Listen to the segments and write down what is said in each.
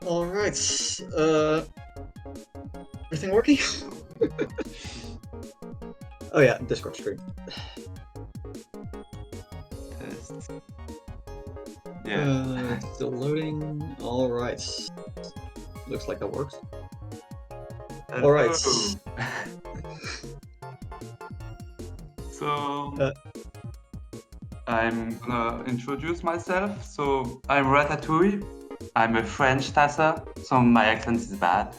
Alright, everything working? Oh yeah, Discord stream. Test. Yeah. Still loading. Alright. Looks like that works. Alright. So, I'm gonna introduce myself. So, I'm Ratatouy. I'm a French TASer, so my accent is bad.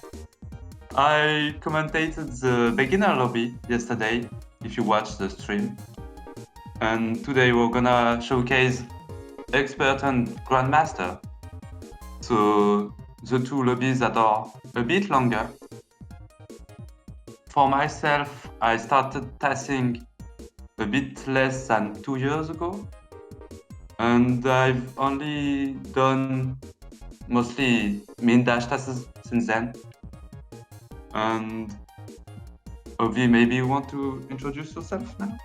I commentated the beginner lobby yesterday, if you watched the stream. And today we're gonna showcase Expert and Grandmaster. So, the two lobbies that are a bit longer. For myself, I started TASing a bit less than 2 years ago, and I've only done mostly min-dash tasks since then. And Obvi, maybe you want to introduce yourself now?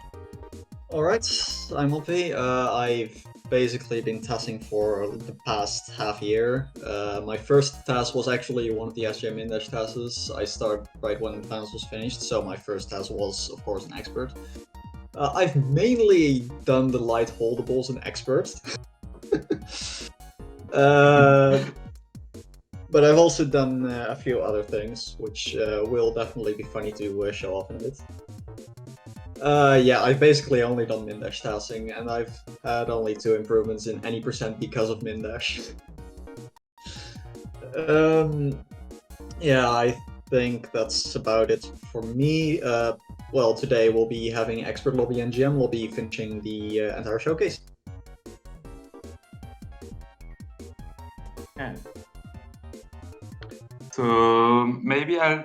Alright, I'm Obvi. I've basically been TASing for the past half year. My first TAS was actually one of the SJ min-dash TASs. I started right when the TAS was finished, so my first TAS was, of course, an expert. I've mainly done the light holdables in expert. But I've also done a few other things, which will definitely be funny to show off in a bit. Yeah, I've basically only done min-dash tasking, and I've had only 2 improvements in any percent because of min-dash. Yeah, I think that's about it for me. Well, today we'll be having Expert Lobby and GM lobby finishing the entire showcase. Yeah. So maybe I'll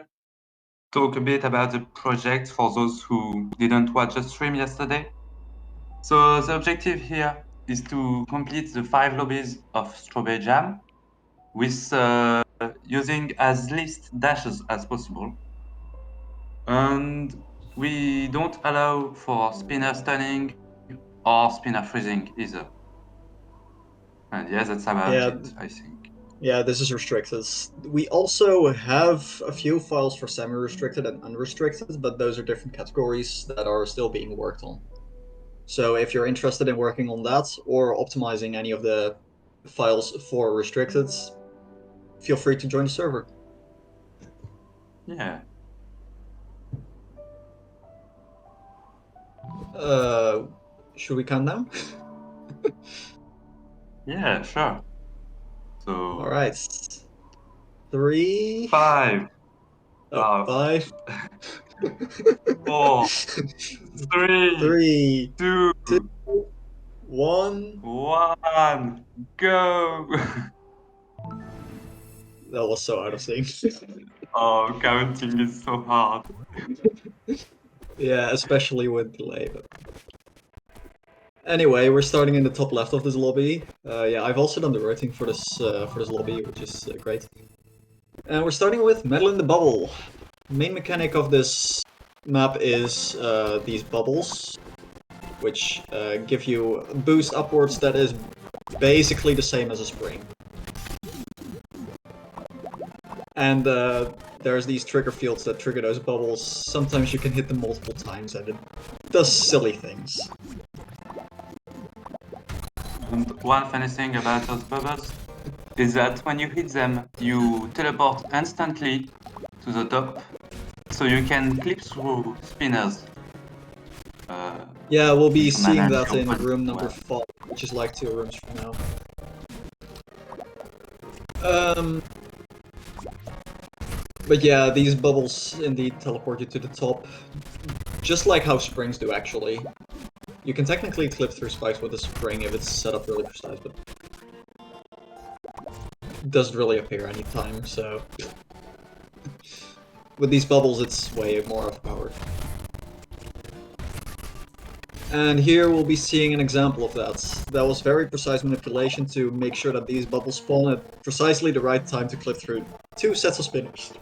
talk a bit about the project for those who didn't watch the stream yesterday. So the objective here is to complete the 5 lobbies of Strawberry Jam with using as least dashes as possible. And we don't allow for spinner stunning or spinner freezing either. And yeah, that's about it, I think. Yeah, this is restricted. We also have a few files for semi-restricted and unrestricted, but those are different categories that are still being worked on. So if you're interested in working on that or optimizing any of the files for restricted, feel free to join the server. Yeah. Should we count down? Yeah, sure. So. All right. 3. 5. Oh, 5. 4. 3. 3. 2. 2. 1. 1. Go. That was so out of sync. Oh, counting is so hard. Yeah, especially with delay. But... Anyway, we're starting in the top left of this lobby. Yeah, I've also done the routing for this lobby, which is great. And we're starting with Metal in the Bubble. The main mechanic of this map is these bubbles, which give you a boost upwards that is basically the same as a spring. And there's these trigger fields that trigger those bubbles. Sometimes you can hit them multiple times and it does silly things. And one funny thing about those bubbles is that when you hit them, you teleport instantly to the top, so you can clip through spinners. Yeah, we'll be seeing that in room number 5, which is like 2 rooms from now. But yeah, these bubbles indeed teleport you to the top, just like how springs do actually. You can technically clip through spikes with a spring if it's set up really precise, but it doesn't really appear anytime, so... With these bubbles, it's way more overpowered. And here we'll be seeing an example of that. That was very precise manipulation to make sure that these bubbles spawn at precisely the right time to clip through 2 sets of spinners.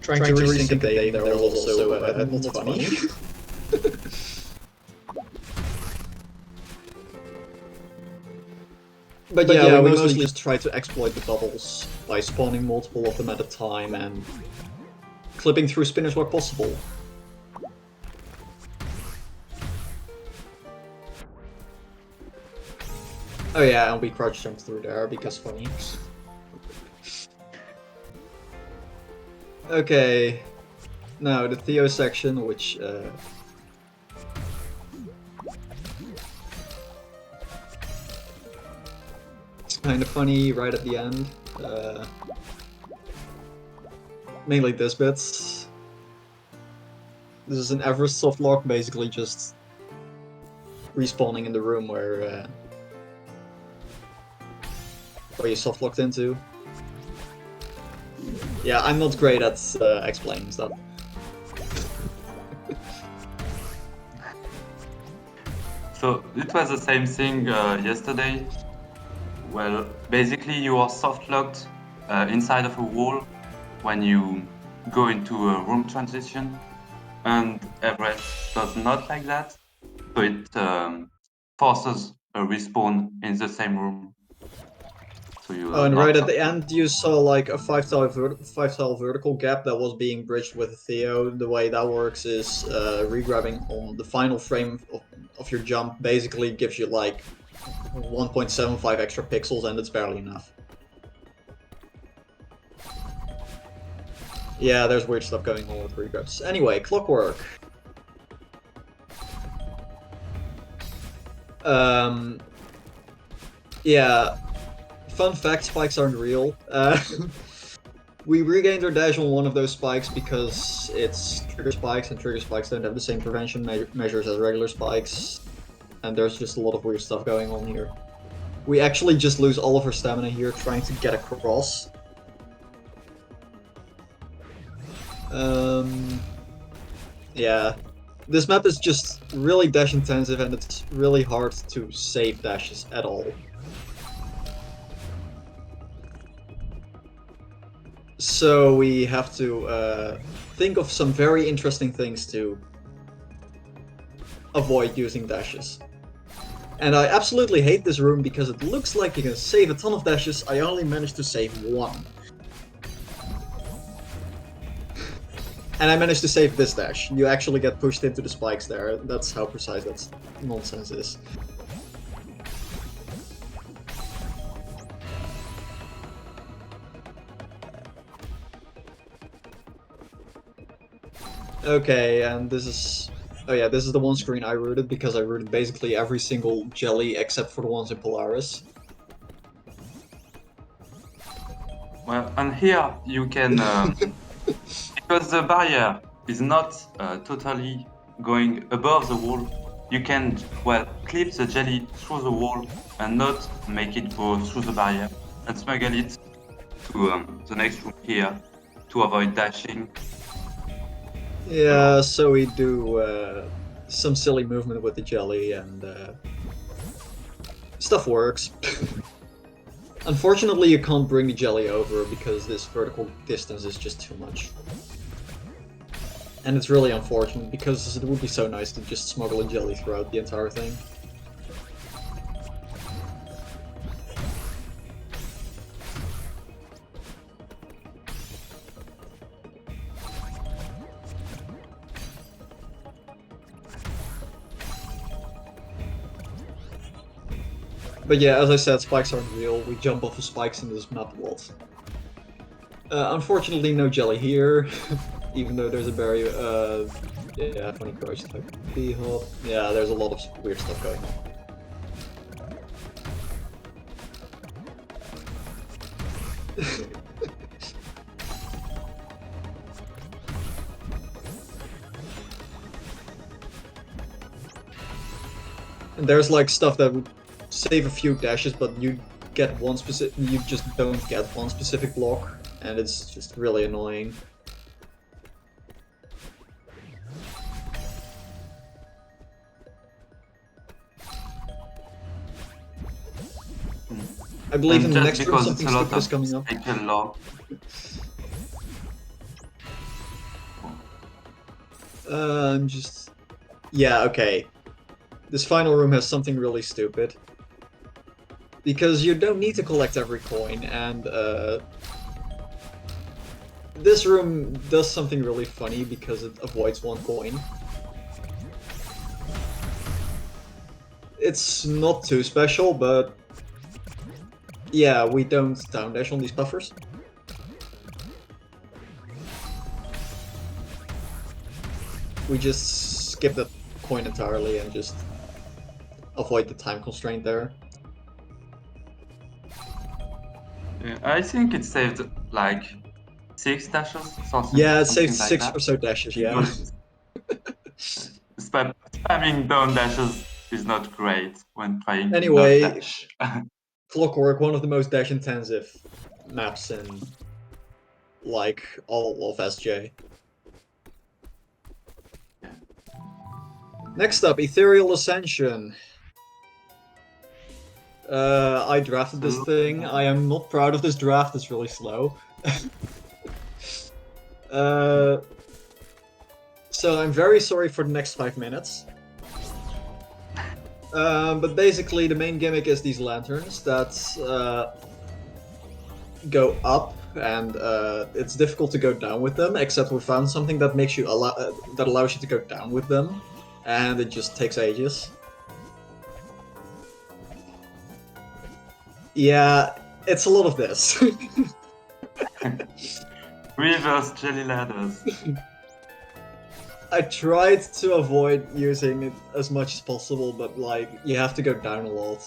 Trying to resync a day there was also not funny. But yeah, we mostly just try to exploit the bubbles by spawning multiple of them at a time and clipping through spinners where possible. Oh yeah, and we crouch jump through there because funny. Okay, now the Theo section, which it's kind of funny right at the end. Mainly this bit. This is an Everest softlock, basically just respawning in the room where you softlocked into. Yeah, I'm not great at explaining stuff. So it was the same thing yesterday. Well, basically you are soft locked inside of a wall when you go into a room transition, and Everest does not like that, so it forces a respawn in the same room. So you Oh, and not right at soft the locked. end, you saw like a 5-tile vertical gap that was being bridged with Theo. The way that works is regrabbing on the final frame of your jump basically gives you like 1.75 extra pixels, and it's barely enough. Yeah, there's weird stuff going on with regrabs. Anyway, clockwork. Yeah, fun fact, spikes aren't real. We regained our dash on one of those spikes because it's trigger spikes, and trigger spikes don't have the same prevention measures as regular spikes. And there's just a lot of weird stuff going on here. We actually just lose all of our stamina here trying to get across. Yeah. This map is just really dash intensive, and it's really hard to save dashes at all. So we have to think of some very interesting things to avoid using dashes. And I absolutely hate this room because it looks like you can save a ton of dashes. I only managed to save one. And I managed to save this dash. You actually get pushed into the spikes there. That's how precise that nonsense is. Okay, and this is... Oh yeah, this is the one screen I rooted because I rooted basically every single jelly except for the ones in Polaris. Well, and here you can, because the barrier is not totally going above the wall, you can, well, clip the jelly through the wall and not make it go through the barrier, and smuggle it to the next room here to avoid dashing. Yeah, so we do some silly movement with the jelly, and stuff works. Unfortunately, you can't bring the jelly over because this vertical distance is just too much. And it's really unfortunate because it would be so nice to just smuggle a jelly throughout the entire thing. But yeah, as I said, spikes aren't real. We jump off of spikes in this map a lot. Unfortunately, no jelly here, even though there's a barrier. Yeah, funny crouch type B-hop. Yeah, there's a lot of weird stuff going on. And there's like stuff that would save a few dashes, but you get one specific. You just don't get one specific block, and it's just really annoying. I believe in the next room something stupid is coming up. I'm just... Yeah, okay. This final room has something really stupid. because you don't need to collect every coin, and this room does something really funny because it avoids one coin. It's not too special, but yeah, we don't down dash on these buffers. We just skip that coin entirely and just avoid the time constraint there. Yeah, I think it saved like 6 dashes, something, Yeah, it something saves like 6 that. or so dashes, yeah. Because spamming down dashes is not great when trying to not Anyway, dash. Clockwork, one of the most dash intensive maps in like all of SJ. Next up, Ethereal Ascension. I drafted this thing. I am not proud of this draft, it's really slow. So I'm very sorry for the next 5 minutes. But basically the main gimmick is these lanterns that go up, and it's difficult to go down with them, except we found something that makes you that allows you to go down with them, and it just takes ages. Yeah, it's a lot of this. Reverse jelly ladders. I tried to avoid using it as much as possible, but like, you have to go down a lot.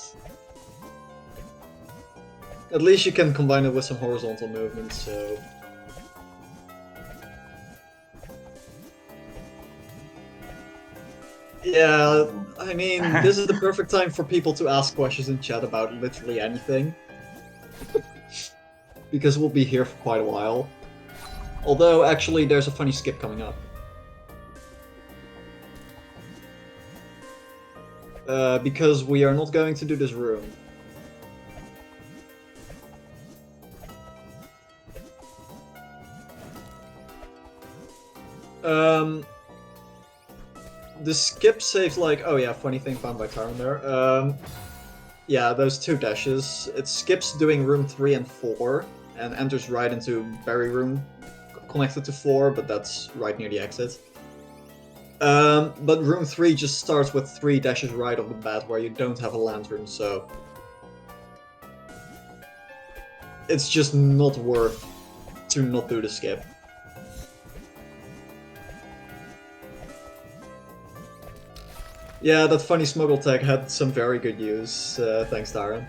At least you can combine it with some horizontal movement, so... Yeah, I mean, this is the perfect time for people to ask questions in chat about literally anything. Because we'll be here for quite a while. Although, actually, there's a funny skip coming up. Because we are not going to do this room. The skip saves like, oh yeah, funny thing found by Tyron there. Yeah, those 2 dashes. It skips doing room 3 and 4, and enters right into berry room connected to 4, but that's right near the exit. But room 3 just starts with 3 dashes right off the bat where you don't have a lantern, so... It's just not worth to not do the skip. Yeah, that funny smuggle tag had some very good use, thanks Darren.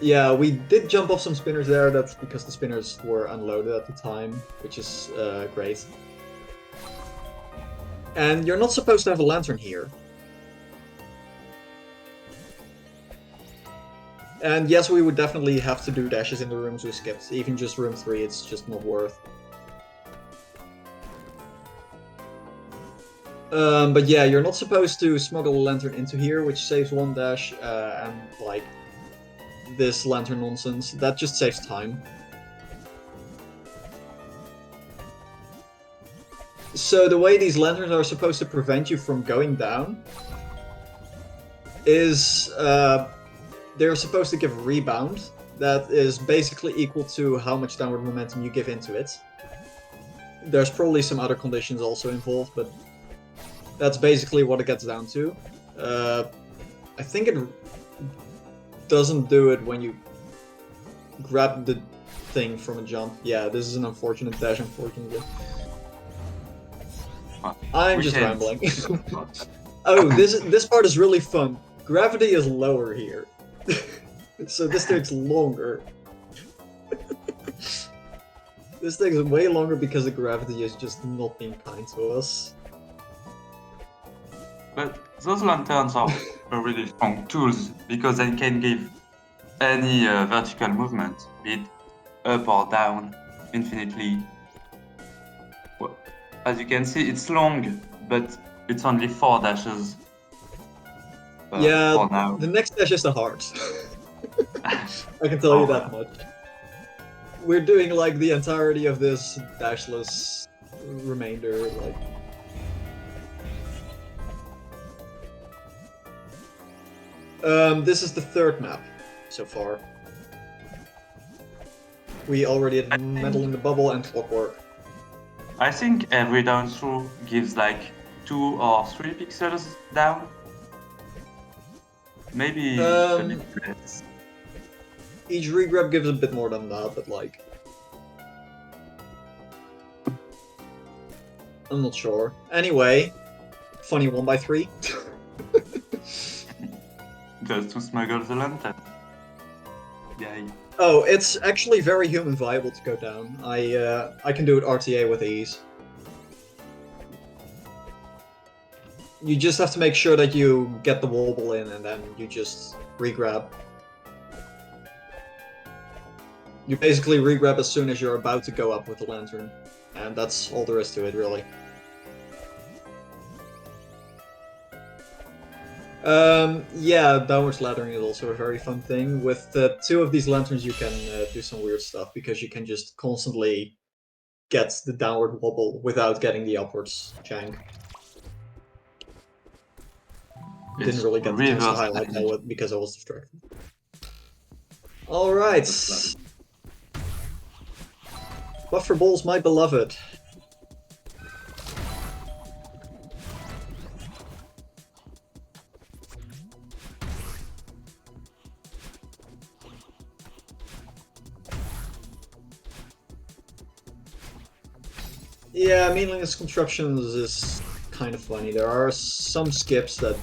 Yeah, we did jump off some spinners there, that's because the spinners were unloaded at the time, which is great. And you're not supposed to have a lantern here. And yes, we would definitely have to do dashes in the rooms we skipped, even just room 3, it's just not worth. But yeah, you're not supposed to smuggle a lantern into here, which saves 1 dash, and like this lantern nonsense, that just saves time. So the way these lanterns are supposed to prevent you from going down is they're supposed to give rebound that is basically equal to how much downward momentum you give into it. There's probably some other conditions also involved, but that's basically what it gets down to. I think it doesn't do it when you grab the thing from a jump. Yeah, this is an unfortunate dash, unfortunately. I'm just rambling. Oh, this part is really fun. Gravity is lower here. So this takes longer. This takes way longer because the gravity is just not being kind to us. But those lanterns are really strong tools because they can give any vertical movement, be it up or down, infinitely. Well, as you can see, it's long, but it's only 4 dashes. Yeah, for now. The next dash is the heart. I can tell you that much. We're doing like the entirety of this dashless remainder, like... This is the third map so far. We already had Metal in the Bubble and Clockwork. I think every down throw gives like 2 or 3 pixels down. Maybe a bit less. Each regrab gives a bit more than that, but like... I'm not sure. Anyway, funny 1x3. Just to smuggle the lantern. Yay. Oh, it's actually very human viable to go down. I can do it RTA with ease. You just have to make sure that you get the wobble in and then you just regrab. You basically regrab as soon as you're about to go up with the lantern. And that's all there is to it, really. Yeah, downwards laddering is also a very fun thing. With 2 of these lanterns you can do some weird stuff, because you can just constantly get the downward wobble without getting the upwards jank. Didn't really get the chance to highlight that because I was distracted. Alright. Buffer balls, my beloved. Yeah, meaningless constructions is kind of funny. There are some skips that are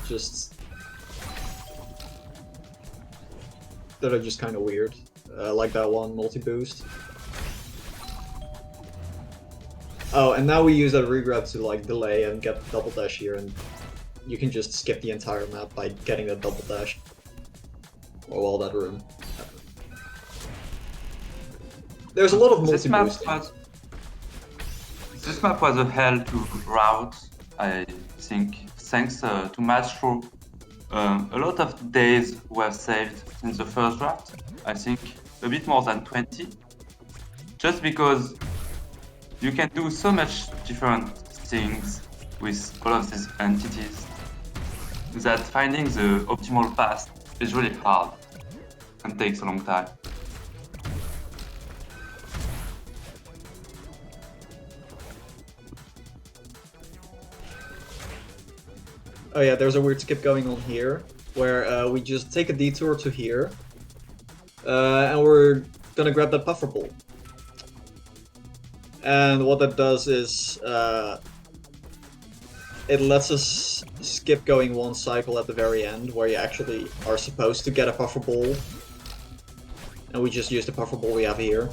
just kind of weird. Like that one, multi-boost. Oh, and now we use that regrab to like delay and get double dash here, and you can just skip the entire map by getting that double dash. Or all that room. There's a lot of multi-boosting. This map was a hell to route, I think, thanks to match through. A lot of days were saved in the first draft, I think a bit more than 20, just because you can do so much different things with all of these entities that finding the optimal path is really hard and takes a long time. Oh yeah, there's a weird skip going on here, where we just take a detour to here, and we're gonna grab that puffer ball. And what that does is, it lets us skip going one cycle at the very end, where you actually are supposed to get a puffer ball, and we just use the puffer ball we have here.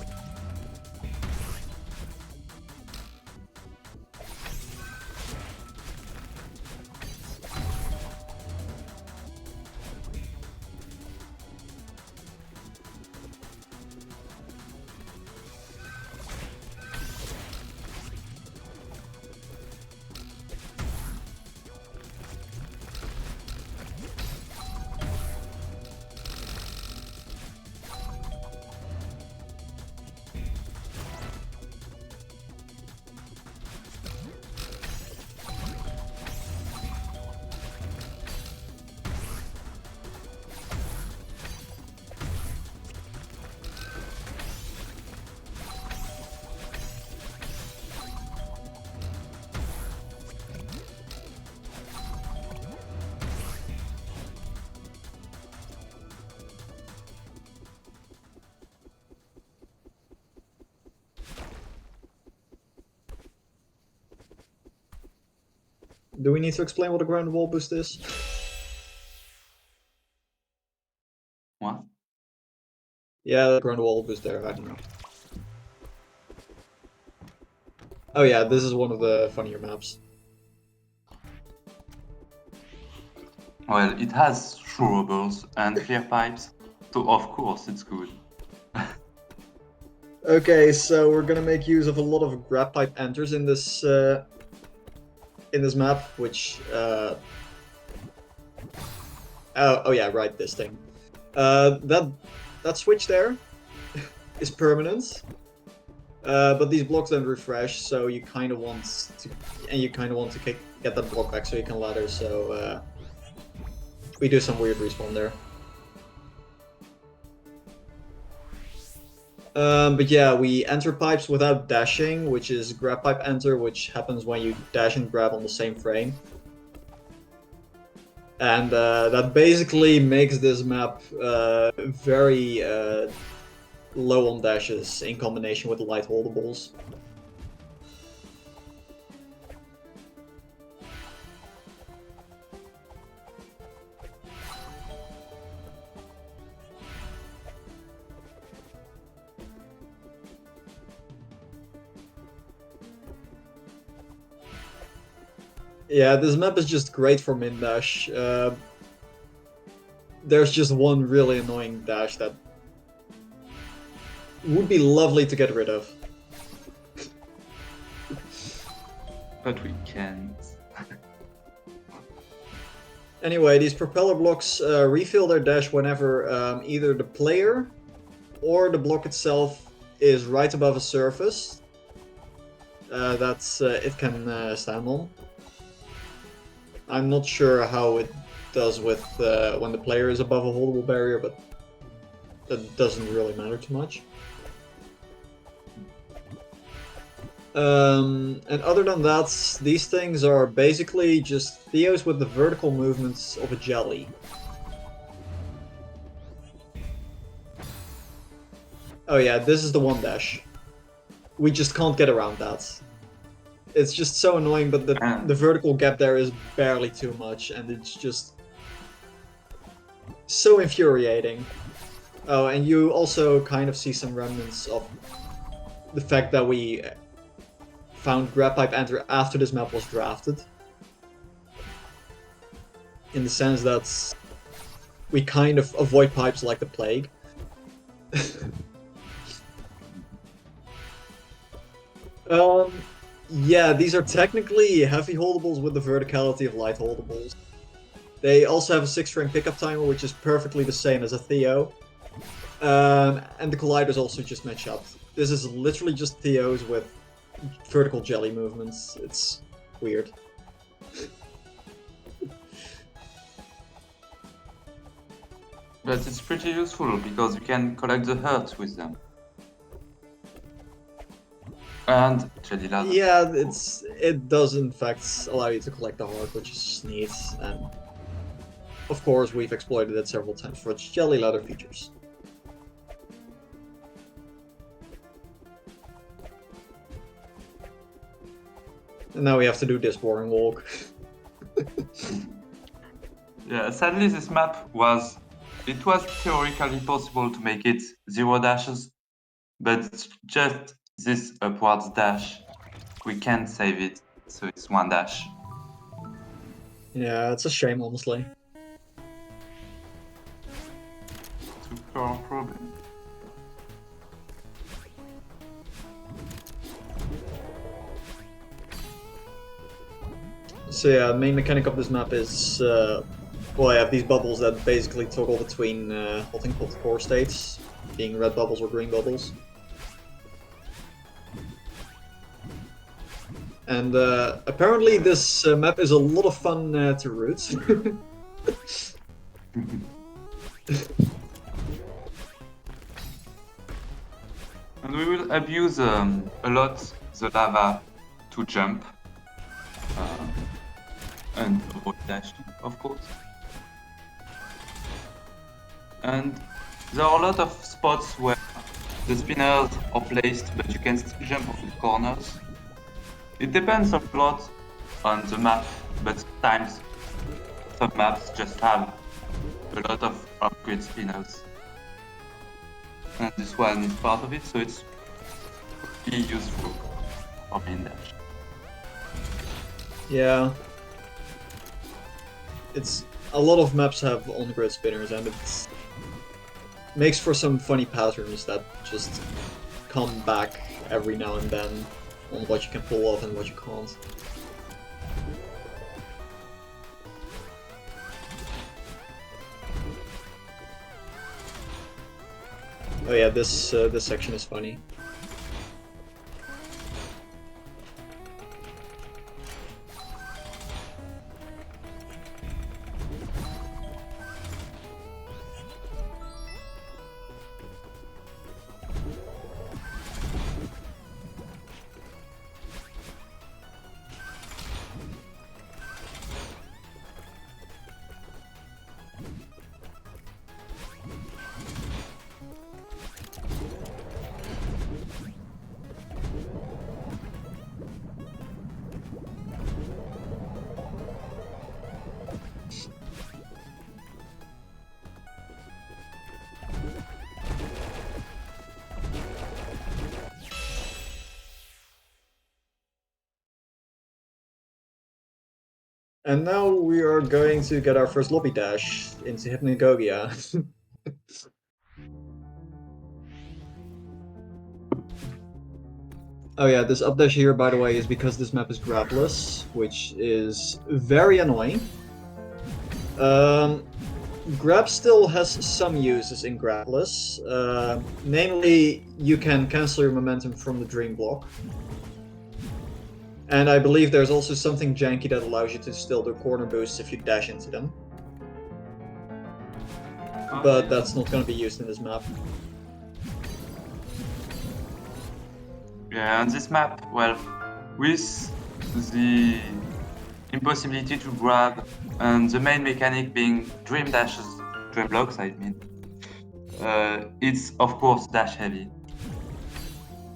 Do we need to explain what a ground wall boost is? What? Yeah, the ground wall boost there, I don't know. Oh yeah, this is one of the funnier maps. Well, it has throwables and clear pipes, so of course it's good. Okay, so we're gonna make use of a lot of grab pipe enters in this map, which oh yeah, right, this thing. That switch there is permanent, but these blocks don't refresh, so you kind of want to, get that block back so you can ladder. So we do some weird respawn there. But yeah, we enter pipes without dashing, which is grab pipe enter, which happens when you dash and grab on the same frame. And that basically makes this map very low on dashes in combination with the light holdables. Yeah, this map is just great for min dash. There's just one really annoying dash that would be lovely to get rid of. But we can't. Anyway, these propeller blocks refill their dash whenever either the player or the block itself is right above a surface it can stand on. I'm not sure how it does with when the player is above a holdable barrier, but that doesn't really matter too much. And other than that, these things are basically just Theos with the vertical movements of a jelly. Oh yeah, this is the one dash. We just can't get around that. It's just so annoying, but the vertical gap there is barely too much, and it's just so infuriating. Oh, and you also kind of see some remnants of the fact that we found grab pipe enter after this map was drafted. In the sense that we kind of avoid pipes like the plague. Yeah, these are technically heavy holdables with the verticality of light holdables. They also have a 6-frame pickup timer, which is perfectly the same as a Theo. And the colliders also just match up. This is literally just Theos with vertical jelly movements. It's weird. But it's pretty useful because you can collect the hurt with them. And jelly ladder. Yeah, it does in fact allow you to collect the heart, which is neat. And of course, we've exploited it several times for its jelly ladder features. And now we have to do this boring walk. Yeah, sadly this map was theoretically possible to make it 0 dashes, but just this upwards dash, we can't save it, so it's 1 dash. Yeah, it's a shame, honestly. Super problem. So yeah, the main mechanic of this map is, well, I have these bubbles that basically toggle between hot and cold core states, being red bubbles or green bubbles. And apparently this map is a lot of fun to root. And we will abuse a lot the lava to jump and avoid dashing, of course. And there are a lot of spots where the spinners are placed, but you can still jump off the corners. It depends a lot on the map, but sometimes some maps just have a lot of upgrade spinners. And this one is part of it, so it's pretty imdart for main dash. Yeah. It's a lot of maps have on-grid spinners, and it makes for some funny patterns that just come back every now and then on what you can pull off and what you can't. Oh yeah, this section is funny. And now we are going to get our first lobby dash into Hypnagogia. Oh yeah, this up dash here, by the way, is because this map is grabless, which is very annoying. Grab still has some uses in grabless. Namely, you can cancel your momentum from the dream block. And I believe there's also something janky that allows you to still do corner boosts if you dash into them. But that's not going to be used in this map. Yeah, on this map, well, with the impossibility to grab and the main mechanic being dream dashes, dream blocks, I mean, it's of course dash heavy.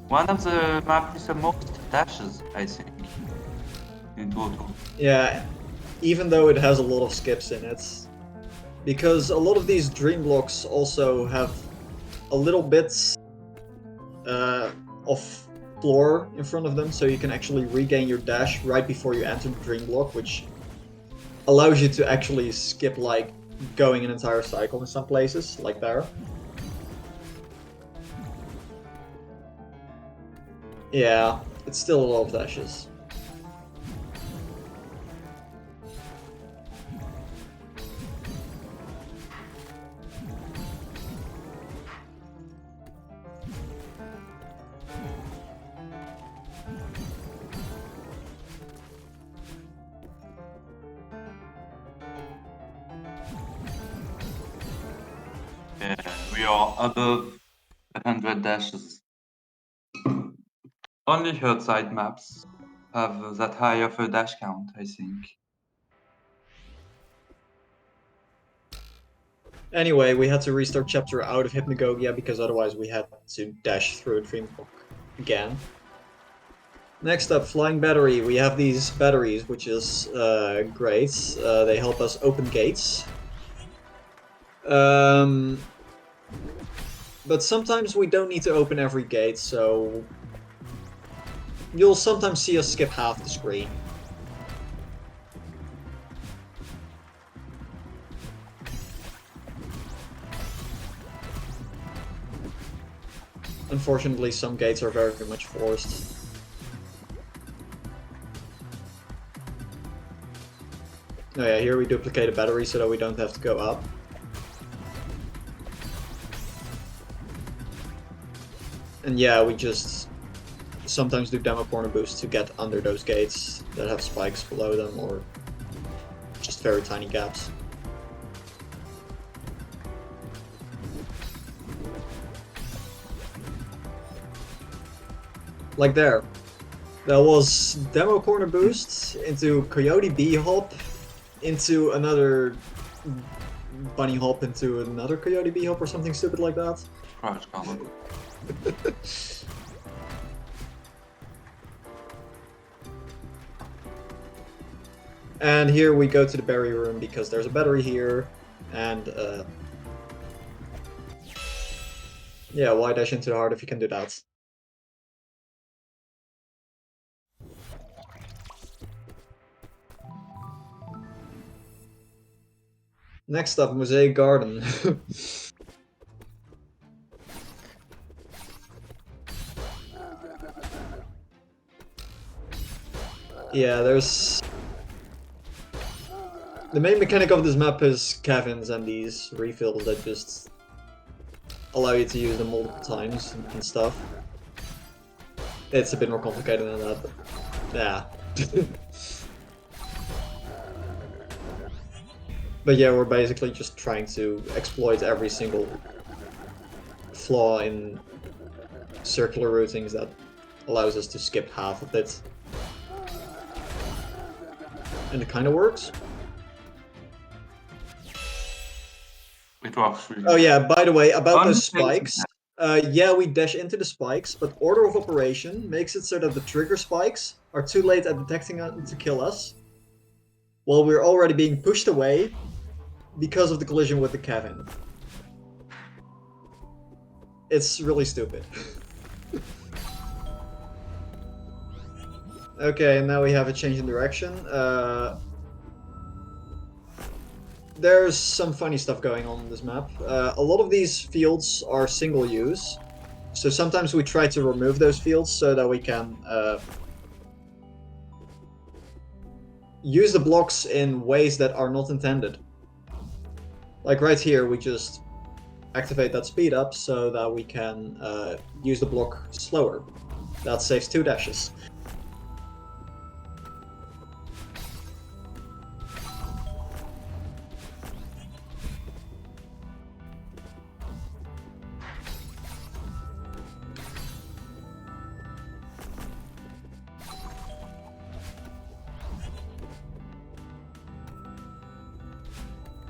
One of the maps with the most dashes, I think, in total. Yeah, even though it has a lot of skips in it. Because a lot of these dream blocks also have a little bit of floor in front of them, so you can actually regain your dash right before you enter the dream block, which allows you to actually skip like going an entire cycle in some places, like there. Yeah, it's still a lot of dashes. Yeah, we are above 100 dashes. Only hurt side maps have that high of a dash count, I think. Anyway, we had to restart chapter out of Hypnagogia because otherwise we had to dash through a dream block again. Next up, Flying Battery. We have these batteries, which is great. They help us open gates. But sometimes we don't need to open every gate, so you'll sometimes see us skip half the screen. Unfortunately, some gates are very much forced. Oh yeah, here we duplicate a battery so that we don't have to go up. And yeah, we just sometimes do demo corner boosts to get under those gates that have spikes below them or just very tiny gaps. Like there. That was demo corner boost into Coyote B hop into another bunny hop into another Coyote B hop or something stupid like that. Crouch combo. And here we go to the berry room because there's a battery here, and yeah, why dash into the heart if you can do that? Next up, Mosaic Garden. Yeah, there's... The main mechanic of this map is Kevins and these refills that just allow you to use them multiple times and stuff. It's a bit more complicated than that, but yeah. But yeah, we're basically just trying to exploit every single flaw in circular routings that allows us to skip half of it. And it kind of works. It works really. Oh yeah, by the way, about those spikes. Yeah, we dash into the spikes, but order of operation makes it so that the trigger spikes are too late at detecting to kill us, while we're already being pushed away because of the collision with the Kevin. It's really stupid. Okay, and now we have a change in direction. there's some funny stuff going on in this map. A lot of these fields are single use, so sometimes we try to remove those fields so that we can use the blocks in ways that are not intended. Like right here, we just activate that speed up so that we can use the block slower. That saves 2 dashes.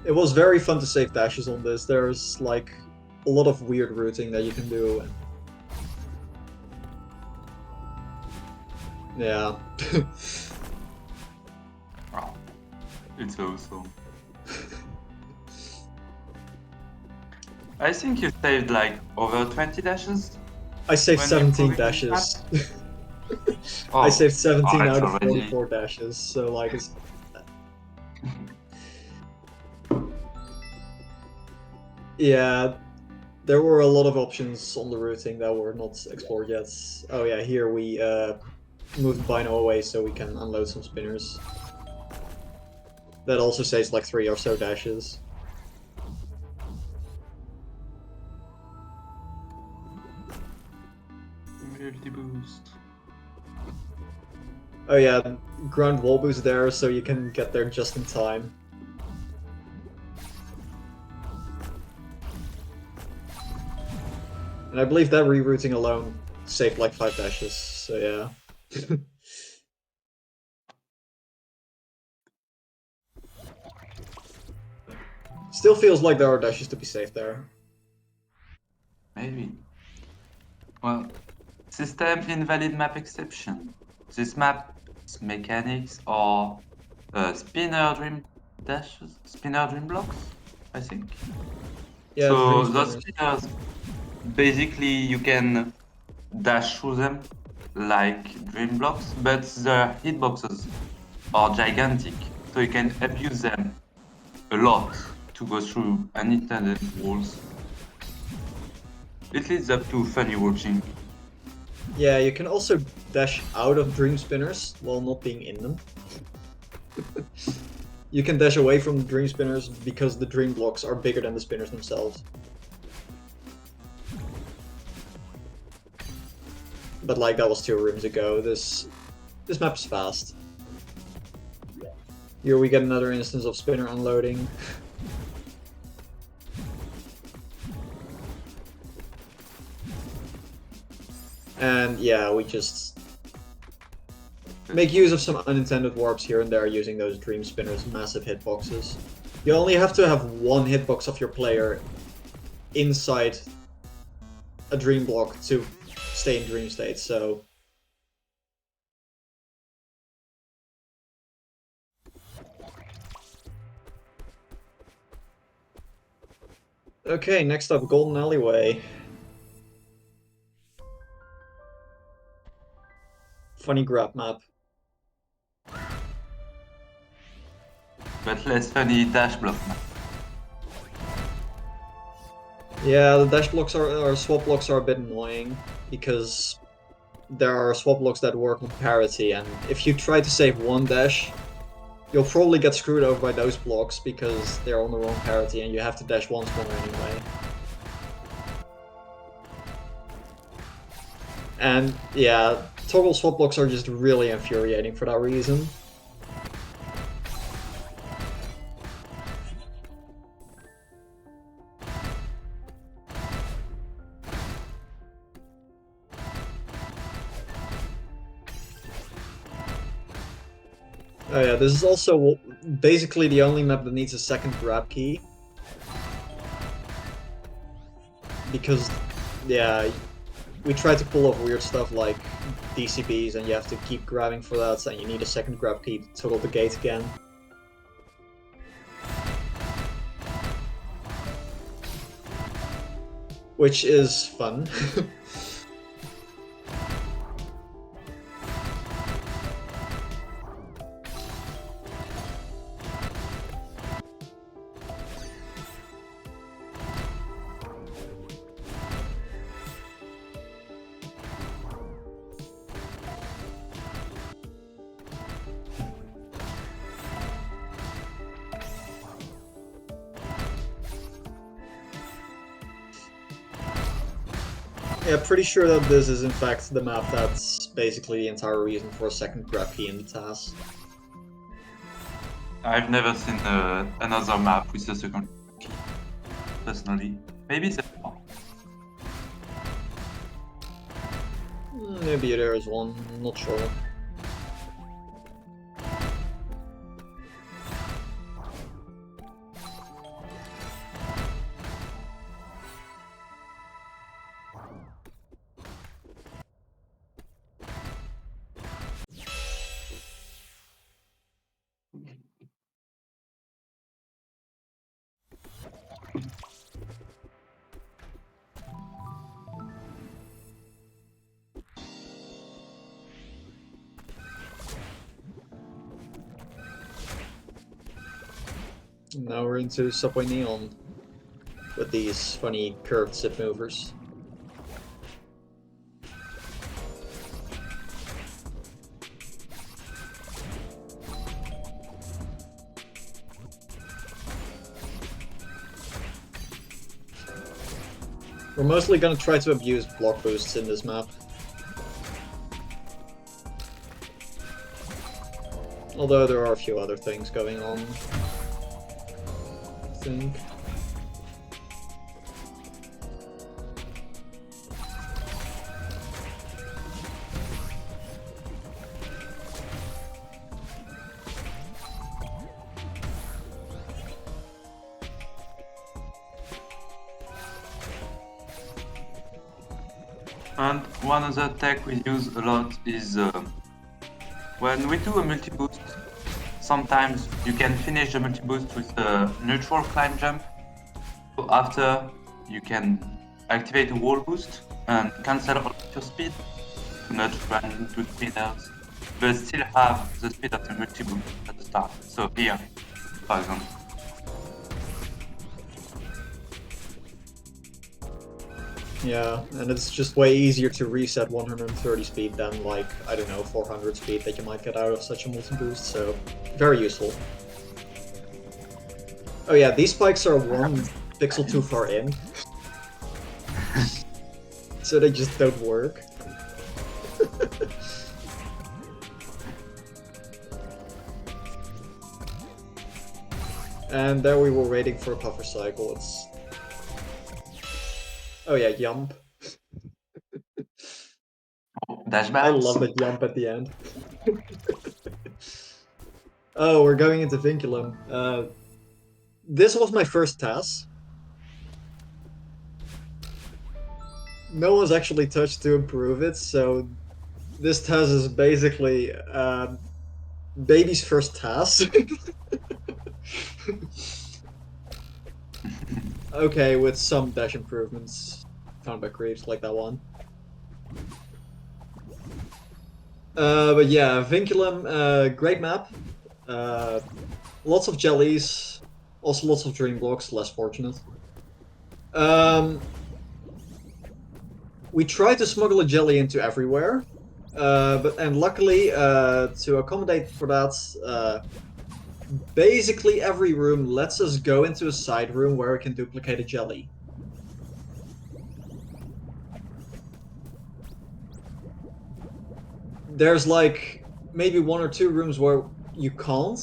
It was very fun to save dashes on this. There's like a lot of weird routing that you can do. Yeah. Wow, it's awesome. I think you saved like over 20 dashes. I saved When 17 improving this dashes. Oh, I saved 17 it's out of already 44 dashes, so like it's... Yeah, there were a lot of options on the routing that were not explored yet. Oh yeah, here we moved Bino away so we can unload some spinners. That also saves like 3 or so dashes. multi boost. Oh yeah, ground wall boost there so you can get there just in time. And I believe that rerouting alone saved like 5 dashes, so yeah. Still feels like there are dashes to be saved there. Maybe. Well, system invalid map exception. This map's mechanics are spinner dream dashes, spinner dream blocks, I think. Yeah, So dream those spinners. spinners, basically you can dash through them like dream blocks, but the hitboxes are gigantic, so you can abuse them a lot to go through unintended walls. It leads up to funny watching. Yeah, you can also dash out of dream spinners while not being in them. You can dash away from the dream spinners because the dream blocks are bigger than the spinners themselves. But like that was 2 rooms ago. This map is fast. Here we get another instance of spinner unloading. And yeah, we just make use of some unintended warps here and there using those dream spinners' massive hitboxes. You only have to have 1 hitbox of your player inside a dream block to stay in dream state, so... Okay, next up, Golden Alleyway. Funny grab map. But less funny dash block map. Yeah, the dash blocks or swap blocks are a bit annoying, because there are swap blocks that work on parity, and if you try to save 1 dash, you'll probably get screwed over by those blocks because they're on the wrong parity and you have to dash once more anyway. And yeah, toggle swap blocks are just really infuriating for that reason. Oh yeah, this is also basically the only map that needs a second grab key. Because, yeah, we try to pull off weird stuff like DCBs and you have to keep grabbing for that, and you need a second grab key to toggle the gate again. Which is fun. Yeah, pretty sure that this is in fact the map that's basically the entire reason for a second grab key in the TAS. I've never seen another map with a second key, personally. Maybe it's Maybe there is one, I'm not sure. Now we're into Subway Neon with these funny curved zip movers. We're mostly gonna try to abuse block boosts in this map. Although there are a few other things going on, I think. And one other tech we use a lot is when we do a multi-boost, sometimes you can finish the multi-boost with a neutral climb jump. So after, you can activate a wall boost and cancel all of your speed to not run into speeders, but still have the speed of the multi-boost at the start. So here, for example. Yeah, and it's just way easier to reset 130 speed than, like, I don't know, 400 speed that you might get out of such a multi-boost, so very useful. Oh yeah, these spikes are one pixel too far in, so they just don't work. And there we were waiting for a puffer cycle. It's... Oh yeah, jump. Dash I bounce. love that jump at the end. Oh, we're going into Vinculum. This was my first TAS. No one's actually touched to improve it, so this TAS is basically baby's first TAS. Okay, with some dash improvements found by creeps, like that one. But yeah, Vinculum, great map. Lots of jellies, also lots of dream blocks, less fortunate. We tried to smuggle a jelly into everywhere, and luckily, to accommodate for that, basically every room lets us go into a side room where we can duplicate a jelly. There's like maybe one or two rooms where you can't,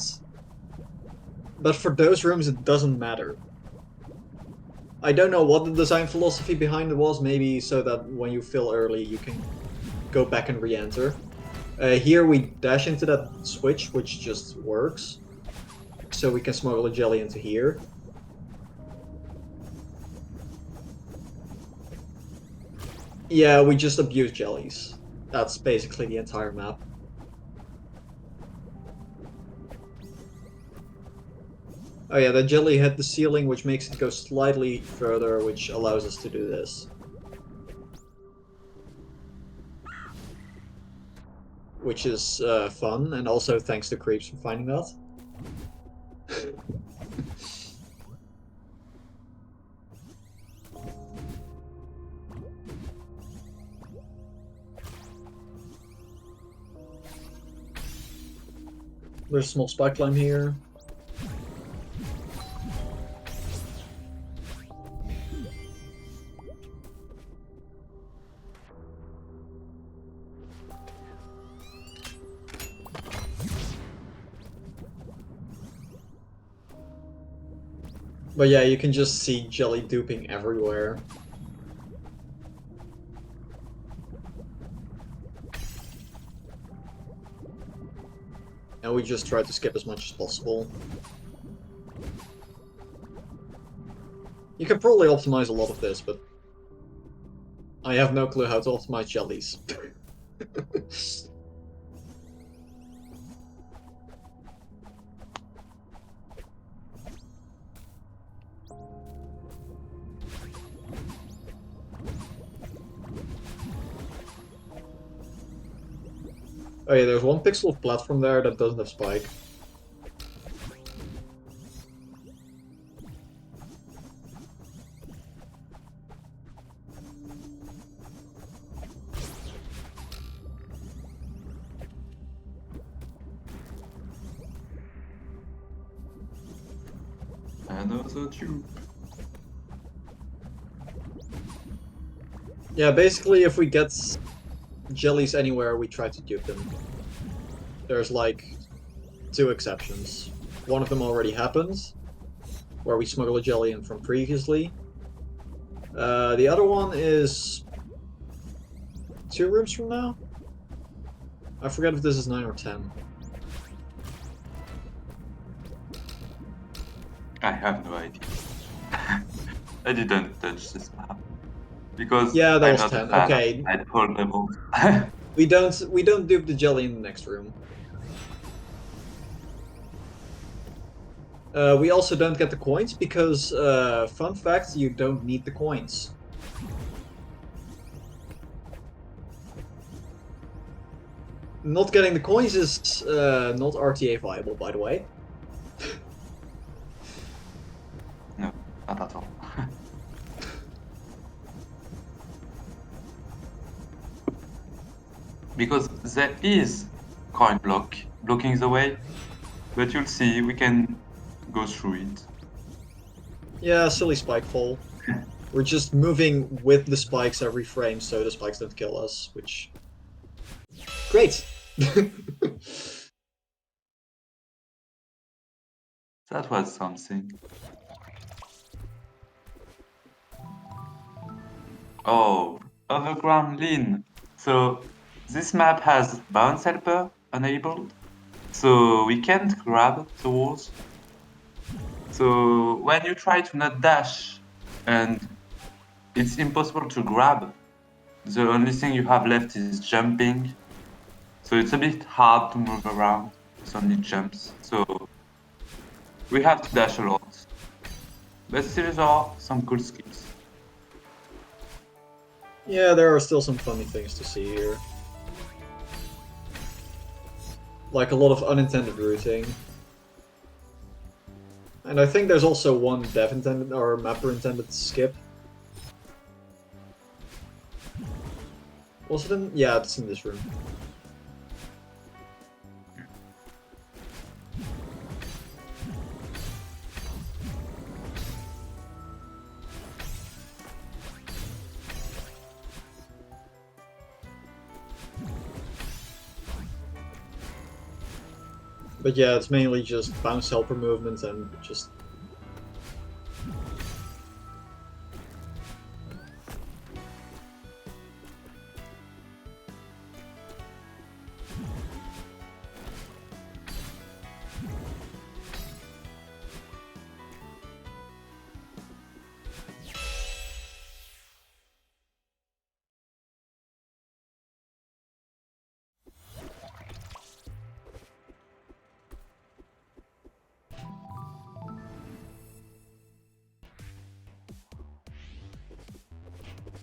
but for those rooms it doesn't matter. I don't know what the design philosophy behind it was, maybe so that when you fill early you can go back and re-enter. Here we dash into that switch, which just works. So we can smuggle a jelly into here. Yeah, we just abuse jellies. That's basically the entire map. Oh yeah, the jelly hit the ceiling, which makes it go slightly further, which allows us to do this. Which is fun, and also thanks to creeps for finding that. There's a small spike climb here. But yeah, you can just see jelly duping everywhere. And we just try to skip as much as possible. You can probably optimize a lot of this, but I have no clue how to optimize jellies. Oh yeah, there's one pixel of platform there that doesn't have spike. Another tube. Yeah, basically if we get jellies anywhere, we try to dupe them. There's like 2 exceptions. One of them already happened, where we smuggle a jelly in from previously. The other one is 2 rooms from now? I forget if this is 9 or 10. I have no idea. I didn't touch this map because Yeah, that I'm was not 10. a fan Okay. of Nightfall levels. We don't dupe the jelly in the next room. We also don't get the coins because, fun fact, you don't need the coins. Not getting the coins is not RTA viable, by the way. No, not at all. Because there is coin blocking the way, but you'll see we can go through it. Yeah, silly spike fall. We're just moving with the spikes every frame so the spikes don't kill us, which... Great! That was something. Oh, overground lean. So this map has bounce helper enabled, so we can't grab the walls. So when you try to not dash and it's impossible to grab, the only thing you have left is jumping. So it's a bit hard to move around. It's only jumps. So we have to dash a lot. But still there are some cool skills. Yeah, there are still some funny things to see here. Like a lot of unintended routing. And I think there's also one dev intended or mapper intended skip. Was it in? Yeah, it's in this room. But yeah, it's mainly just bounce helper movement and just...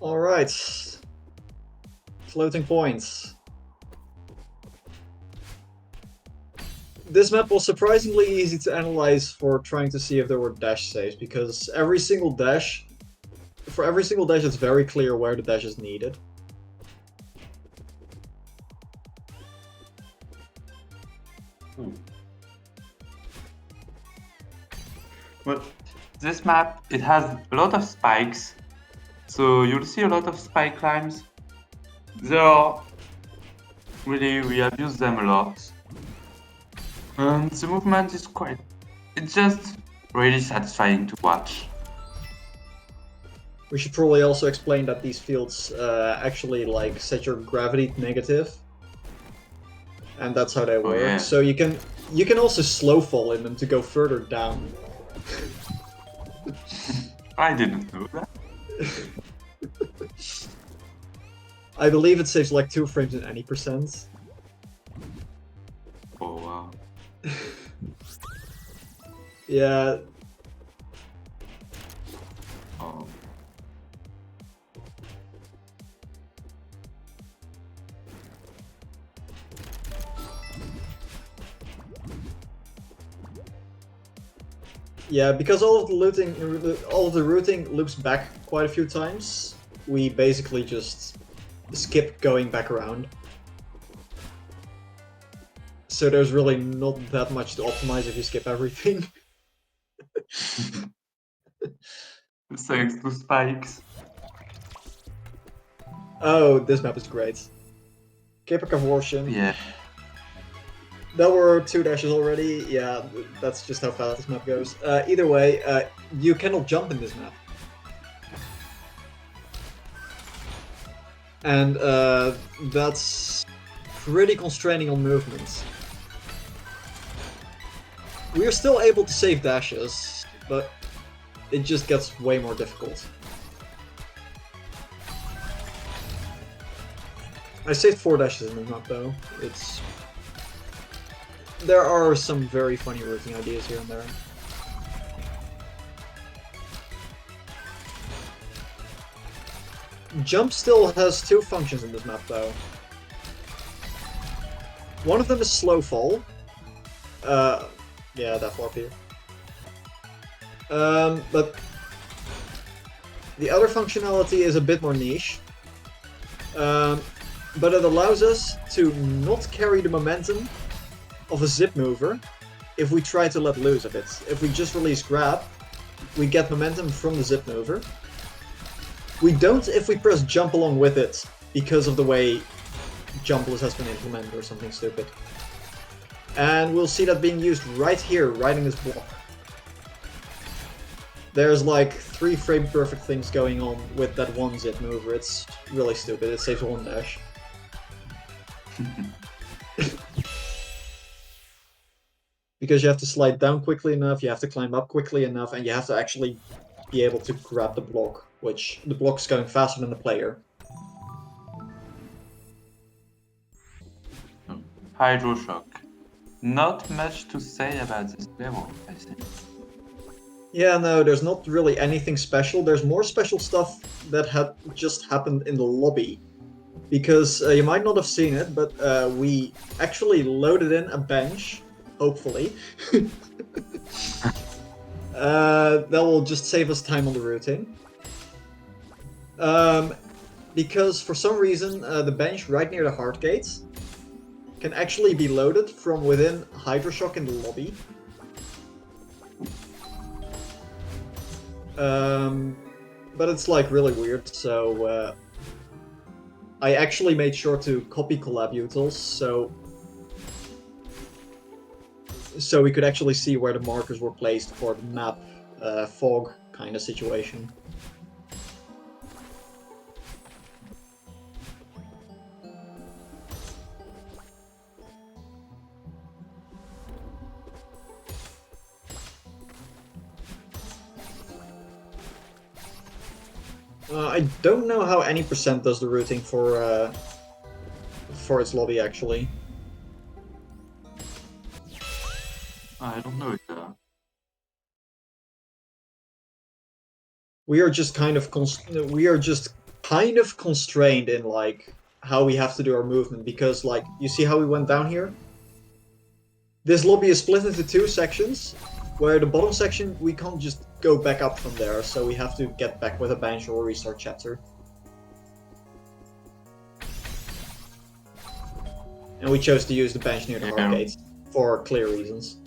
Alright. Floating points. This map was surprisingly easy to analyze for trying to see if there were dash saves, because for every single dash it's very clear where the dash is needed. Well, this map, it has a lot of spikes. So you'll see a lot of spike climbs. They are really, we have used them a lot. And the movement is quite, it's just really satisfying to watch. We should probably also explain that these fields actually like set your gravity negative, and that's how they work. yeah. So you can also slow fall in them to go further down. I didn't know that. I believe it saves like 2 frames in any percent. Oh wow. Yeah. Oh. Yeah, because all of the routing loops back quite a few times, we basically just skip going back around. So there's really not that much to optimize if you skip everything. Thanks to spikes. Oh, this map is great. Cape Cavortion. Yeah. There were 2 dashes already. Yeah, that's just how fast this map goes. Either way, you cannot jump in this map. And that's pretty constraining on movements. We are still able to save dashes, but it just gets way more difficult. I saved 4 dashes in the map though. There are some very funny routing ideas here and there. Jump still has 2 functions in this map though. One of them is slow fall. Yeah, that flop here. But the other functionality is a bit more niche. But it allows us to not carry the momentum of a zip mover if we try to let loose of it. If we just release grab, we get momentum from the zip mover. We don't if we press jump along with it because of the way jumpless has been implemented or something stupid. And we'll see that being used right here, right in this block. There's like 3 frame perfect things going on with that one zip mover. It's really stupid. It saves 1 dash. Because you have to slide down quickly enough, you have to climb up quickly enough, and you have to actually be able to grab the block, which the block's going faster than the player. Hydro Shock. Not much to say about this level, I think. Yeah, no, there's not really anything special. There's more special stuff that had just happened in the lobby. Because you might not have seen it, but we actually loaded in a bench, hopefully. That will just save us time on the routing. Because for some reason, the bench right near the heart gate can actually be loaded from within Hydroshock in the lobby. But it's like really weird, so I actually made sure to copy collab utils, so we could actually see where the markers were placed for the map fog kind of situation. I don't know how any percent does the routing for its lobby actually. I don't know either. We are just kind of constrained in like how we have to do our movement, because like you see how we went down here? This lobby is split into 2 sections, where the bottom section we can't just go back up from there, so we have to get back with a bench or restart chapter. And we chose to use the bench near the hard gate for clear reasons.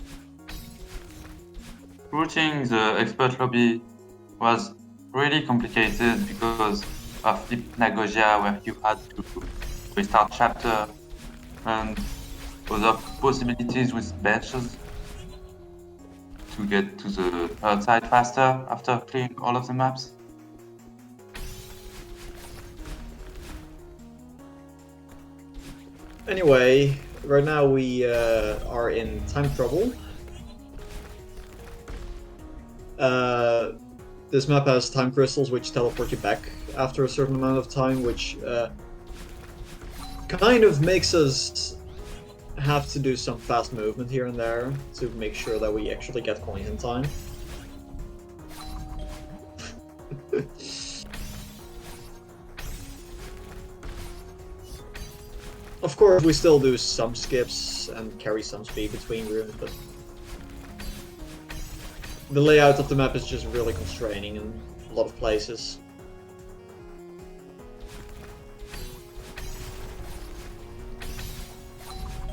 Routing the expert lobby was really complicated because of Hypnagogia, where you had to restart chapter, and other possibilities with benches. to get to the outside faster after clearing all of the maps. Anyway, right now we are in time trouble. This map has time crystals which teleport you back after a certain amount of time, which kind of makes us have to do some fast movement here and there to make sure that we actually get coins in time. Of course, we still do some skips and carry some speed between rooms, but the layout of the map is just really constraining in a lot of places.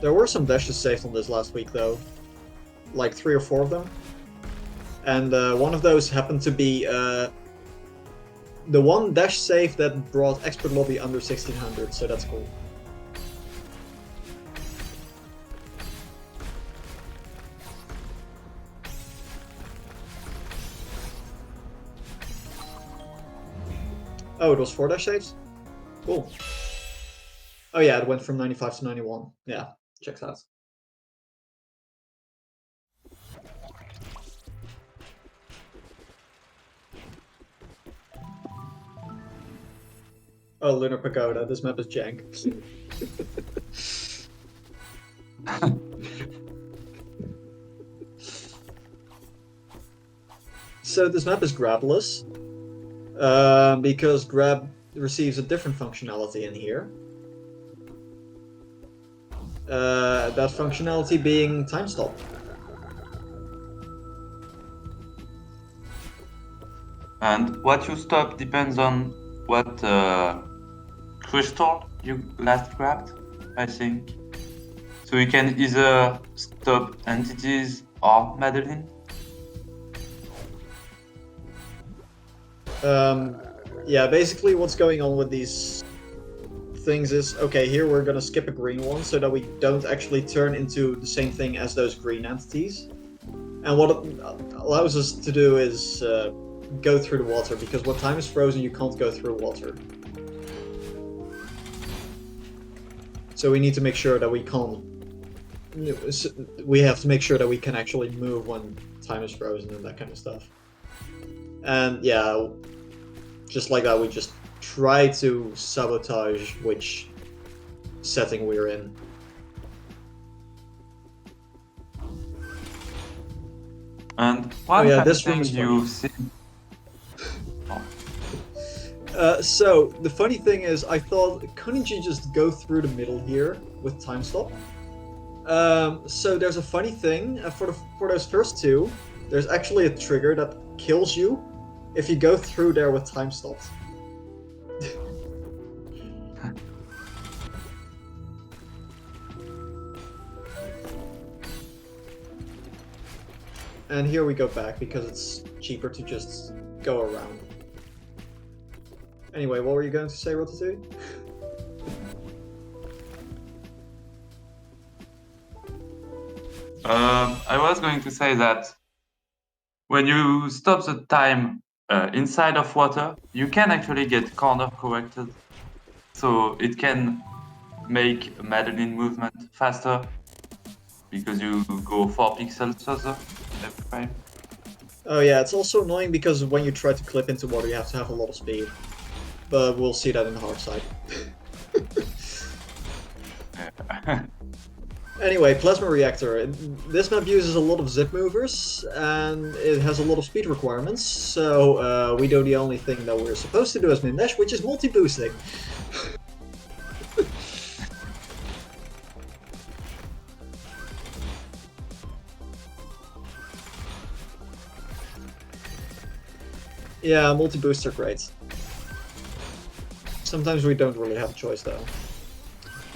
There were some dashes saved on this last week though, like 3 or 4 of them. And one of those happened to be the one dash save that brought Expert Lobby under 1600, so that's cool. Oh, it was 4 dash saves? Cool. Oh yeah, it went from 95 to 91. Yeah, checks out. Oh, Lunar Pagoda, this map is jank. So this map is grabless, because grab receives a different functionality in here. That functionality being time stop. And what you stop depends on what crystal you last grabbed, I think. So you can either stop entities or Madeline. Yeah, basically what's going on with these things is, okay, here we're gonna skip a green one so that we don't actually turn into the same thing as those green entities. And what it allows us to do is go through the water, because when time is frozen you can't go through water. So we need to make sure that we can't... We have to make sure that we can actually move when time is frozen and that kind of stuff. And yeah, just like that we just try to sabotage which setting we're in. And one this thing room is you see. So the funny thing is, I thought, couldn't you just go through the middle here with time stop? So there's a funny thing for those first two. There's actually a trigger that kills you if you go through there with time stopped. And here we go back because it's cheaper to just go around. Anyway, what were you going to say, Ratatouille? I was going to say that when you stop the time inside of water, you can actually get corner corrected. So it can make Madeline movement faster because you go 4 pixels further every frame. Oh yeah, it's also annoying because when you try to clip into water you have to have a lot of speed. But we'll see that in the hard side. Anyway, Plasma Reactor. This map uses a lot of zip movers, and it has a lot of speed requirements, so we do the only thing that we're supposed to do as Mindesh, which is multi-boosting. Yeah, multi-boosts are great. Sometimes we don't really have a choice, though.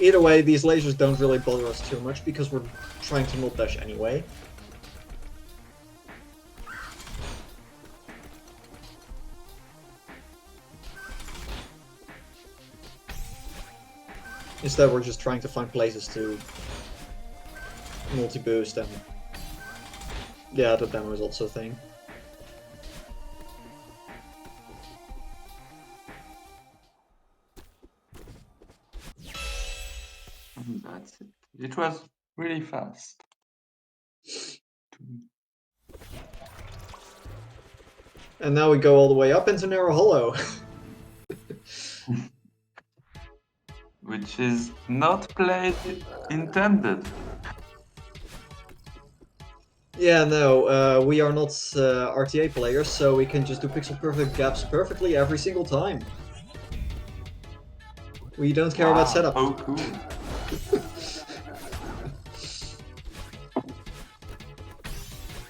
Either way, these lasers don't really bother us too much because we're trying to not dash anyway. Instead, we're just trying to find places to multi-boost and Yeah, the demo is also a thing. And that's it. It was really fast. And now we go all the way up into Narrow Hollow. Which is not played intended. Yeah, no, we are not RTA players, so we can just do pixel perfect gaps perfectly every single time. We don't care about setup. How cool.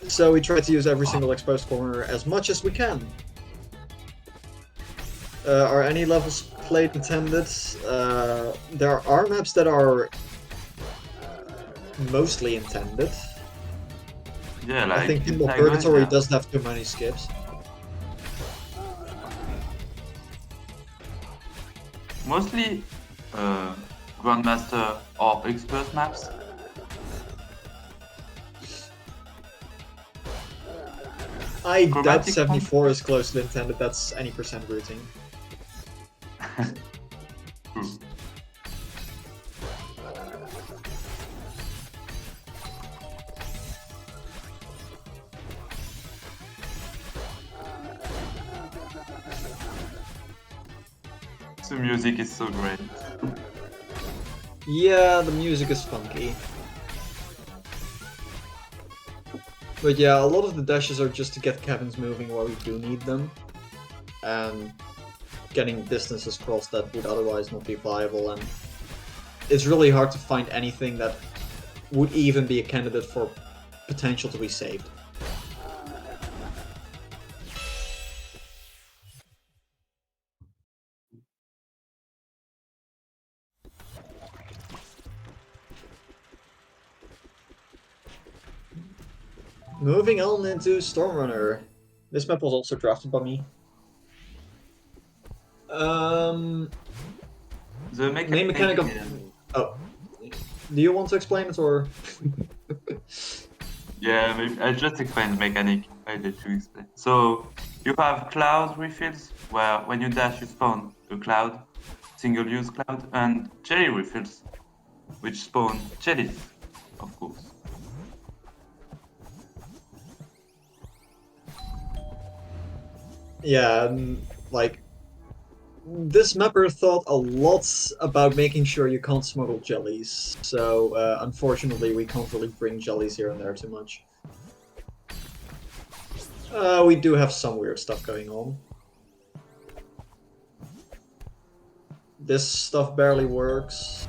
So we try to use every single exposed corner as much as we can. Are any levels played intended? There are maps that are mostly intended. Yeah, like I think Pinball inside Purgatory yeah. does have too many skips. Mostly Grandmaster or Expert maps. I doubt Chromatic 74 is close to intended, that's any percent routing. True. The music is so great. Yeah, the music is funky. But yeah, a lot of the dashes are just to get cabins moving where we do need them. And getting distances crossed that would otherwise not be viable, and it's really hard to find anything that would even be a candidate for potential to be saved. Moving on into Stormrunner. This map was also drafted by me. The Main mechanic of... Oh. Do you want to explain it, or...? Yeah, maybe I just explained the mechanic. I let you explain. So you have cloud refills where when you dash you spawn a cloud, single-use cloud, and jelly refills, which spawn jellies, of course. Yeah, like... This mapper thought a lot about making sure you can't smuggle jellies, so unfortunately we can't really bring jellies here and there too much. We do have some weird stuff going on. This stuff barely works.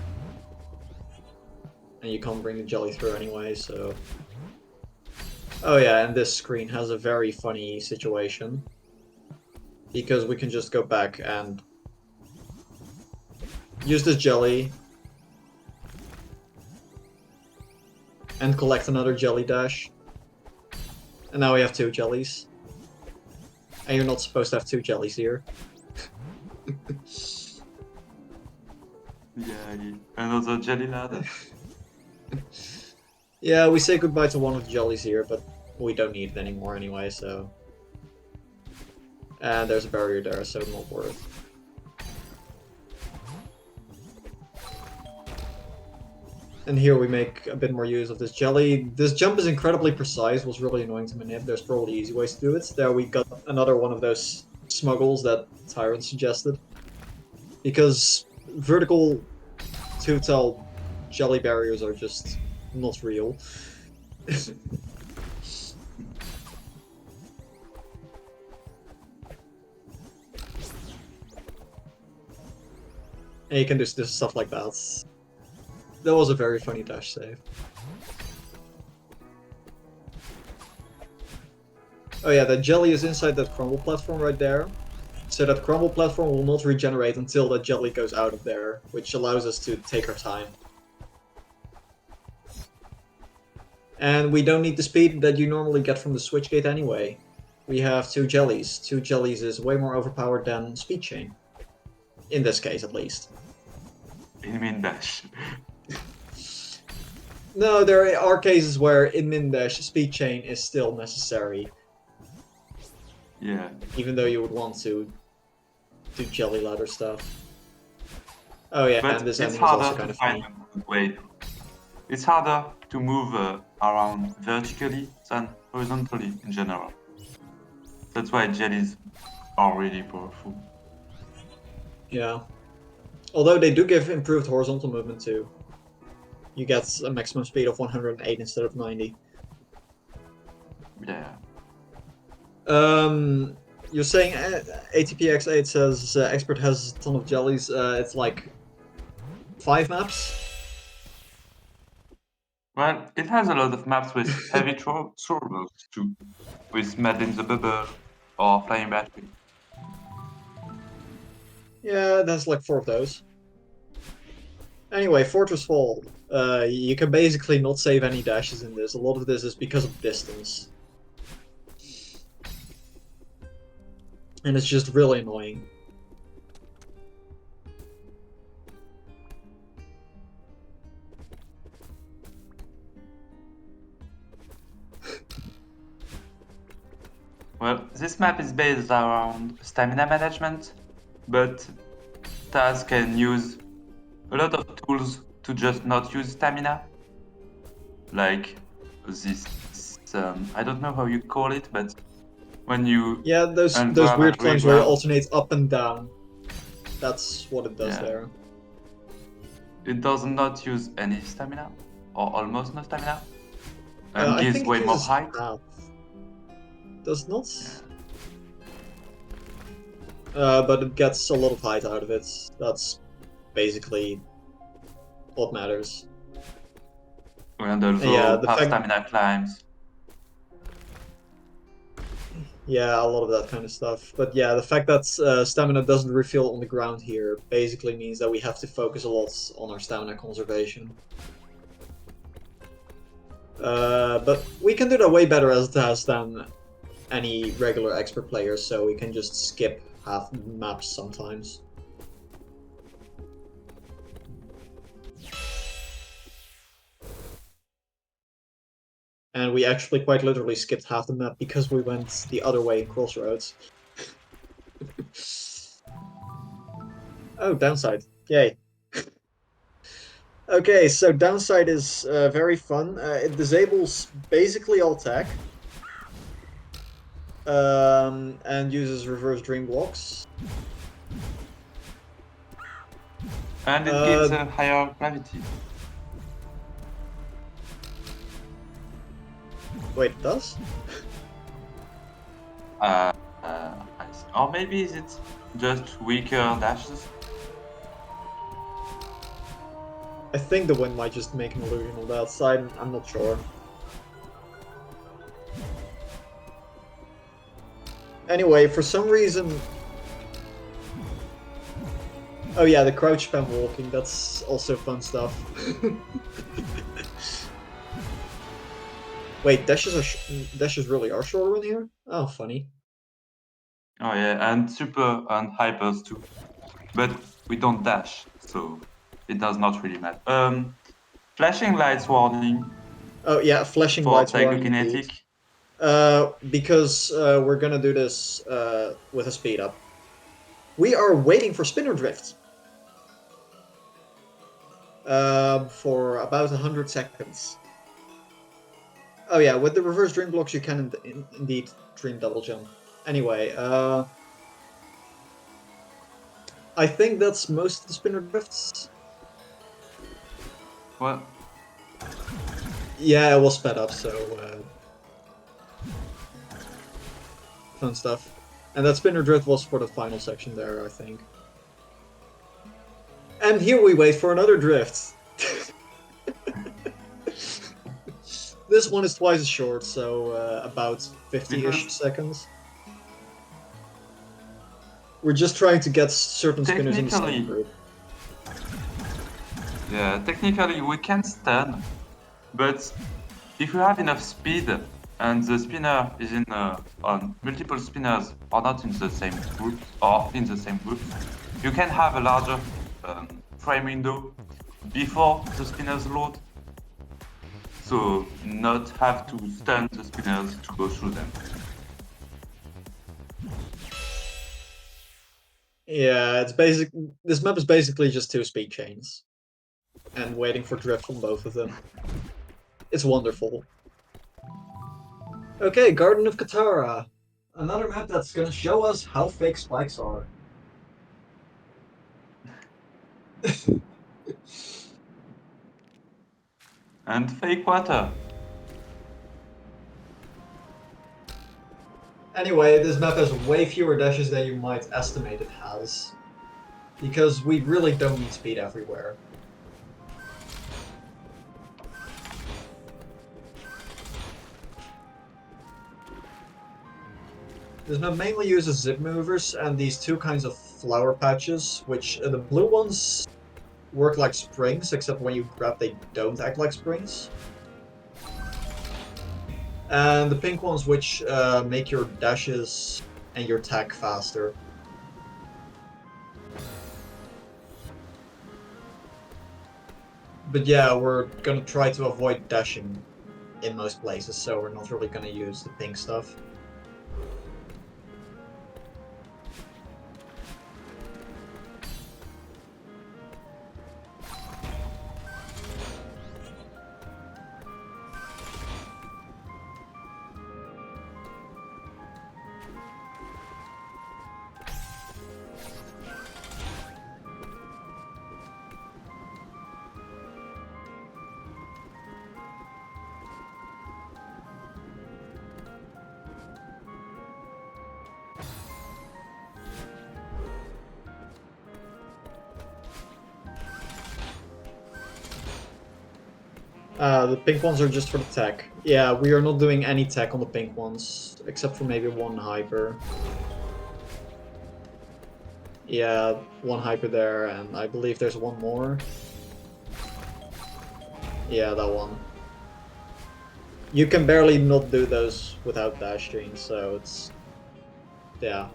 And you can't bring the jelly through anyway, so... Oh yeah, and this screen has a very funny situation. Because we can just go back and use this jelly and collect another jelly dash. And now we have 2 jellies. And you're not supposed to have 2 jellies here. Yeah, another jelly ladder. Yeah, we say goodbye to one of the jellies here, but we don't need it anymore anyway, so... And there's a barrier there, so not worth. And here we make a bit more use of this jelly. This jump is incredibly precise, was really annoying to manip. There's probably easy ways to do it. There we got another one of those smuggles that Tyrant suggested. Because vertical two-tail jelly barriers are just not real. And you can do stuff like that. That was a very funny dash save. Oh yeah, that jelly is inside that crumble platform right there. So that crumble platform will not regenerate until that jelly goes out of there, which allows us to take our time. And we don't need the speed that you normally get from the switch gate anyway. We have 2 jellies. 2 jellies is way more overpowered than speed chain. In this case, at least. You mean dash. No, there are cases where in min dash speed chain is still necessary, Yeah. even though you would want to do jelly ladder stuff. Oh yeah, and But this it's ending is also harder to kind of find funny. a good way. It's harder to move around vertically than horizontally in general. That's why jellies are really powerful. Yeah. Although they do give improved horizontal movement too. You get a maximum speed of 108 instead of 90. Yeah. You're saying ATPX8 says Expert has a ton of jellies. It's like 5 maps. Well, it has a lot of maps with heavy throwables too, with Mad in the Bubble or Flying Battery. Yeah, that's like 4 of those. Anyway, Fortress Fall. You can basically not save any dashes in this. A lot of this is because of distance. And it's just really annoying. Well, this map is based around stamina management, but TAS can use a lot of tools to just not use stamina. Like this, I don't know how you call it, but when you Yeah, those grab weird and climbs where it re-grab, alternates up and down. That's what it does yeah, there. it does not use any stamina, or almost no stamina, and I gives think it way more uses height. half. Does not? Yeah. But it gets a lot of height out of it. That's basically what matters. And Yeah, also the half fact, stamina climbs. yeah, a lot of that kind of stuff. But yeah, the fact that stamina doesn't refill on the ground here basically means that we have to focus a lot on our stamina conservation. But we can do that way better as it has than any regular expert players, so we can just skip half maps sometimes. And we actually quite literally skipped half the map because we went the other way in Crossroads. Oh, downside. Yay. Okay, so downside is very fun. It disables basically all tech. And uses reverse dream blocks. And it gives a higher gravity. Wait, it does? I see. Or maybe is it just weaker dashes? I think the wind might just make an illusion on that side. I'm not sure. Anyway, for some reason... Oh yeah, the crouch spam walking, that's also fun stuff. Wait, dashes really are shorter in here? Oh, funny. Oh yeah, and super and hypers too. But we don't dash, so it does not really matter. Flashing lights warning Oh yeah, flashing for lights warning indeed. psychokinetic. Because we're gonna do this with a speed up. We are waiting for spinner drift. For about 100 seconds. Oh yeah, with the reverse dream blocks you can indeed dream double jump. Anyway, I think that's most of the spinner drifts. Well, Yeah, it was sped up, so fun stuff. And that spinner drift was for the final section there, I think. And here we wait for another drift. This one is twice as short, so about 50-ish seconds. We're just trying to get certain spinners in the same group. Yeah, technically we can stun, but if we have enough speed and the spinner is in on multiple spinners are not in the same group or in the same group, you can have a larger frame window before the spinners load. so not have to stun the spinners to go through them. Yeah, it's basic. This map is basically just two speed chains, and waiting for drift from both of them. It's wonderful. Okay, Garden of Katara. Another map that's gonna show us how fake spikes are. And fake water. Anyway, this map has way fewer dashes than you might estimate it has. Because we really don't need speed everywhere. This map mainly uses zip movers and these two kinds of flower patches, which the blue ones work like springs, except when you grab they don't act like springs. And the pink ones which make your dashes and your attack faster. But yeah, we're gonna try to avoid dashing in most places, so we're not really gonna use the pink stuff. The pink ones are just for the tech. Yeah, we are not doing any tech on the pink ones, except for maybe one hyper. Yeah, one hyper there, and I believe there's one more. Yeah, that one. You can barely not do those without dashing, so it's... yeah.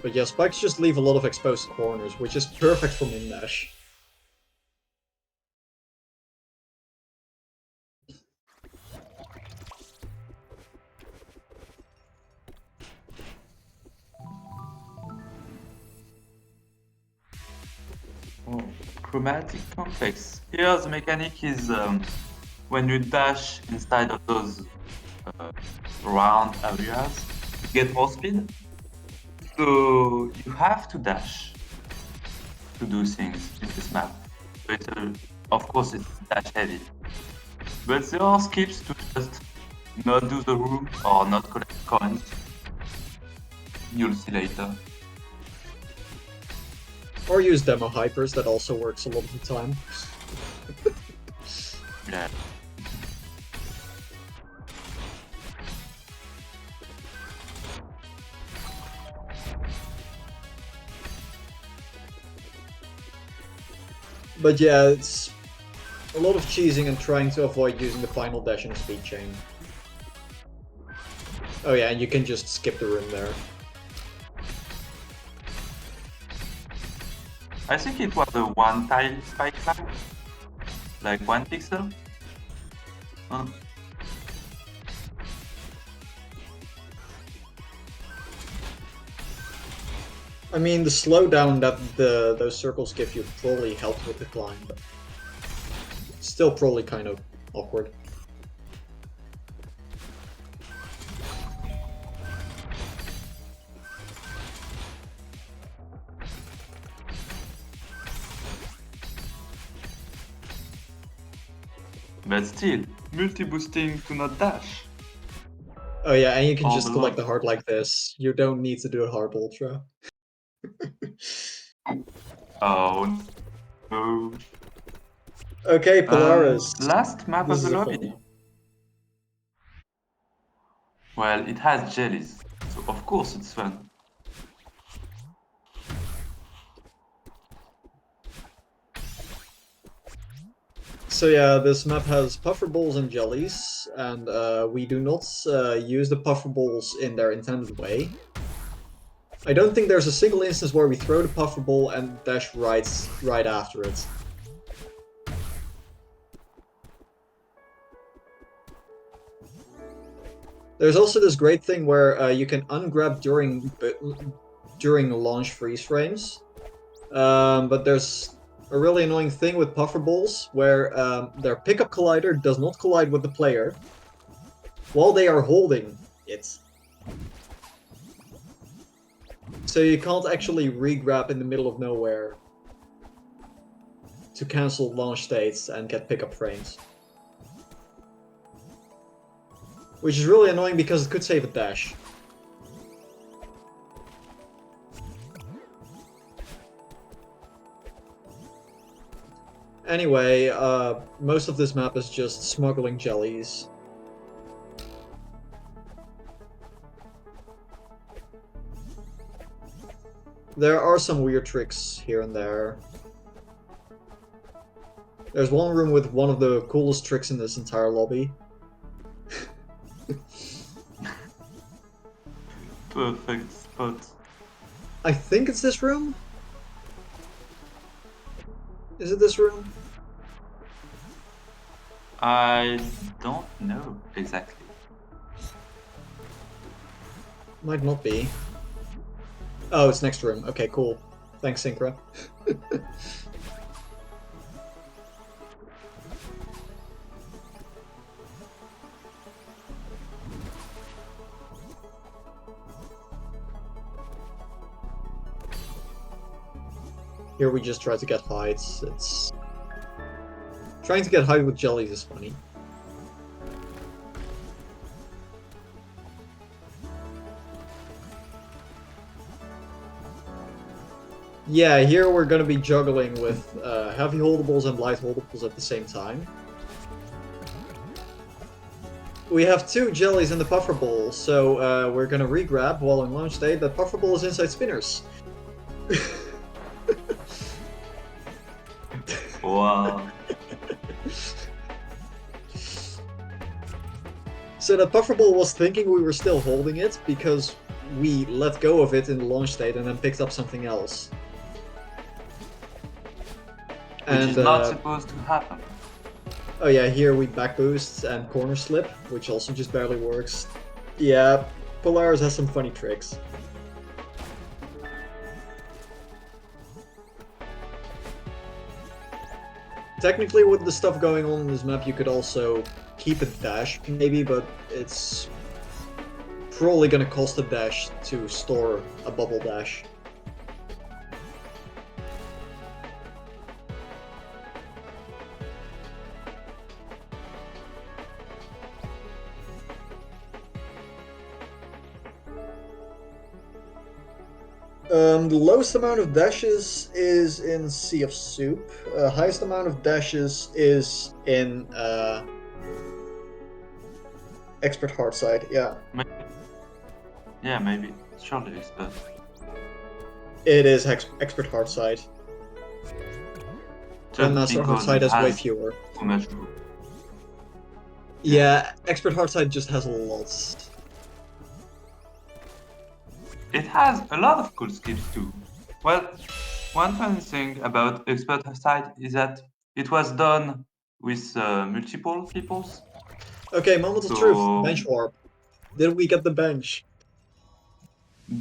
But yeah, spikes just leave a lot of exposed corners, which is perfect for min-dash. Oh, chromatic complex. Here the mechanic is when you dash inside of those round areas, you get more speed. So you have to dash to do things in this map. So it's of course it's dash heavy. But there are skips to just not do the room or not collect coins. You'll see later. Or use demo hypers, that also works a lot of the time. Yeah. But yeah, it's a lot of cheesing and trying to avoid using the final dash in a speed chain. Oh yeah, and you can just skip the room there. I think it was a one tile spike line, like 1 pixel. I mean, the slowdown that those circles give you probably helped with the climb, but still probably kind of awkward. But still, multi-boosting to not dash. Oh yeah, and you can All just the collect the love. heart like this. You don't need to do a hard ultra. Oh no. Okay, Polaris. Last map This of the is a lobby. fun one. Well, it has jellies, so of course it's fun. So yeah, this map has puffer balls and jellies, and we do not use the puffer balls in their intended way. I don't think there's a single instance where we throw the puffer ball and dash right after it. There's also this great thing where you can ungrab during launch freeze frames, but there's a really annoying thing with puffer balls where their pickup collider does not collide with the player while they are holding it. So you can't actually re-grab in the middle of nowhere to cancel launch states and get pickup frames. Which is really annoying because it could save a dash. Anyway, most of this map is just smuggling jellies. There are some weird tricks here and there. There's one room with one of the coolest tricks in this entire lobby. Perfect spot. I think it's this room? Is it this room? I don't know exactly. Might not be. Oh, it's next room. Okay, cool. Thanks, Synchra. Here we just try to get hides. It's... Trying to get hide with jellies is funny. Yeah, here we're gonna be juggling with heavy holdables and light holdables at the same time. We have two jellies in the puffer bowl, so we're gonna re-grab while in launch state. That puffer bowl is inside spinners. Wow. So the puffer ball was thinking we were still holding it because we let go of it in the launch state and then picked up something else. Which is not supposed to happen. Oh yeah, here we back boost and corner slip, which also just barely works. Yeah, Polaris has some funny tricks. Technically, with the stuff going on in this map, you could also keep a dash, maybe, but it's probably gonna cost a dash to store a bubble dash. The lowest amount of dashes is in Sea of Soup. Highest amount of dashes is in Expert Hardside, yeah. Maybe. Yeah, maybe. Surely Expert. It is Expert Hardside. Grandmaster because Hardside it has way has fewer. too much room. Yeah, Expert Hardside just has a lot. It has a lot of cool skips too. Well, one funny thing about Expert Side is that it was done with multiple peoples. Okay, moment of truth. Bench warp. Did we get the bench?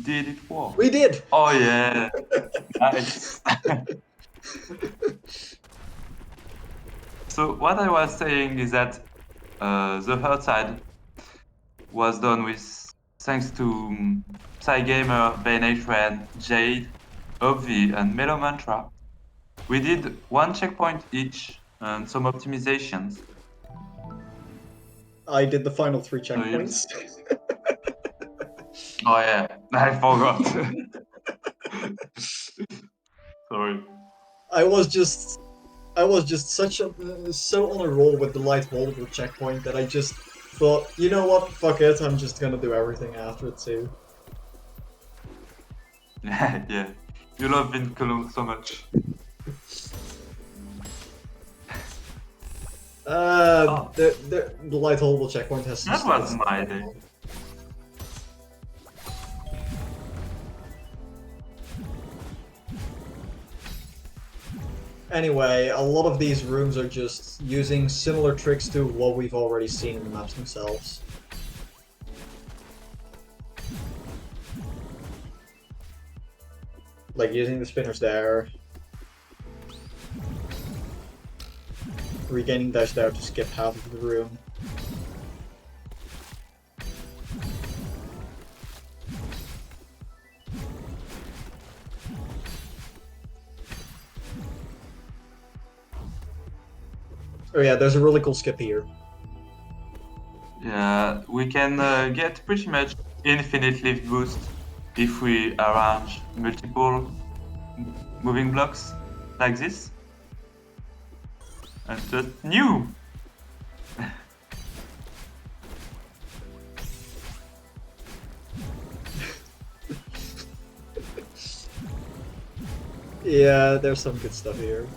Did it work? We did! Oh yeah, nice. So what I was saying is that the hard side was done with thanks to Psygamer, Benatran, Jade, Obvi, and Melo Mantra. We did one checkpoint each and some optimizations. I did the final 3 checkpoints. Oh yeah, I forgot. Sorry. I was just so on a roll with the light holdable checkpoint that I just thought, you know what, fuck it, I'm just gonna do everything after it too. Yeah, you love Vinculum so much. The light holable checkpoint has some That was stats. my idea. Anyway, a lot of these rooms are just using similar tricks to what we've already seen in the maps themselves. Like using the spinners there. Regaining dash there to skip half of the room. Oh yeah, there's a really cool skip here. Yeah, we can get pretty much infinite lift boost if we arrange multiple moving blocks like this. And just new! Yeah, there's some good stuff here.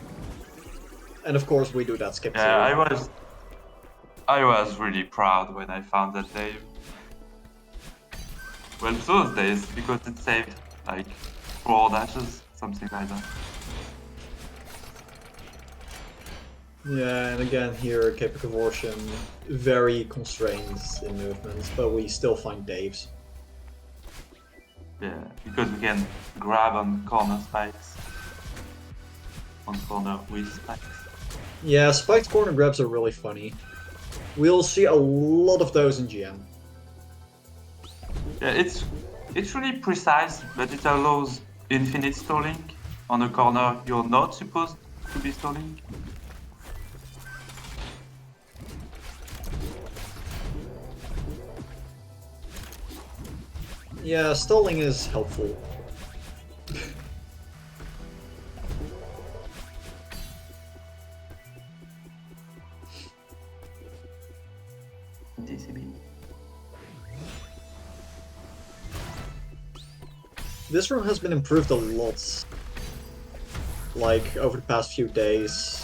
And of course we do that skip Yeah, too. I was really proud when I found that Dave. Well, those days, because it saved like 4 dashes, something like that. Yeah, and again here, Cape Convortion, very constrained in movements, but we still find Daves. Yeah, because we can grab on corner spikes. On corner with spikes. Yeah, spiked corner grabs are really funny. We'll see a lot of those in GM. Yeah, it's really precise, but it allows infinite stalling on a corner you're not supposed to be stalling. Yeah, stalling is helpful. DCB. This room has been improved a lot. Like, over the past few days.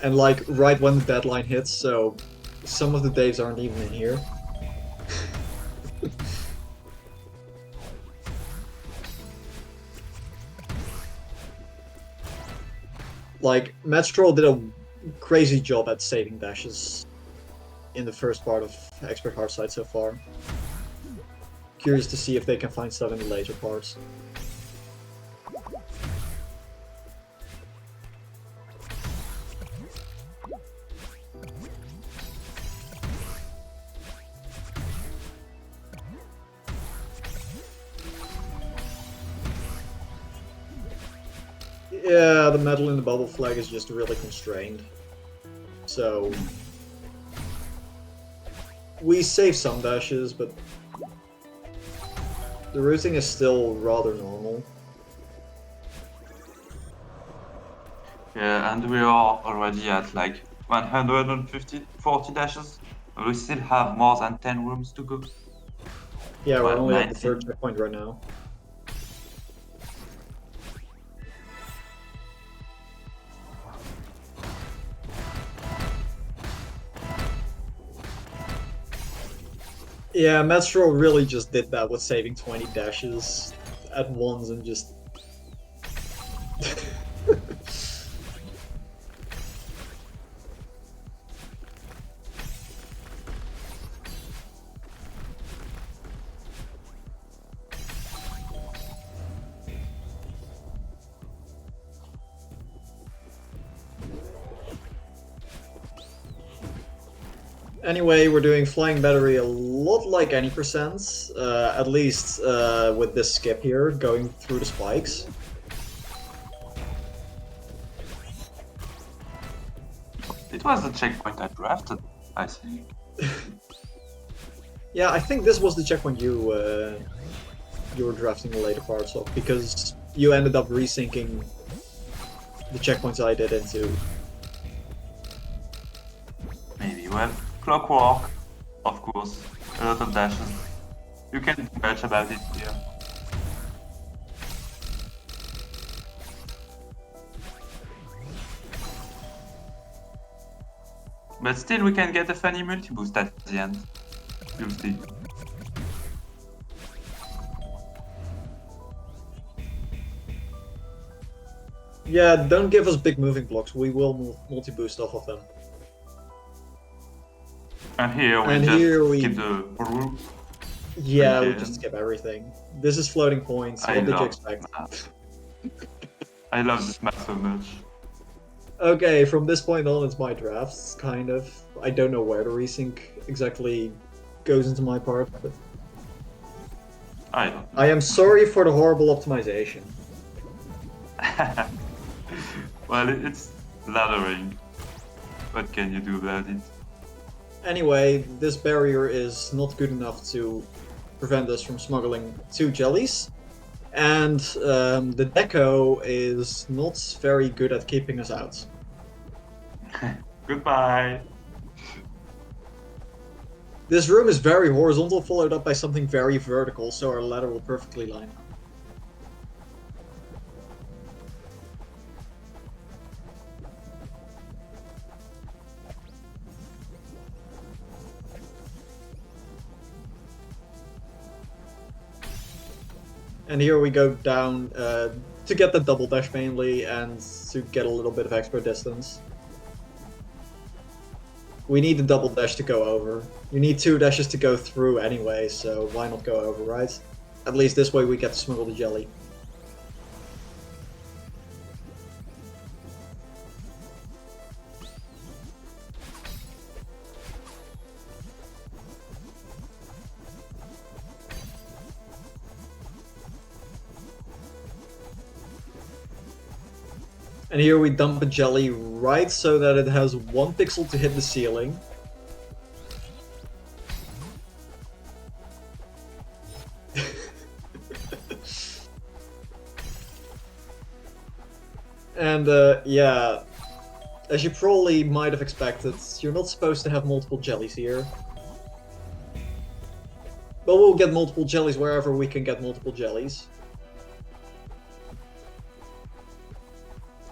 And like, right when the deadline hits, so some of the Daves aren't even in here. Like, Metro did a crazy job at saving dashes in the first part of Expert Heartside so far. Curious to see if they can find stuff in the later parts. Yeah, the metal in the bubble flag is just really constrained. So we save some dashes, but the routing is still rather normal. Yeah, and we are already at like 140 dashes. We still have more than 10 rooms to go. Yeah, we're Well, only at the 19. third checkpoint right now. Yeah, Metro really just did that with saving 20 dashes at once and just... Anyway, we're doing Flying Battery a lot like any percent, at least with this skip here, going through the spikes. It was the checkpoint I drafted, I think. Yeah, I think this was the checkpoint you were drafting the later parts of, because you ended up resyncing the checkpoints I did into. Maybe. Well, clockwork, of course. A lot of dashes. You can't do much about it here. But still, we can get a funny multi-boost at the end. You'll see. Yeah, don't give us big moving blocks. We will multi-boost off of them. And here we skip the roof. Yeah, we just skip everything. This is floating points. What did you expect? I love this map so much. Okay, from this point on, it's my drafts, kind of. I don't know where the resync exactly goes into my part, but... I don't know. I am sorry for the horrible optimization. Well, it's laddering. What can you do about it? Anyway, this barrier is not good enough to prevent us from smuggling 2 jellies. And the deco is not very good at keeping us out. Goodbye! This room is very horizontal, followed up by something very vertical, so our ladder will perfectly line up. And here we go down to get the double dash mainly, and to get a little bit of extra distance. We need the double dash to go over. You need 2 dashes to go through anyway, so why not go over, right? At least this way we get to smuggle the jelly. And here we dump a jelly right so that it has 1 pixel to hit the ceiling. And yeah, as you probably might have expected, you're not supposed to have multiple jellies here. But we'll get multiple jellies wherever we can get multiple jellies.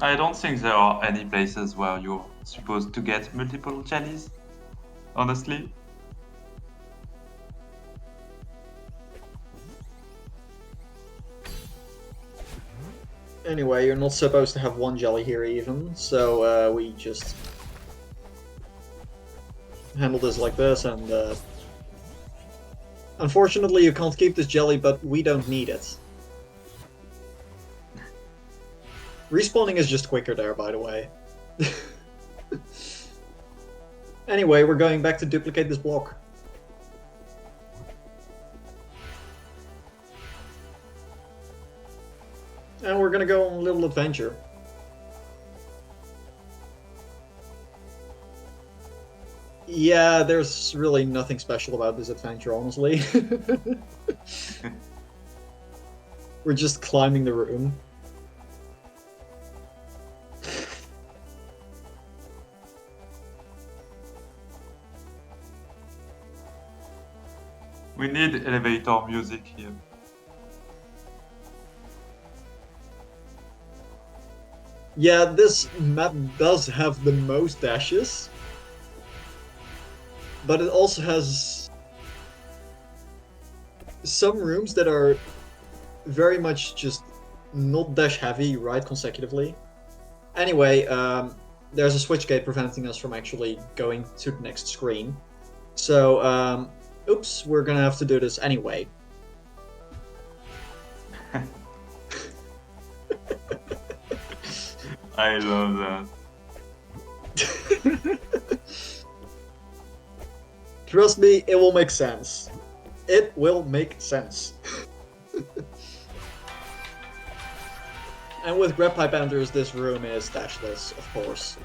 I don't think there are any places where you're supposed to get multiple jellies, honestly. Anyway, you're not supposed to have 1 jelly here even, so we just handle this like this, and unfortunately you can't keep this jelly, but we don't need it. Respawning is just quicker there, by the way. Anyway, we're going back to duplicate this block. And we're gonna go on a little adventure. Yeah, there's really nothing special about this adventure, honestly. We're just climbing the room. We need elevator music here. Yeah, this map does have the most dashes, but it also has some rooms that are very much just not dash heavy right consecutively. Anyway, there's a switch gate preventing us from actually going to the next screen. So, oops, we're gonna have to do this anyway. I love that. Trust me, it will make sense. It will make sense. And with grab pipe enters, this room is dashless, of course.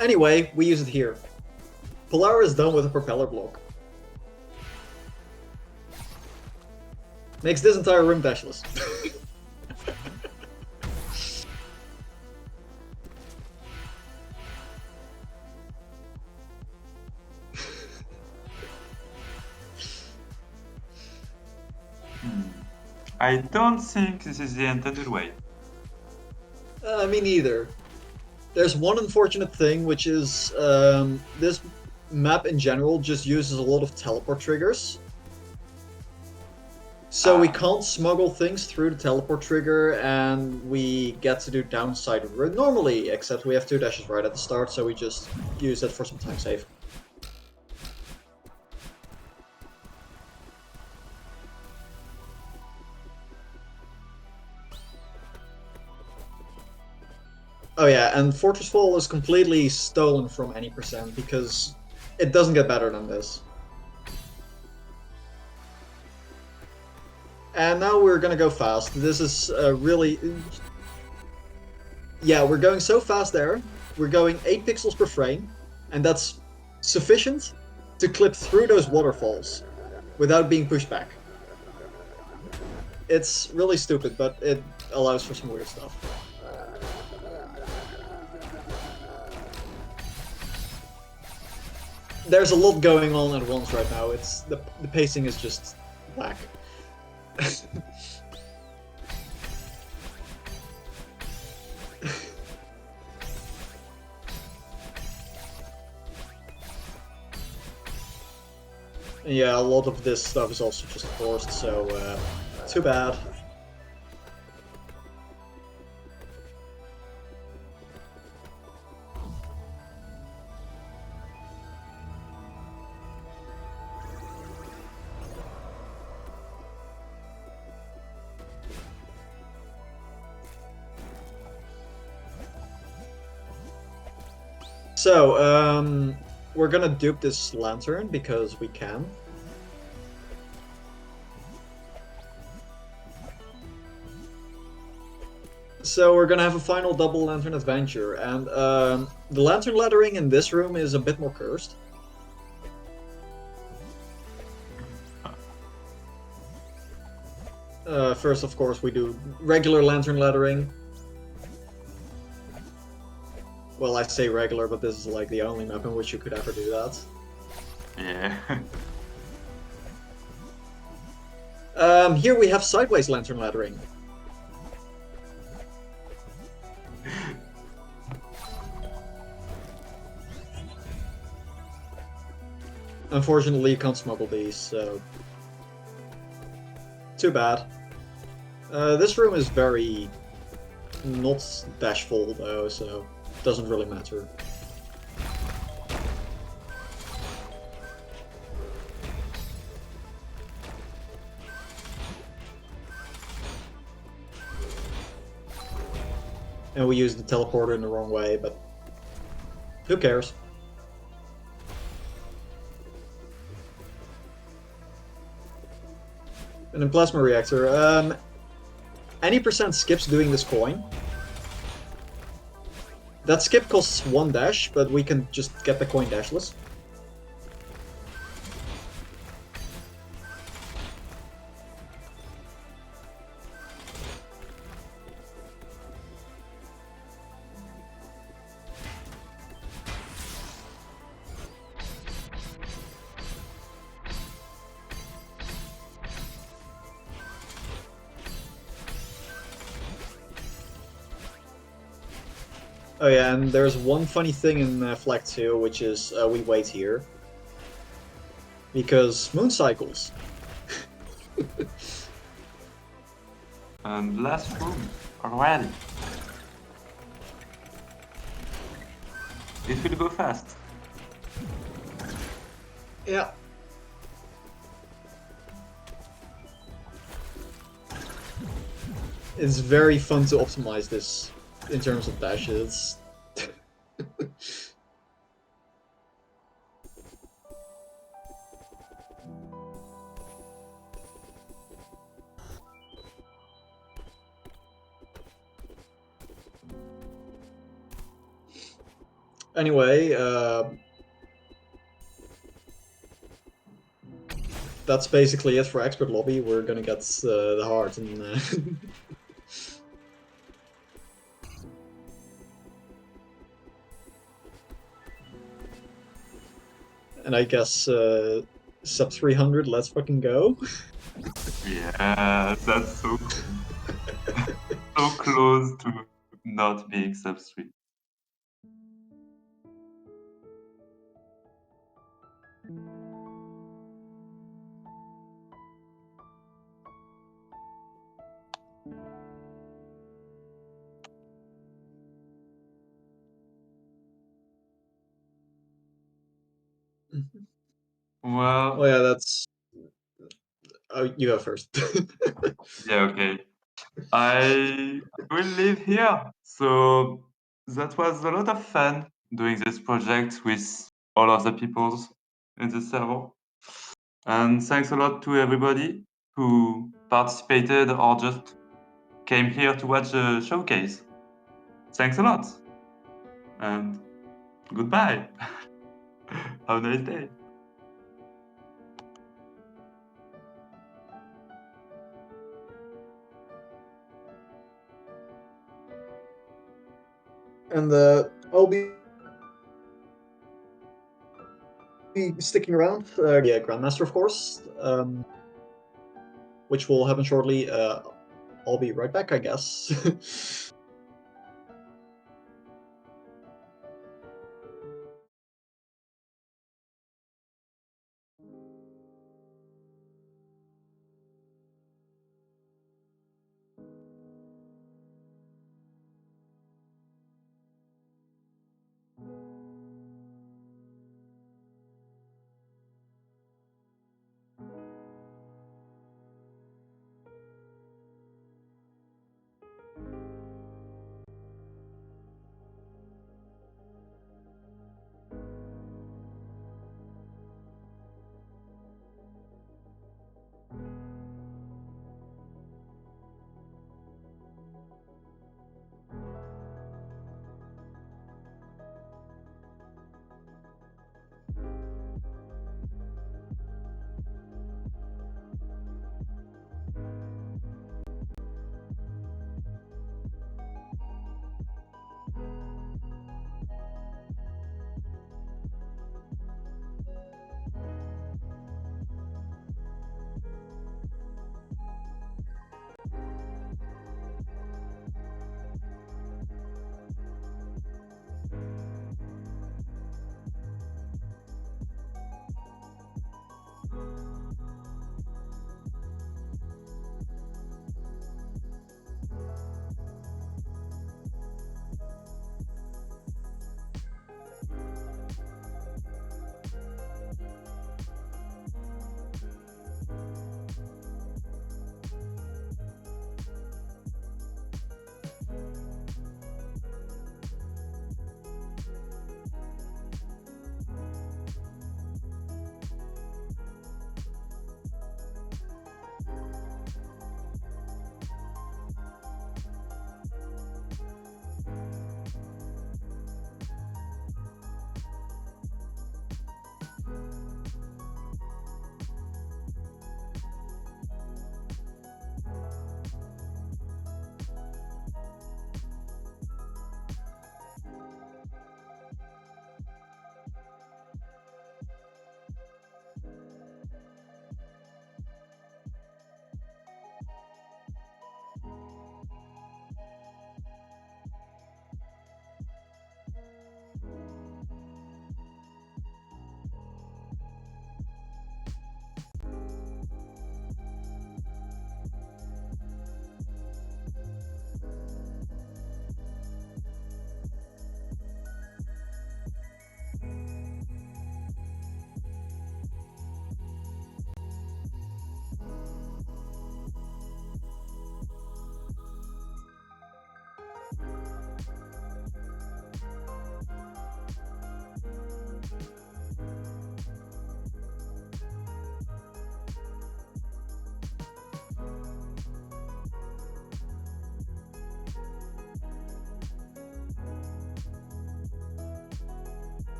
Anyway, we use it here. Polar is done with a propeller block. Makes this entire room dashless. I don't think this is the intended way. Me neither. There's one unfortunate thing, which is this map in general just uses a lot of teleport triggers. So we can't smuggle things through the teleport trigger, and we get to do downside normally, except we have 2 dashes right at the start, so we just use that for some time save. Oh yeah, and Fortress Fall is completely stolen from any percent, because it doesn't get better than this. And now we're gonna go fast. This is really... Yeah, we're going so fast there. We're going 8 pixels per frame, and that's sufficient to clip through those waterfalls without being pushed back. It's really stupid, but it allows for some weird stuff. There's a lot going on at once right now. It's the pacing is just whack. Yeah, a lot of this stuff is also just forced, so too bad. So, we're gonna dupe this lantern because we can. So we're gonna have a final double lantern adventure, and the lantern lettering in this room is a bit more cursed. First, of course, we do regular lantern lettering. Well, I say regular, but this is like the only map in which you could ever do that. Yeah. Here we have sideways lantern lettering. Unfortunately, you can't smuggle these, so... Too bad. This room is very... not dashful, though, so... doesn't really matter. And we used the teleporter in the wrong way, but... who cares? And in Plasma Reactor, any percent skips doing this coin. That skip costs 1 dash, but we can just get the coin dashless. Oh yeah, and there's one funny thing in Flag 2, which is we wait here. Because moon cycles. And last room already. It will go fast. Yeah. It's very fun to optimize this in terms of dashes. Anyway, that's basically it for Expert Lobby. We're gonna get the heart and... and I guess sub 300, let's fucking go. Yeah, that's so cool. So close to not being sub-3. Oh Well, yeah, that's. Oh, you go first. yeah, okay. I will live here. So that was a lot of fun doing this project with all of the people in the server. And thanks a lot to everybody who participated or just came here to watch the showcase. Thanks a lot. And goodbye. Have a nice day. And I'll be sticking around. Yeah, Grandmaster, of course, which will happen shortly. I'll be right back, I guess.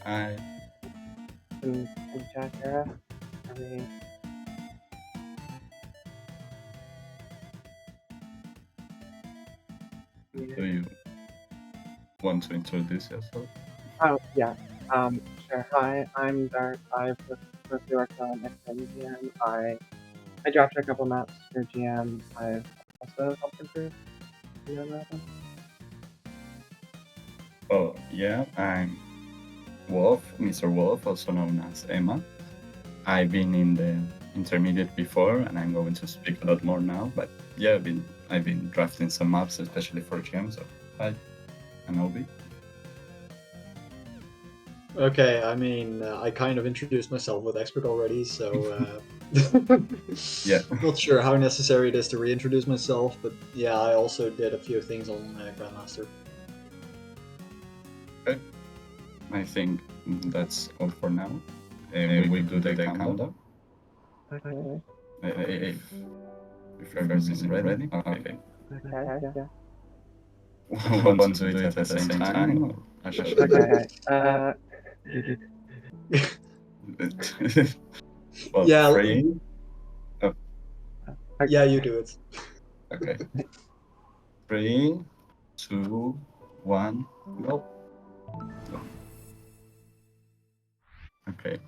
Hi. In chat era. I mean, Do you want to introduce yourself? oh yeah. Sure. Hi, I'm Dart. I've mostly worked on Expert and GM. I drafted a couple maps for GM. I've also helped improve. You know that one? Oh, yeah, I'm Wolf, Mr. Wolf, also known as Emma. I've been in the intermediate before, and I'm going to speak a lot more now. But yeah, I've been drafting some maps, especially for GM. So hi, I'm Obvi. Okay, I mean, I kind of introduced myself with Expert already, so Yeah. not sure how necessary it is to reintroduce myself, but yeah, I also did a few things on Grandmaster. Okay. I think that's all for now. We will do the countdown. Okay. If everything is ready. Okay. Okay. Yeah. Want to do it at the same time? Or I should- Okay. Well, Yeah. 3. Yeah, you do it. Okay. 3, 2, 1, go. Okay.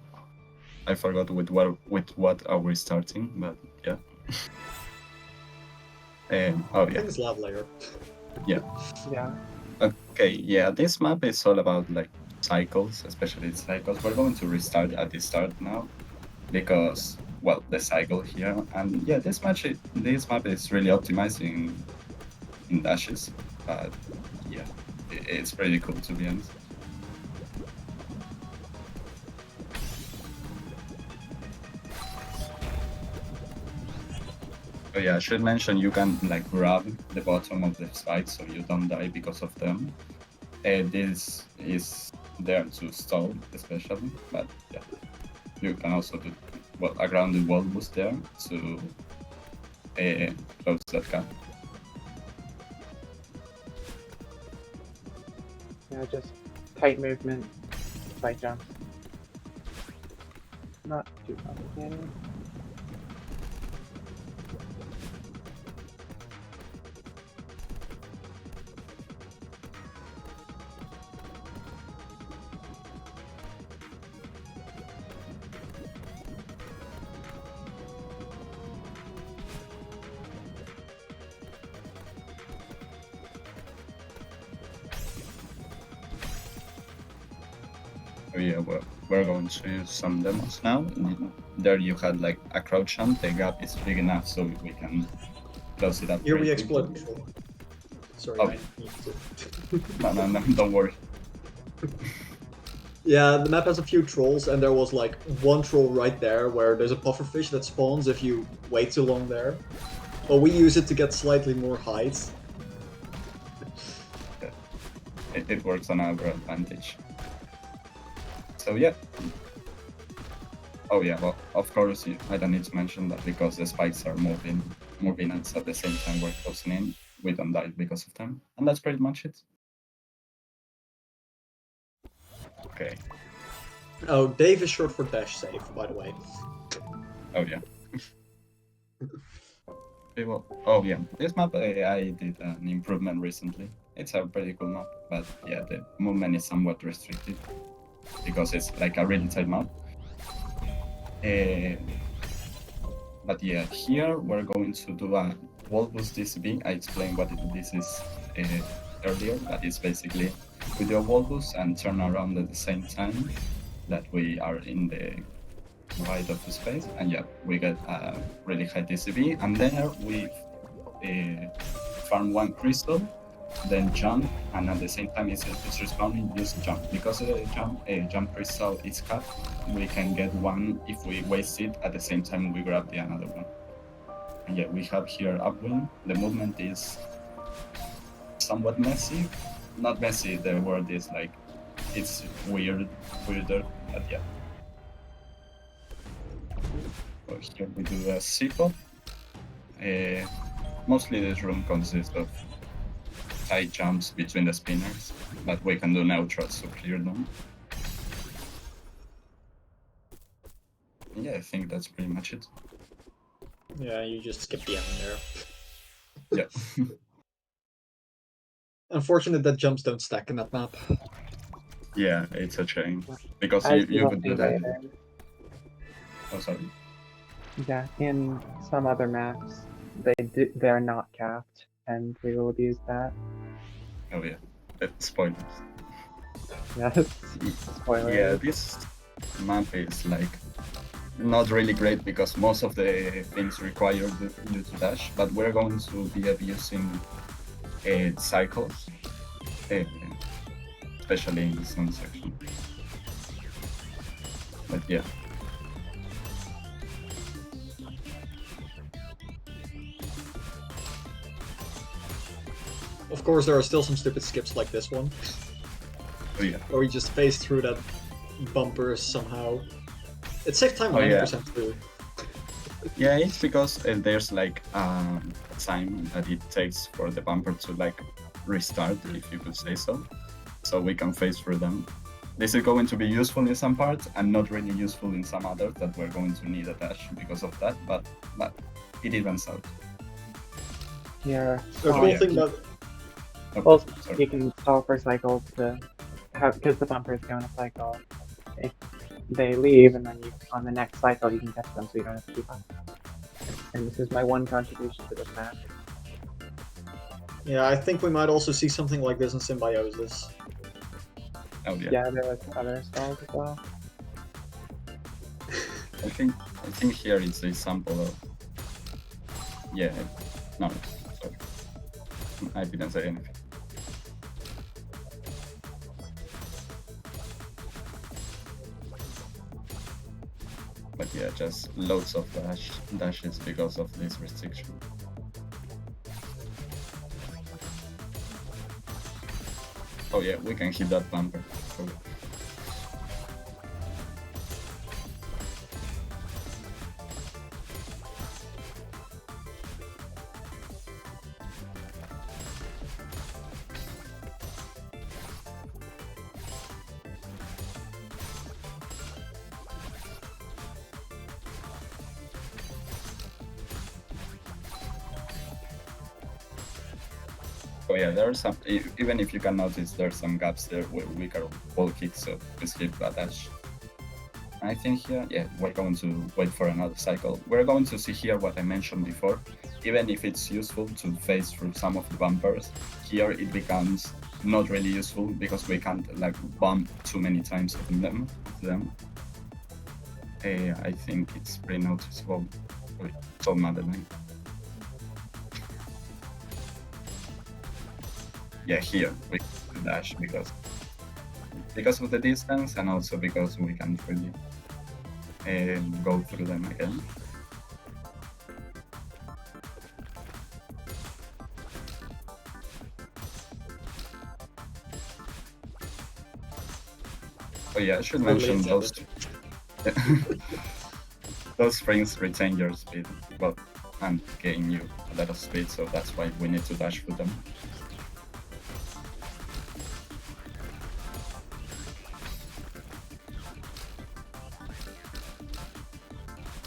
I forgot with what are we starting, but yeah. Oh I yeah. think it's lab layer. Yeah. Yeah. Okay, yeah, this map is all about like cycles, especially cycles. We're going to restart at the start now because, well, the cycle here. And yeah, this map is really optimized in dashes. But yeah, it's pretty cool to be honest. Oh yeah, I should mention you can like grab the bottom of the spike so you don't die because of them. This is there to stall, especially, but yeah, you can also do a grounded wall boost there to close that gap. Yeah. Just tight movement, spike jumps. Not too complicated. So yeah, we're going to use some demos now. There you had like a crouch jump. The gap is big enough so we can close it up. Here we very exploit quickly. control. Sorry, Oh. I need to. No, don't worry. Yeah, the map has a few trolls, and there was like one troll right there where there's a pufferfish that spawns if you wait too long there. But we use it to get slightly more height. It works on our advantage. So yeah. Oh yeah, well, of course, I don't need to mention that because the spikes are moving us at the same time we're closing in, we don't die because of them. And that's pretty much it. Okay. Oh, Dave is short for dash save, by the way. Oh yeah. Okay, well, oh yeah, this map I did an improvement recently. It's a pretty cool map, but yeah, the movement is somewhat restricted because it's like a really tight map. But yeah, here we're going to do a wall boost DCB. I explained what this is earlier, but it's basically we do a wall boost and turn around at the same time that we are in the right of the space, and yeah, we get a really high DCB, and then we farm one crystal, then jump, and at the same time it's respawning, just jump. Because the jump crystal is cut, we can get one if we waste it at the same time we grab the another one. And yeah, we have here upwind. The movement is somewhat messy. Not messy, the word is like, it's weirder, but yeah. So here we do a C-pop. Mostly this room consists of high jumps between the spinners, but we can do neutrals to clear them. Yeah, I think that's pretty much it. Yeah, you just skip the end there. Yeah. Unfortunate that jumps don't stack in that map. Yeah, it's a shame. Because As you will could see do that. later. Oh, sorry. Yeah, in some other maps, they're not capped, and we will use that. Oh, yeah. Spoilers. Yes, spoilers. Yeah, this map is like not really great because most of the things require you to dash, but we're going to be abusing cycles, uh, especially in the sun section. But yeah. Of course, there are still some stupid skips like this one, Oh, yeah. where we just phase through that bumper somehow. It saved time Oh, yeah. 90% too. Yeah, it's because there's like a time that it takes for the bumper to like restart, if you could say so. So we can phase through them. This is going to be useful in some parts and not really useful in some others that we're going to need a dash because of that, but it evens out. Here, The Oh, cool yeah. thing about well, Sorry. you can stall for cycles to have, because the bumpers go in a cycle. If they leave, and then you, on the next cycle, you can catch them, so you don't have to keep up. And this is my one contribution to this map. yeah, I think we might also see something like this in Symbiosis. Oh yeah. Yeah, there was other stalls as well. I think here it's a sample of. Yeah. No. Sorry. I didn't say anything. But yeah, just loads of dashes because of this restriction. Oh yeah, we can hit that bumper. Oh, oh yeah, there are some, even if you can notice, there are some gaps there where we can wall kick, so we skip that dash. I think here, yeah, we're going to wait for another cycle. We're going to see here what I mentioned before. Even if it's useful to phase through some of the bumpers, here it becomes not really useful because we can't like bump too many times in them. I think it's pretty noticeable. Wait, so Madeline. Yeah, here we can dash because of the distance and also because we can't really go through them again. Oh yeah, I should mention those. Those springs retain your speed, well, and gain you a lot of speed, so that's why we need to dash through them.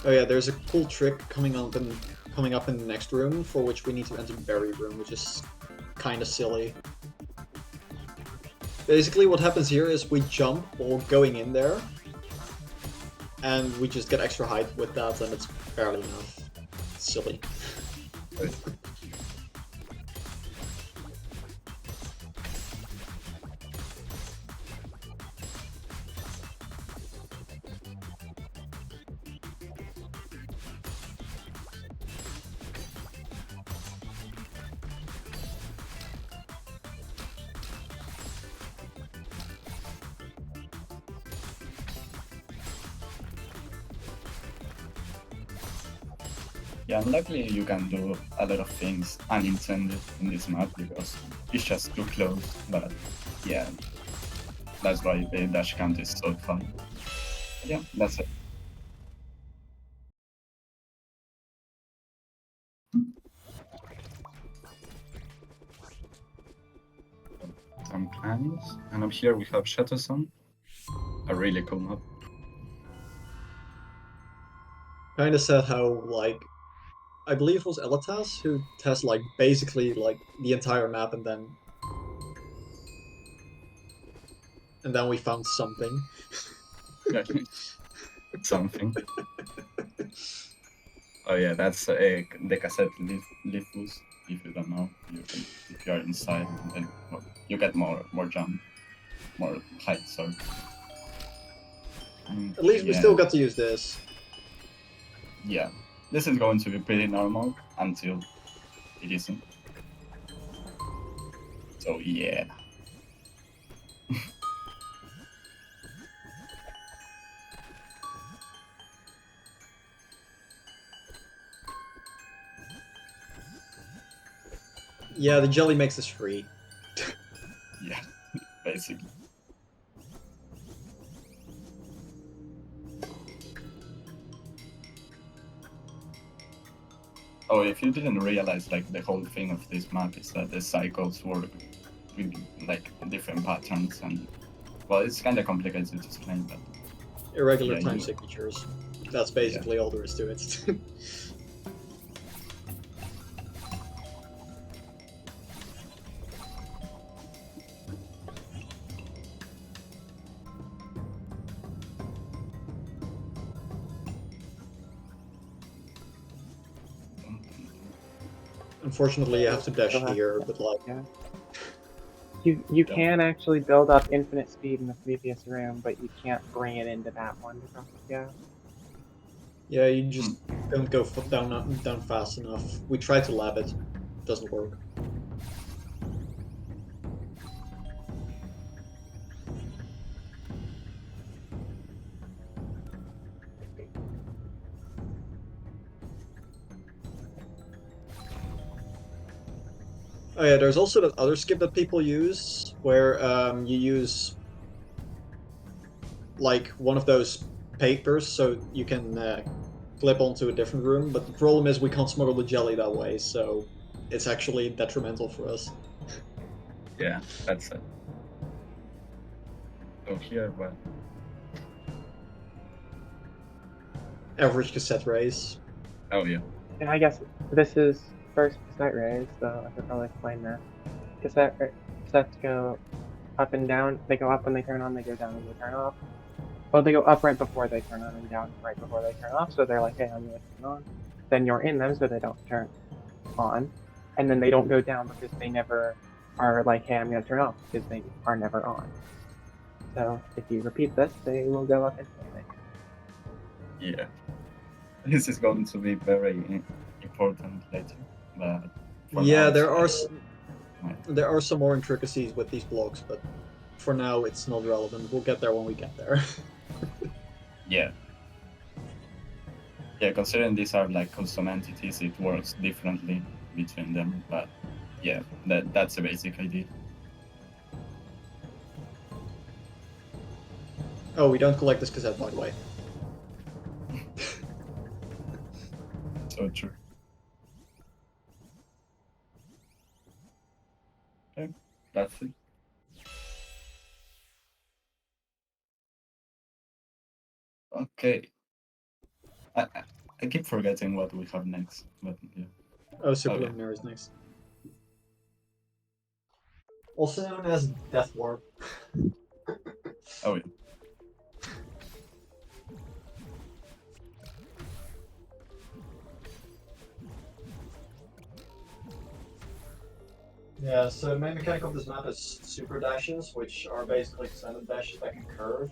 Oh yeah, there's a cool trick coming up in the next room for which we need to enter Berry Room, which is kind of silly. Basically, what happens here is we jump while going in there, and we just get extra height with that, and it's barely enough. It's silly. Yeah, and luckily you can do a lot of things unintended in this map because it's just too close, but yeah, that's why the dash count is so fun. Yeah, that's it. Some plannings, and up here we have Shutterson, a really cool map. kind of said how, like, I believe it was Elatas who tests, like, basically, like, the entire map, and then we found something. Something. Oh yeah, that's the cassette lift boost. If you don't know, if you are inside, then well, you get more jump, more height. Sorry. At least we Yeah. still got to use this. Yeah, this is going to be pretty normal until it isn't. So yeah. Yeah, the jelly makes this free. Yeah, basically. Oh, if you didn't realize, like, the whole thing of this map is that the cycles work with, like, different patterns, and, well, it's kind of complicated to explain, but Irregular yeah, time signatures. That's basically all there is to it. Unfortunately, you have to dash here, but like... Yeah. You Yeah. can actually build up infinite speed in the previous room, but you can't bring it into that one. Yeah. Yeah, you just don't go down fast enough. We tried to lab it. Doesn't work. Oh yeah, there's also that other skip that people use, where you use like one of those papers so you can clip onto a different room, but the problem is we can't smuggle the jelly that way, so it's actually detrimental for us. Yeah, that's it. So here, well, Average cassette race. oh yeah. And I guess this is first cassette raise, so I could probably explain that. Cassettes go up and down. They go up when they turn on, they go down when they turn off. Well, they go up right before they turn on and down right before they turn off, so they're like, hey, I'm going to turn on. Then you're in them, so they don't turn on. And then they don't go down because they never are like, hey, I'm going to turn off, because they are never on. So if you repeat this, they will go up instantly. Yeah. This is going to be very important later, but for Yeah, now, there are some more intricacies with these blocks, but for now it's not relevant. We'll get there when we get there. yeah. Yeah, considering these are like custom entities, it works differently between them, but yeah, that's the basic idea. Oh, we don't collect this cassette, by the way. So true. Okay, that's it. Okay. I keep forgetting what we have next, but yeah. Oh, Superluminary is next. Also known as Death Warp. Oh yeah. Yeah, so the main mechanic of this map is super dashes, which are basically extended dashes that can curve.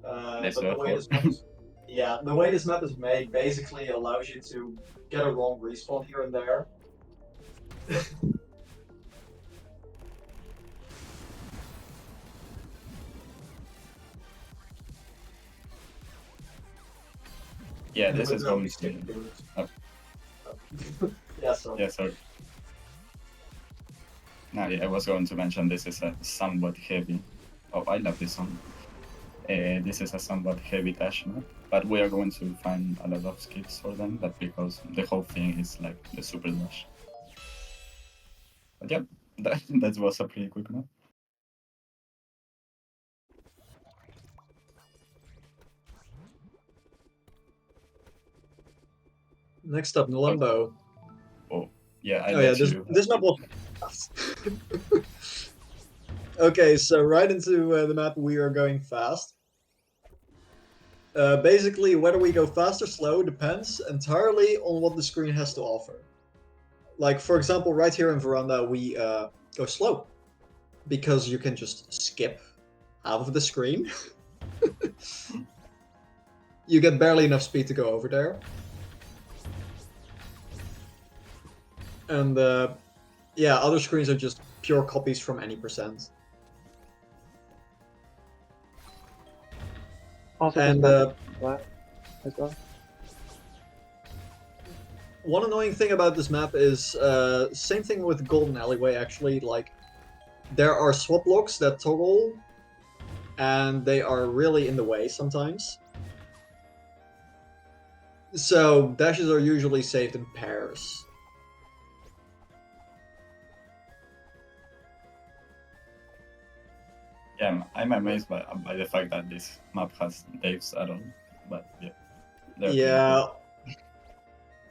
But the way this map is, yeah, the way this map is made basically allows you to get a wrong respawn here and there. Yeah, this is going to be... Oh. Yeah, sorry. Yeah, sorry. No, yeah, I was going to mention this is a somewhat heavy... Oh, I love this song. This is a somewhat heavy dash map, but we are going to find a lot of skips for them, but because the whole thing is like the super dash. But yeah, that was a pretty quick map. Next up, Nulumbo. Oh, yeah, I Oh yeah, let this you. this map was fast. Okay, so right into the map we are going fast. Basically, whether we go fast or slow depends entirely on what the screen has to offer. Like, for example, right here in Veranda, we go slow. Because you can just skip half of the screen. You get barely enough speed to go over there. And yeah, other screens are just pure copies from any percent. Also, And this map is flat as well. one annoying thing about this map is same thing with Golden Alleyway actually. Like, there are swap blocks that toggle, and they are really in the way sometimes. So dashes are usually saved in pairs. Yeah, I'm amazed by the fact that this map has Dave's add-on, but yeah. they're pretty Yeah, cool.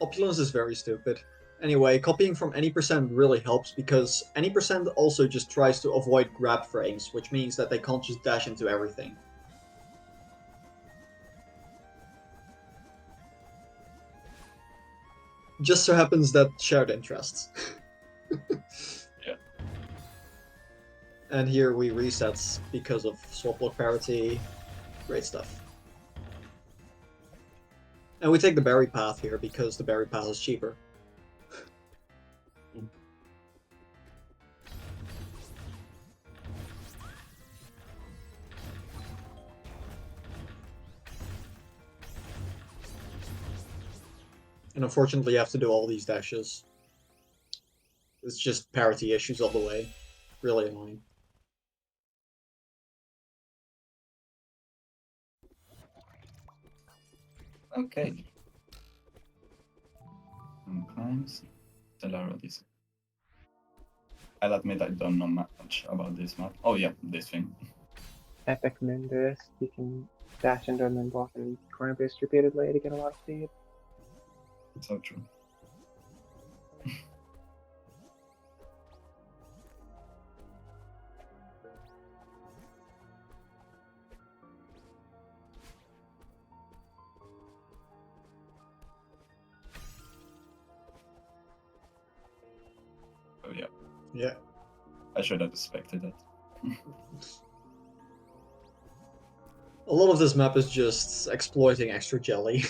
Opulence is very stupid. Anyway, copying from any percent really helps because any percent also just tries to avoid grab frames, which means that they can't just dash into everything. Just so happens that shared interests. Yeah. And here we reset because of swap block parity. Great stuff. And we take the berry path here because the berry path is cheaper. And unfortunately you have to do all these dashes. It's just parity issues all the way. Really annoying. Okay. Sometimes Stellar Odyssey. I'll admit I don't know much about this map. Oh yeah, this thing. Epic min burst. You can dash into a min block and corner boost repeatedly to get a lot of speed. So true. Oh yeah. Yeah. I should have expected that. A lot of this map is just exploiting extra jelly.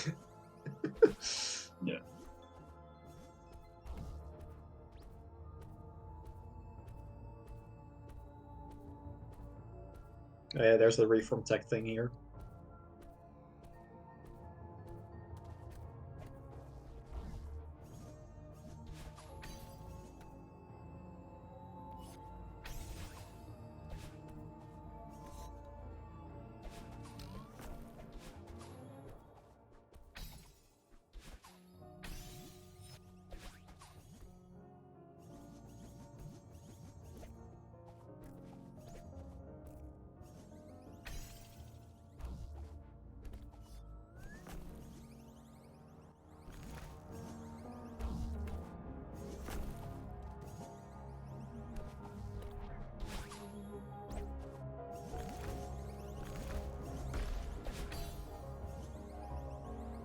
Yeah. Oh, yeah, there's the reform tech thing here.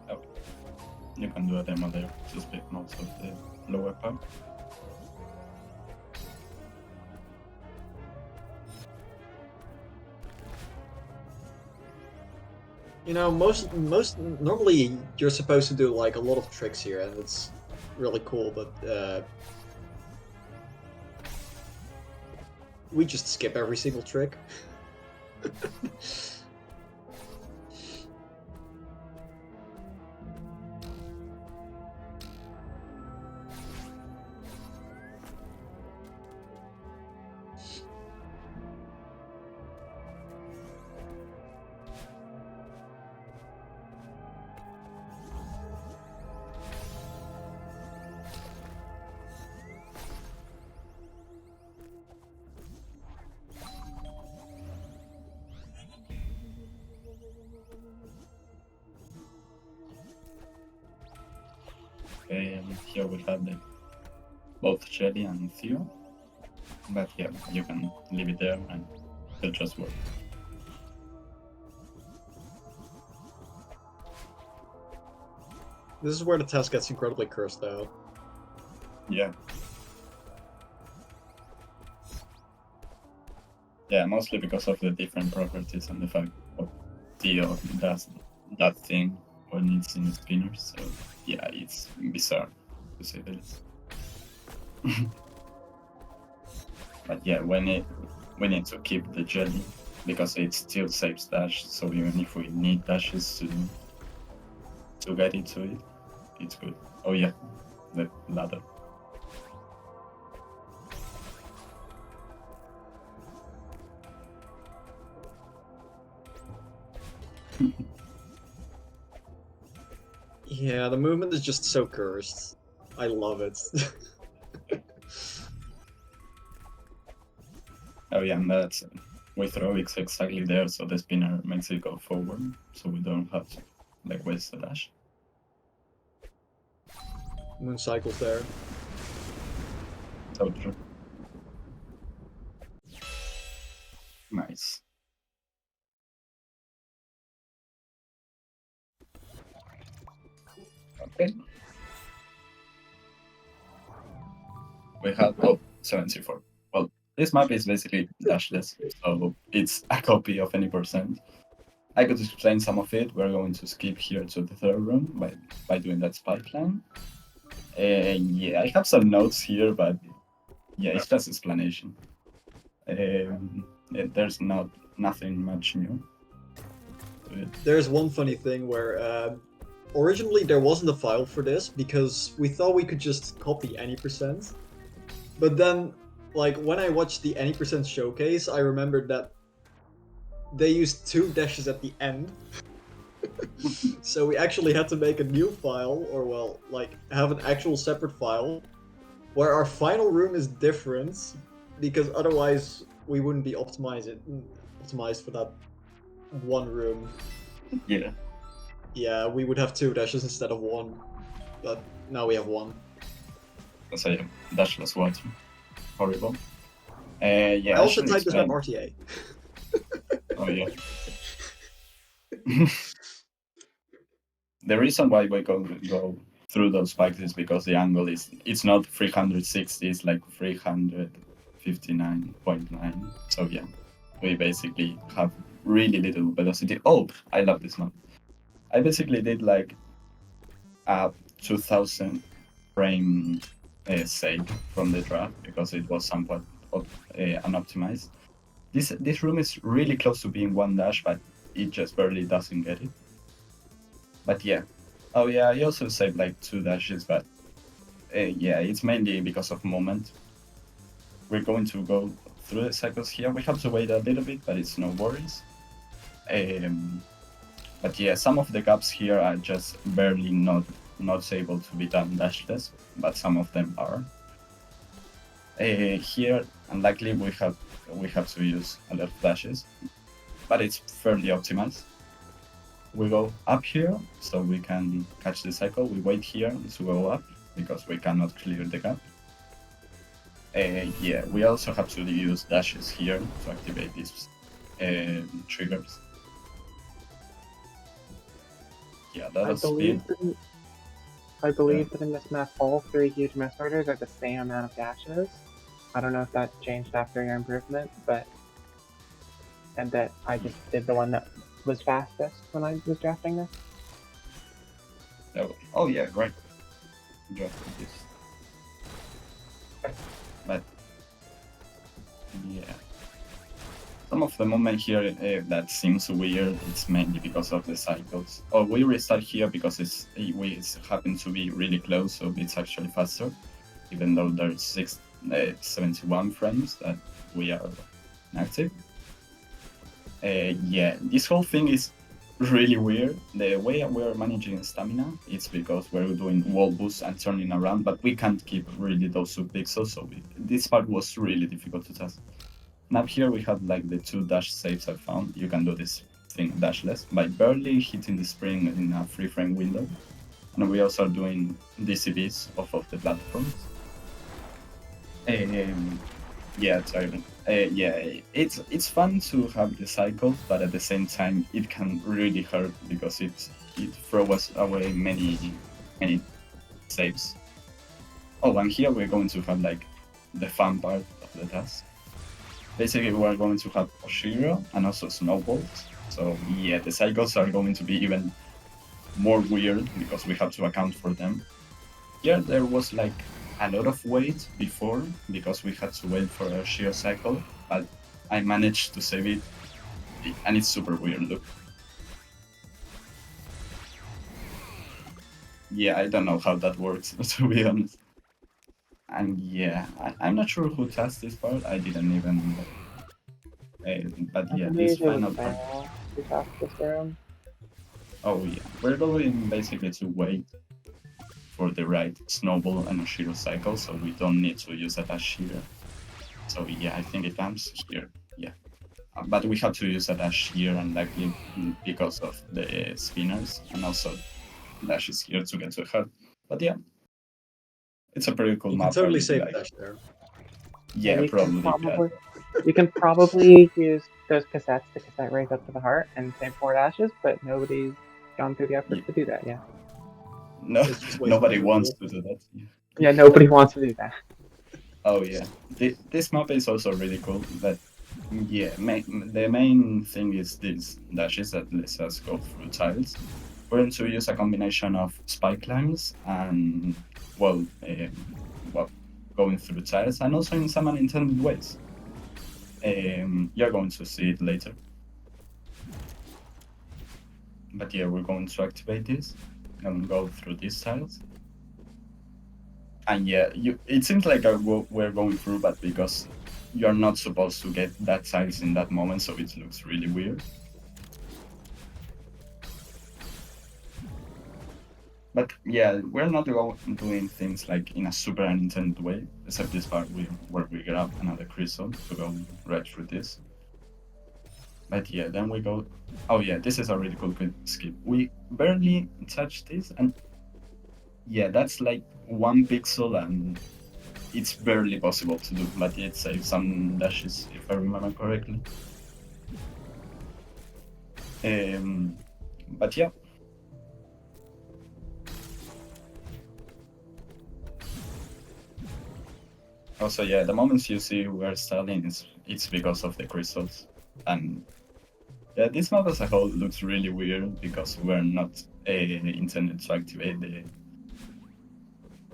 Oh. You can do a demo there to split most of the lower part. You know, most normally you're supposed to do like a lot of tricks here, and it's really cool. But we just skip every single trick. Here we have both Shelly and Theo. But yeah, you can leave it there and it'll just work. This is where the TAS gets incredibly cursed though. Yeah. Yeah, mostly because of the different properties and the fact of Theo does that thing when it's in the spinner. So yeah, it's bizarre to say the least. But yeah, we need to keep the jelly because it still saves dash. So even if we need dashes to get into it, it's good. Oh yeah, the ladder. Yeah, the movement is just so cursed. I love it. Oh yeah, and that's we throw it exactly there, so the spinner makes it go forward, so we don't have to like waste a dash. Moon cycles there. So true. Nice. Okay. We have 74. Well, this map is basically dashless, so it's a copy of any percent. I could explain some of it. We're going to skip here to the third room by doing that pipeline. Yeah, I have some notes here, but yeah, it's just explanation. There's nothing much new to it. There's one funny thing where originally there wasn't a file for this because we thought we could just copy any percent. But then, like, when I watched the any percent showcase, I remembered that they used 2 dashes at the end. So we actually had to make a new file, or well, like, have an actual separate file, where our final room is different, because otherwise we wouldn't be optimized for that one room. Yeah. Yeah, we would have 2 dashes instead of 1, but now we have 1. Let's say dashless white. Horrible. Yeah. I also should typed this map explain- RTA. Oh yeah. The reason why we go through those spikes is because the angle it's not 360, it's like 359.9. So yeah, we basically have really little velocity. Oh, I love this map. I basically did like a 2000 frame save from the draft because it was somewhat unoptimized. This room is really close to being 1 dash, but it just barely doesn't get it. But yeah. Oh yeah, I also saved like 2 dashes, but yeah, it's mainly because of moment. We're going to go through the cycles here. We have to wait a little bit, but it's no worries. But yeah, some of the gaps here are just barely not able to be done dashless, but some of them are. Here, unlikely we have to use a lot of dashes, but it's fairly optimized. We go up here so we can catch the cycle. We wait here to go up because we cannot clear the gap. Yeah, we also have to use dashes here to activate these triggers. Yeah, that was speed. I believe that in this map, all 3 huge mess orders are the same amount of dashes. I don't know if that changed after your improvement, and that I just did the one that was fastest when I was drafting this. Oh yeah, right. Drafted this. But yeah, some of the movement here that seems weird. It's mainly because of the cycles. Oh, we restart here because we happen to be really close, so it's actually faster, even though there's 71 frames that we are inactive. Yeah, this whole thing is really weird. The way we're managing stamina is because we're doing wall boosts and turning around, but we can't keep really those subpixels, so this part was really difficult to test. Now here we have like the 2 dash saves I found. You can do this thing dashless by barely hitting the spring in a 3 frame window, and we also are doing DCBs off of the platforms. Yeah, Tyrant. Yeah, it's fun to have the cycles, but at the same time, it can really hurt because it throws away many saves. Oh, and here we're going to have like the fun part of the task. Basically, we're going to have Oshiro and also Snowballs. So yeah, the cycles are going to be even more weird because we have to account for them. Here there was like a lot of wait before because we had to wait for a Oshiro cycle, but I managed to save it, and it's super weird. Look. Yeah, I don't know how that works, to be honest. And yeah, I'm not sure who tasked this part. I didn't even. But yeah, this final part. Oh yeah, we're going basically to wait for the right Snowball and Oshiro cycle, so we don't need to use a dash here. So yeah, I think it comes here. Yeah, but we have to use a dash here and likely because of the spinners, and also dash is here to get to her. But yeah, it's a pretty cool You map. can totally I save like. dash there. Yeah, probably. You can probably use those cassettes to cassette raise up to the heart and save 4 dashes, but nobody's gone through the effort to do that yet. No, nobody wants to do that. Yeah, nobody wants to do that. Oh yeah, this map is also really cool, but yeah, the main thing is these dashes that lets us go through tiles. We're going to use a combination of spike climbs and well, going through tiles, and also in some unintended ways. You're going to see it later. But yeah, we're going to activate this and go through these tiles. And yeah, it seems like we're going through, but because you're not supposed to get that tiles in that moment, so it looks really weird. But yeah, we're not doing things like in a super unintended way, except this part where we grab another crystal to go right through this. But yeah, then we go. Oh yeah, this is a really cool skip. We barely touch this, and yeah, that's like 1 pixel, and it's barely possible to do. But it saves some dashes, if I remember correctly. But yeah. Also, yeah, the moments you see we're stalling it's because of the crystals, and yeah, this map as a whole looks really weird because we're not intended to activate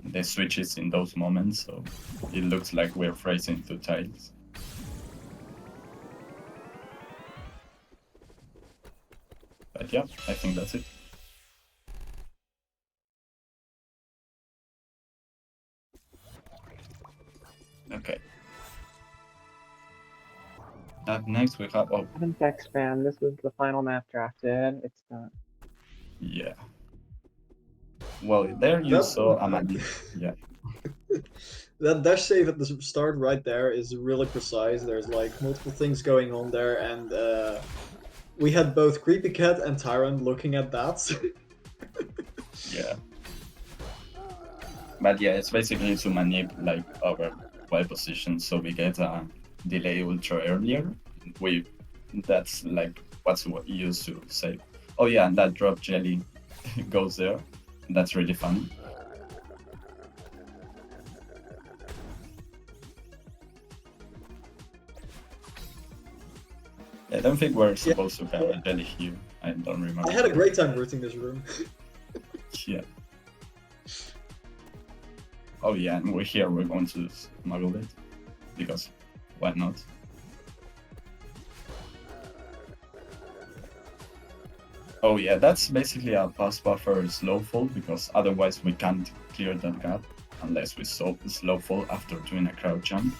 the switches in those moments, so it looks like we're freezing through tiles. But yeah, I think that's it. Okay. Up next we have I think Expand, this was the final map drafted. It's done. Yeah. Well, there you saw Amanda. Yeah. That dash save at the start right there is really precise. There's like multiple things going on there, and we had both Creepy Cat and Tyrant looking at that. Yeah. But yeah, it's basically to manipulate our Y position so we get a delay ultra earlier. That's like what's used to save. Oh yeah, and that drop jelly goes there. That's really fun. I don't think we're supposed to have a jelly here. I don't remember. I had a great time routing this room. Yeah. Oh yeah, and we're going to smuggle it. Because why not? Oh yeah, that's basically a pass buffer slow fall, because otherwise we can't clear that gap unless we slow fall after doing a crouch jump.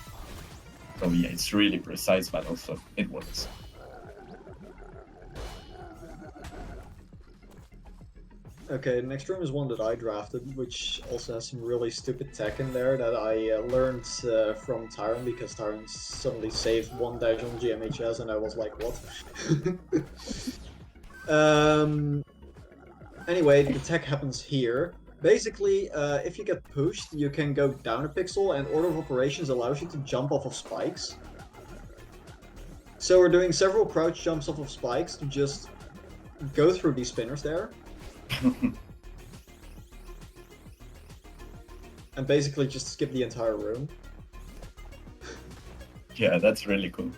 So yeah, it's really precise, but also it works. Okay, the next room is one that I drafted, which also has some really stupid tech in there that I learned from Tyrant, because Tyrant suddenly saved 1 dash on GMHS, and I was like, what? Anyway, the tech happens here. Basically, if you get pushed, you can go down a pixel, and Order of Operations allows you to jump off of spikes. So we're doing several crouch jumps off of spikes to just go through these spinners there. And basically just skip the entire room. Yeah, that's really cool.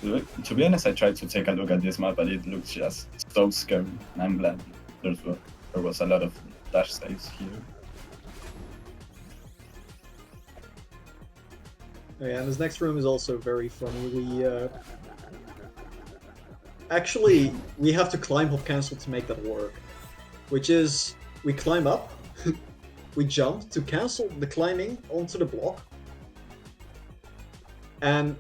To be honest, I tried to take a look at this map, but it looks just so scary. I'm glad there was a lot of dash saves here. Oh, yeah, and this next room is also very funny. We actually we have to climb hop cancel to make that work, which is we climb up, we jump to cancel the climbing onto the block, and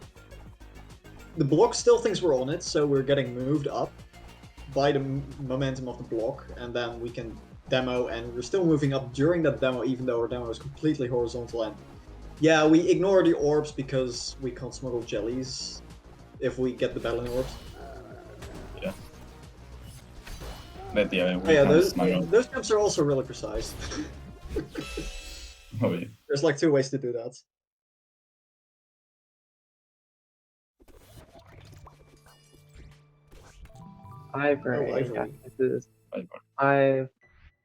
the block still thinks we're on it, so we're getting moved up by the momentum of the block, and then we can demo, and we're still moving up during that demo, even though our demo is completely horizontal. And yeah, we ignore the orbs because we can't smuggle jellies if we get the battling orbs. Yeah. But yeah, Oh, yeah, those jumps are also really precise. Oh, yeah. There's like 2 ways to do that. Ivory. Oh, Ivory. Yeah,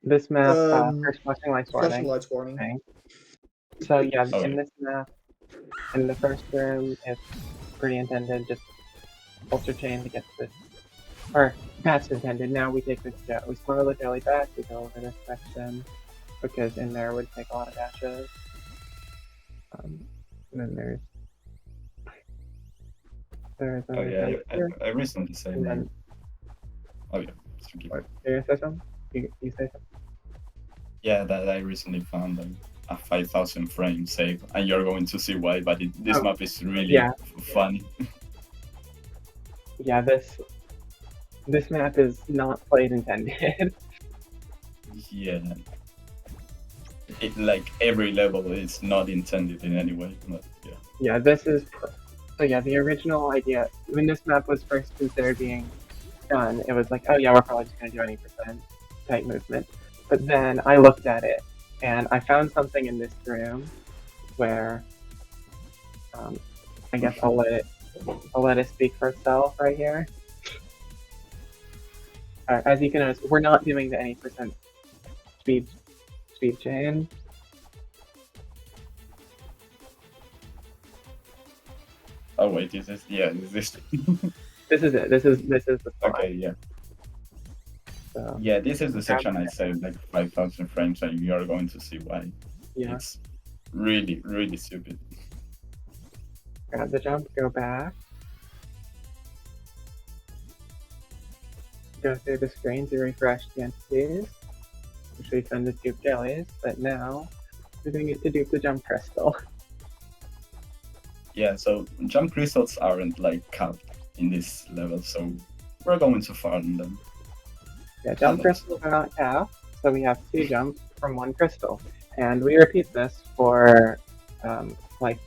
this map, first flashing lights Flashing warning. lights warning. Okay. So yeah, Okay. in this map, in the first room, it's pretty intended, just ultra chain to get this, or past intended. Now we take this jet, we smuggle the jelly back, we go over this section, because in there would take a lot of dashes. And then there's Oh yeah, I recently said that. then, Oh yeah, keep what, you say something? You say something? Yeah, that I recently found a 5,000 frame save, and you're going to see why. But this map is really funny. Yeah, this map is not played intended. Yeah, like every level is not intended in any way. But yeah. Yeah, this is so. Yeah, the original idea when this map was first considered being done, it was like, oh yeah, we're probably just gonna do any percent type movement. But then I looked at it and I found something in this room where I guess I'll let it speak for itself right here. As you can notice, we're not doing the any percent speed chain. Oh wait, is this? Yeah, is this? This is it. This is the spot. Okay, yeah. So, Yeah, this is the section I said, like 5,000 frames, and you're going to see why. yeah. It's really, really stupid. Grab the jump, go back. Go through the screen to refresh the entities, which we found the dupe jellies, but now we're doing it to dupe the jump crystal. Yeah, so jump crystals aren't like capped in this level, so we're going to farm them. Yeah, jump crystals are not capped, so we have 2 jumps from 1 crystal. And we repeat this for like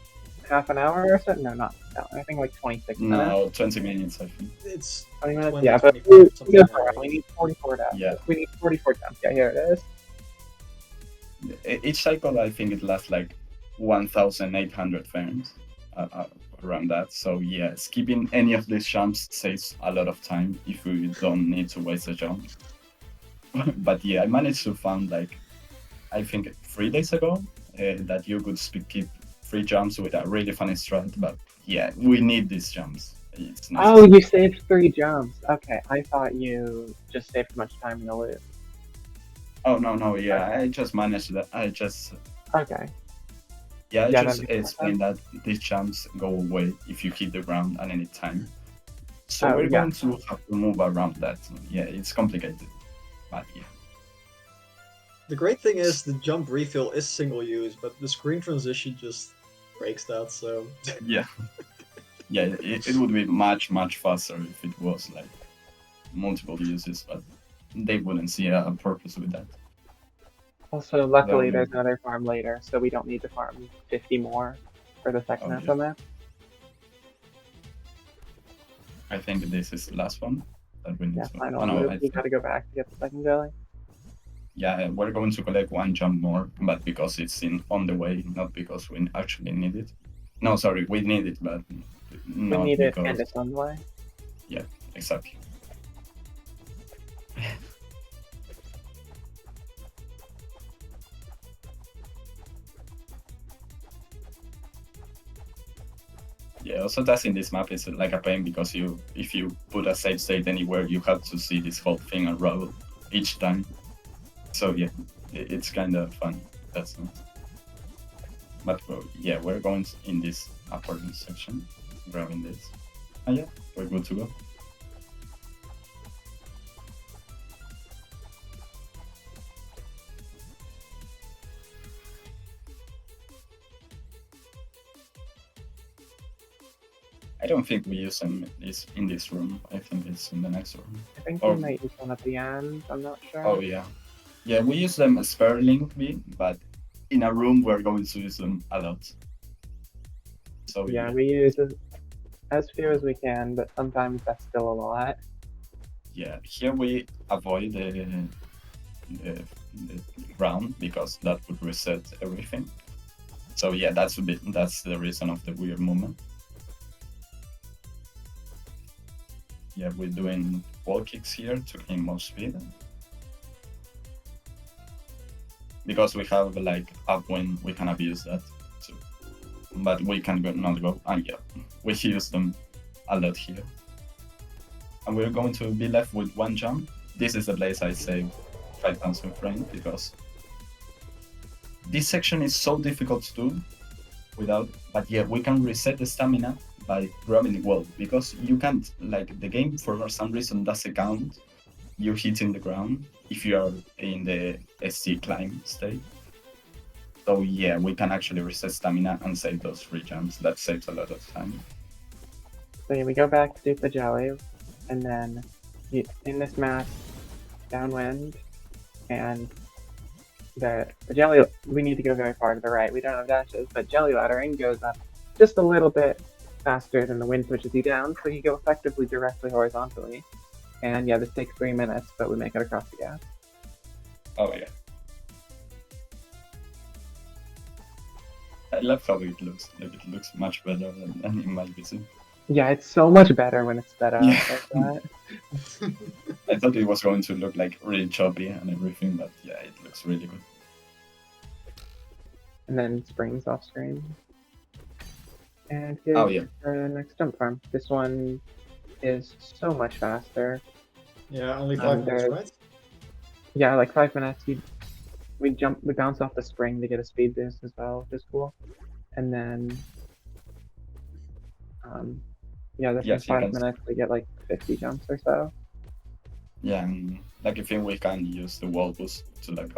half an hour or so? No, not I think like 26 minutes. No, 20 minutes, I think. It's 20 minutes? 20, Yeah, but 24, we need 44 jumps. Yeah. We need 44 jumps. Yeah, here it is. Each cycle, I think it lasts like 1,800 frames, around that. So yeah, skipping any of these jumps saves a lot of time if we don't need to waste a jump. But yeah, I managed to find like, I think 3 days ago, that you could skip 3 jumps with a really funny strat. But yeah, we need these jumps. It's nice. Oh, you saved 3 jumps. Okay, I thought you just saved much time in the loop. Oh no, yeah, I just managed that. Okay. Yeah, I Yeah, just that makes explained that these jumps go away if you hit the ground at any time. So Oh, we're yeah. going to have to move around that. Yeah, it's complicated, but yeah. The great thing is the jump refill is single use, but the screen transition just breaks that, so... Yeah, yeah, it would be much faster if it was like multiple uses, but they wouldn't see a purpose with that. Also, luckily, No. there's another farm later, so we don't need to farm 50 more for the second Oh, half yeah. of that. I think this is the last one that we need Yeah, to. final Oh, no, move. I You think, gotta go back to get the second jelly. yeah, we're going to collect one jump more, but because it's on the way, not because we actually need it. No, sorry, we need it, but not We need it, because. and it's on the way. Yeah, exactly. Yeah, also testing this map is like a pain because if you put a save state anywhere, you have to see this whole thing unravel each time. So yeah, it's kind of fun. That's nice. But yeah, we're going in this upward section, grabbing this. And yeah, we're good to go. I don't think we use them in this room. I think it's in the next room. I think Oh. we might use one at the end. I'm not sure. Oh yeah. Yeah, we use them sparingly, but in a room we're going to use them a lot. So Yeah, we use as few as we can, but sometimes that's still a lot. Yeah, here we avoid the ground because that would reset everything. So yeah, that's the reason of the weird movement. Yeah, we're doing wall kicks here to gain more speed. Because we have like upwind, we can abuse that too. But we can not go. And yeah, we use them a lot here. And we're going to be left with one jump. This is the place I save 5000 frames because this section is so difficult to do without. But yeah, we can reset the stamina by grabbing the wall because you can't, like, the game for some reason doesn't count you hitting the ground if you are in the SC climb state. So yeah, we can actually reset stamina and save those free jumps. That saves a lot of time. So yeah, we go back to do the jelly, and then in this map, downwind, and the jelly, we need to go very far to the right. We don't have dashes, but jelly laddering goes up just a little bit faster than the wind pushes you down, so you go effectively directly horizontally. And yeah, this takes 3 minutes, but we make it across the gap. Oh yeah. I love how it looks. Like it looks much better than in my visit. Yeah, it's so much better when it's sped up Yeah. like that. I thought it was going to look like really choppy and everything, but yeah, it looks really good. And then springs off screen. And here's Oh yeah. the next jump farm. This one is so much faster. Yeah, only 5 minutes, there's- right? Yeah, like 5 minutes. We bounce off the spring to get a speed boost as well, which is cool. And then, yeah, this Yes, is you 5 can- minutes. We get like 50 jumps or so. Yeah, and like I think we can use the wall boost to like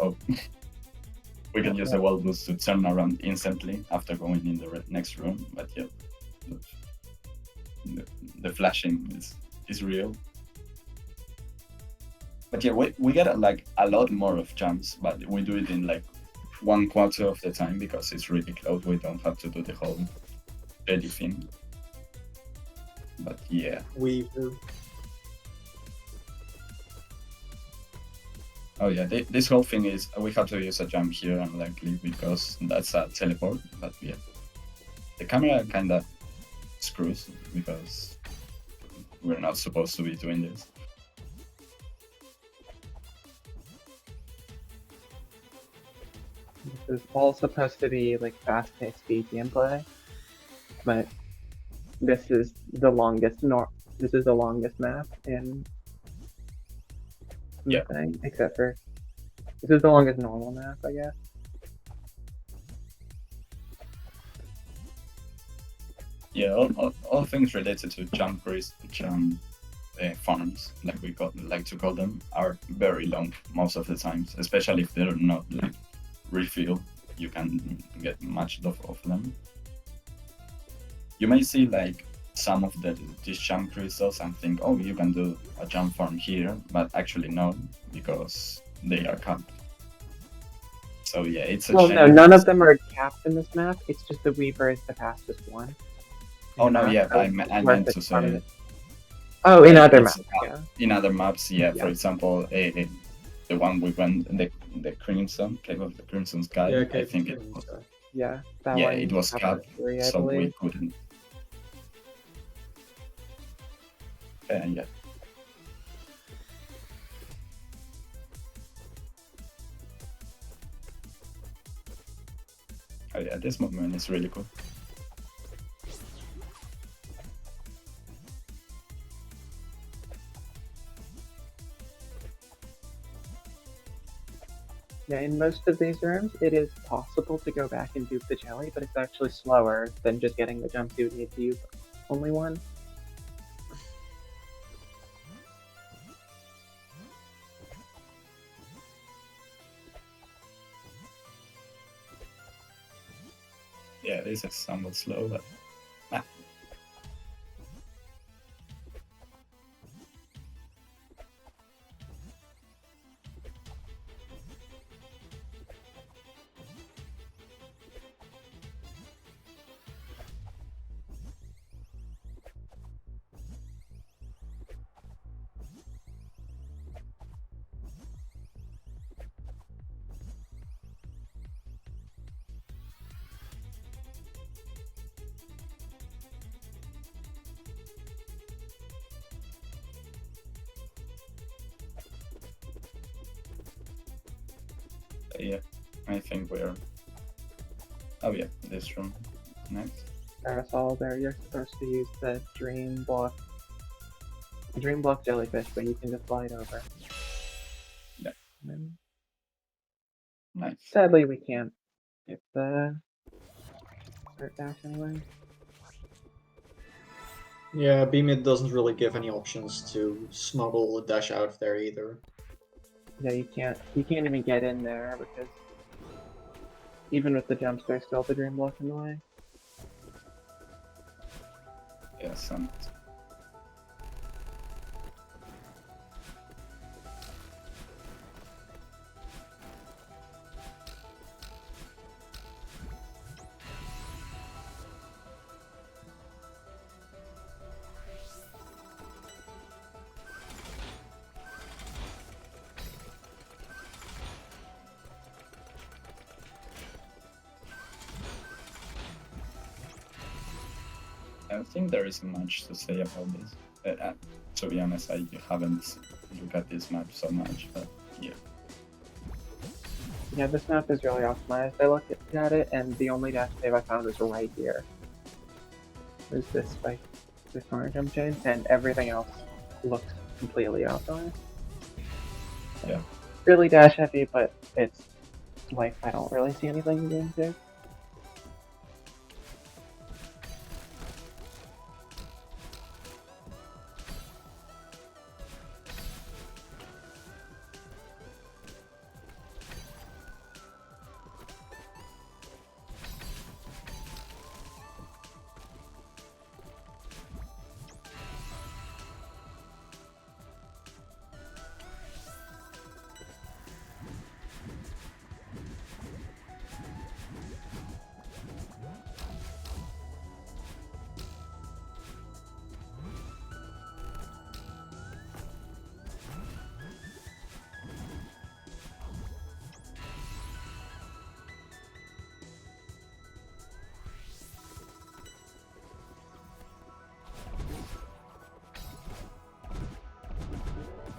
we can use the wall boost to turn around instantly after going in the next room. But yeah, the flashing is real. But yeah, we get like a lot more of jumps, but we do it in like 1/4 of the time because it's really close. We don't have to do the whole steady thing. But yeah. Weaver. Oh yeah, this whole thing is we have to use a jump here unlikely because that's a teleport. But yeah, the camera kind of screws because we're not supposed to be doing this. This is all supposed to be like fast-paced speed gameplay, but this is the longest map in the Yeah. thing, except for this is the longest normal map, I guess. Yeah, all things related to jump farms, like to call them, are very long most of the times, especially if they're not like refill. You can get much of them. You may see like some of these jump crystals and think, oh, you can do a jump farm here, but actually no, because they are capped. So yeah, it's a Well, shame. no, none of them are capped in this map. It's just the Weaver is the fastest one. Oh no, yeah, So I it's meant worth to it farming say. it. Oh, in other It's, maps, yeah. In other maps, yeah. Yeah. For example, the one we went, the Crimson Cave of the Crimson Sky. Yeah, I okay. think it was. Yeah, that Yeah, one. it was happened capped, at 3, I so we believe. couldn't. Yeah. Oh yeah, this movement is really cool. Yeah, in most of these rooms, it is possible to go back and dupe the jelly, but it's actually slower than just getting the jumps you would need to use only one. Yeah, this is somewhat slow, but yeah, I think we're. Oh yeah, this room next. Parasol there, you're supposed to use the dream block jellyfish, but you can just slide over. Yeah. And Nice. sadly, we can't get the start dash anyway. Yeah, Beamit doesn't really give any options to smuggle a dash out of there either. Yeah, you can't even get in there because even with the jumps, there's still the dream block in the way. Yes, and I don't think there isn't much to say about this. To be honest, I haven't looked at this map so much, but yeah. Yeah, this map is really optimized. I looked at it, and the only dash save I found was right here. There's this corner jump chain, and everything else looks completely optimized. Yeah. Really dash heavy, but it's like I don't really see anything being saved.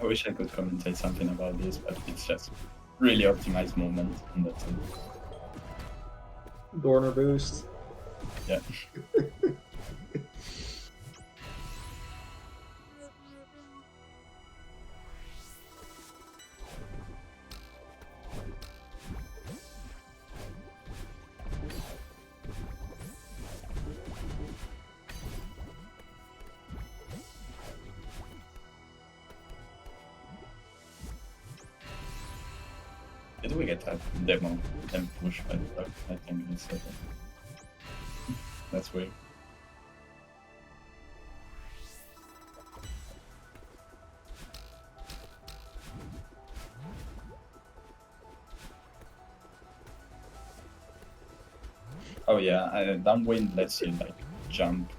I wish I could commentate something about this, but it's just really optimized movement, and that's it. Dorner boost. Yeah. Did we get that demo then push by the bug? I think it's that's weird. Oh yeah, downwind lets you like jump.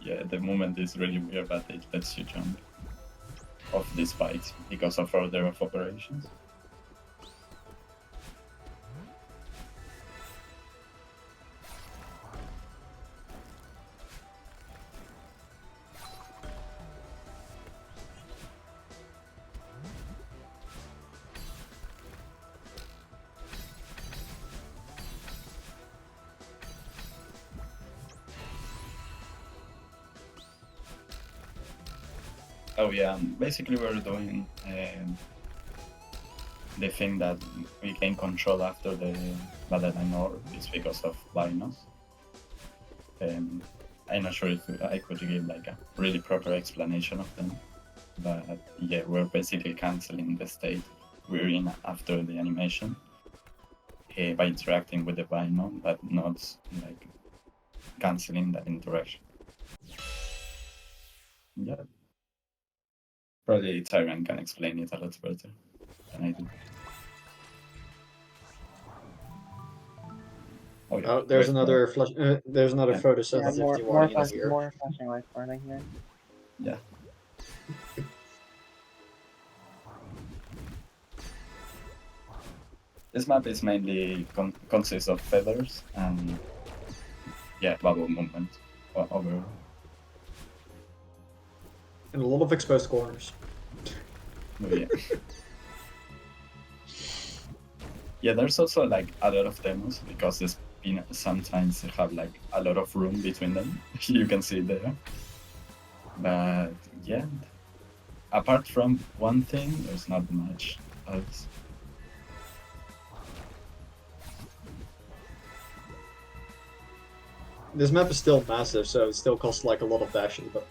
yeah, the movement is really weird, but it lets you jump off this spikes because of order of operations. Oh yeah, basically we're doing the thing that we gain control after the battle line orb is because of binos. I'm not sure if I could give like a really proper explanation of them, but yeah, we're basically canceling the state we're in after the animation by interacting with the bino, but not like canceling that interaction. Yeah. Probably Tyrant can explain it a lot better than I do. Oh, yeah. Oh, there's another flash. There's another Yeah. photosensitivity warning in here. more flashing lights warning here. Yeah. This map is mainly consists of feathers and yeah, bubble movement overall. And a lot of exposed corners. Oh, yeah. Yeah, there's also like a lot of demos because the spin sometimes have like a lot of room between them. You can see it there. But yeah, apart from one thing, there's not much else. This map is still massive, so it still costs like a lot of dashing, but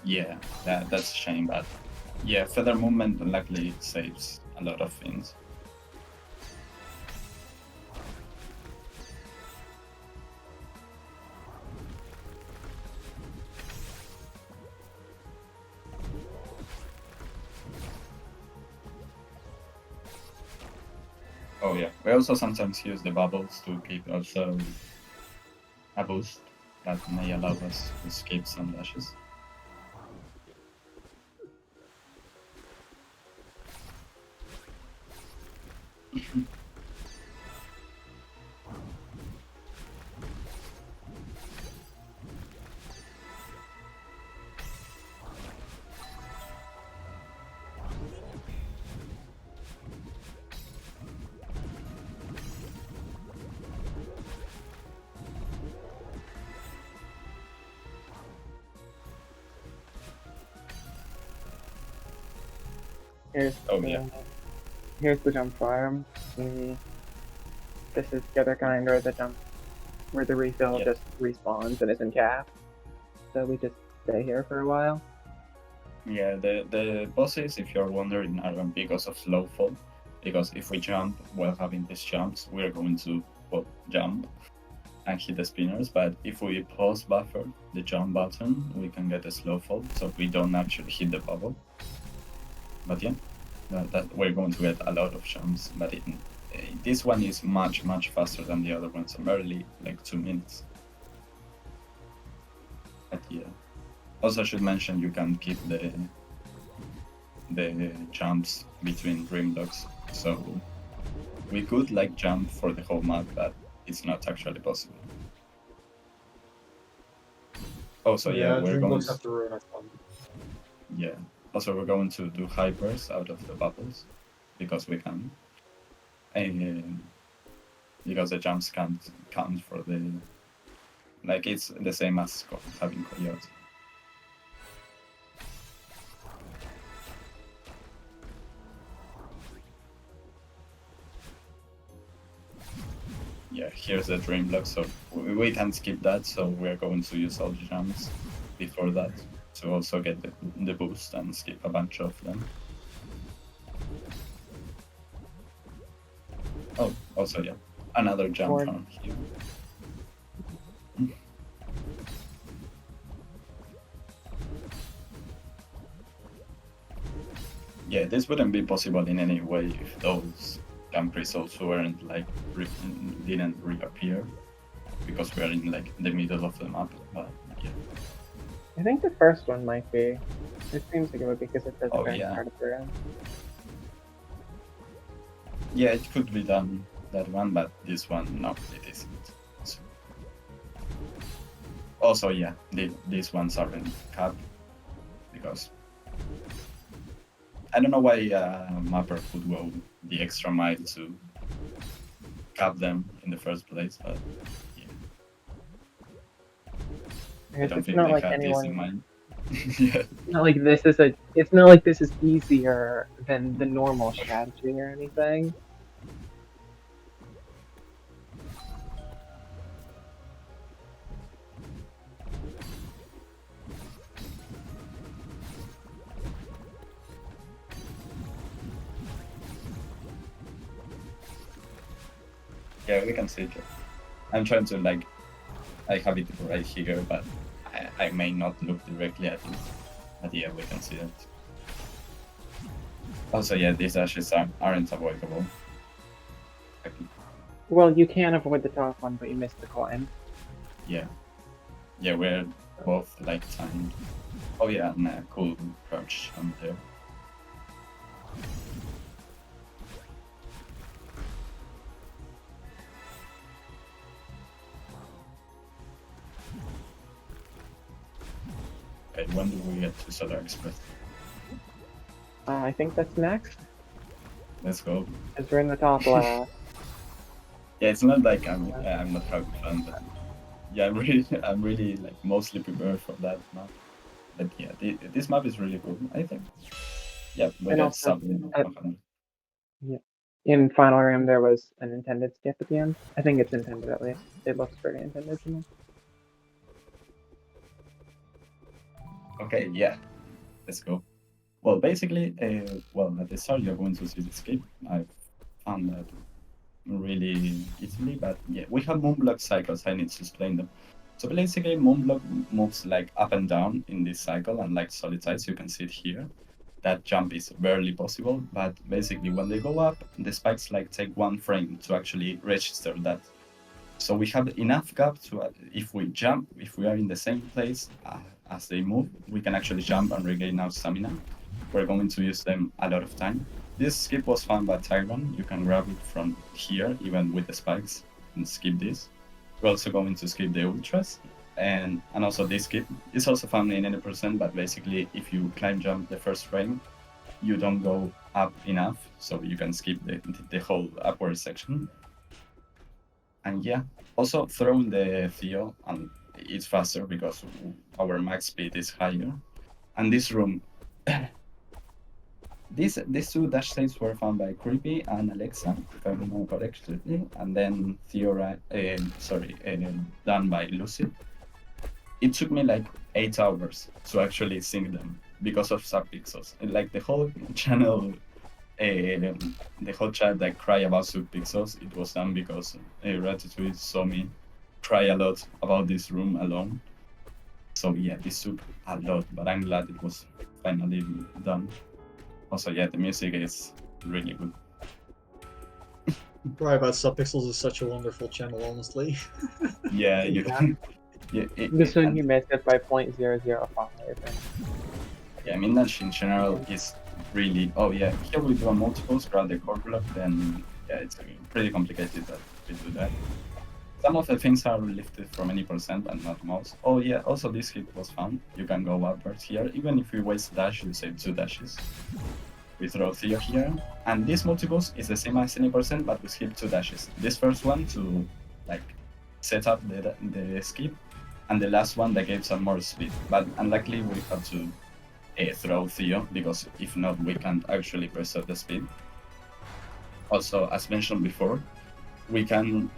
Yeah, that's a shame, but yeah, feather movement luckily saves a lot of things. Oh yeah, we also sometimes use the bubbles to keep also a boost that may allow us to escape some dashes. Here's here's the jump farm. This is the other kind where the jump where the refill Yeah. just respawns and isn't capped. So we just stay here for a while. Yeah, the bosses, if you're wondering, are because of slow fall. Because if we jump while having these jumps, we're going to jump and hit the spinners. But if we pause buffer the jump button, we can get a slow fall, so we don't actually hit the bubble. But yeah, that we're going to get a lot of jumps. But this one is much faster than the other ones. Barely like 2 minutes. But yeah. Also, I should mention you can keep the jumps between dream blocks. So we could like jump for the whole map, but it's not actually possible. Also, yeah, we're dream going. blocks have to ruin our fun. Yeah. Also, we're going to do hypers out of the bubbles because we can. And because the jumps can't count for the. Like it's the same as having coyote. Yeah, here's the dream block, so we can skip that, so we're going to use all the jumps before that to also get the boost and skip a bunch of them. Oh, also, yeah, another jump from here. Yeah, this wouldn't be possible in any way if those jump results weren't like didn't reappear because we are in like the middle of the map. But yeah, I think the first one might be. It seems like it would be because it does Oh, very yeah. start of the round. Yeah, it could be done, that one, but this one, no, it isn't. So. Also, yeah, these ones aren't capped, because I don't know why Mapper would go the extra mile to cap them in the first place, but yeah. I don't It's think not they like had this in anyone. mind. Yeah. Not like this is a. It's not like this is easier than the normal strategy or anything. Yeah, we can see it. I'm trying to like, I have it right here, but I may not look directly at it. But yeah, we can see it. Also, yeah, these dashes aren't avoidable. Well, you can avoid the top one, but you miss the coin. Yeah. Yeah, we're both like timed. Oh yeah, and a cool crouch on there. Okay, when do we get to Solar Express? I think that's next. Let's go. Because we're in the top left. Yeah, it's not like I'm not having fun, but yeah, I'm really like mostly prepared for that map. But yeah, this map is really cool, I think. Yeah, we And got also, something. yeah. In Final Room, there was an intended skip at the end. I think it's intended at least. It looks pretty intended to me. Okay, yeah, let's go. Well, basically, well, at the start you're going to see the skip. I found that really easily, but yeah, we have moonblock cycles. I need to explain them. So basically, moonblock moves like up and down in this cycle, and like solid sides, you can see it here. That jump is barely possible, but basically when they go up, the spikes like take 1 frame to actually register that. So we have enough gap to, if we jump, if we are in the same place as they move, we can actually jump and regain our stamina. We're going to use them a lot of time. This skip was found by Tyron. You can grab it from here, even with the spikes, and skip this. We're also going to skip the ultras. And also this skip is also found in 80%, but basically if you climb jump the first frame, you don't go up enough, so you can skip the whole upward section. And yeah, also throwing the Theo, and it's faster because our max speed is higher. And this room, these two dash saves were found by Creepy and Alexa, if I remember correctly, and then done by Lucy. It took me like 8 hours to actually sync them because of subpixels. And like the whole channel, the whole chat that cry about subpixels, it was done because Ratatouy saw me cry a lot about this room alone. So yeah, this took a lot, but I'm glad it was finally done. Also, yeah, the music is really good. Cry about subpixels is such a wonderful channel, honestly. Yeah, you can. Yeah, This one you missed it by 0.005. Yeah, I mean that in general is really. Oh yeah, here we do a multiples, grab the core block, then yeah, it's pretty complicated that we do that. Some of the things are lifted from any percent and not most. Oh yeah, also this hit was found. You can go upwards here. Even if you waste dash, you save 2 dashes. We throw Theo here. And this multiples is the same as any percent, but we skip 2 dashes. This first one to like set up the skip, and the last one that gave some more speed. But unluckily we have to throw Theo, because if not we can't actually preserve the speed. Also, as mentioned before, we can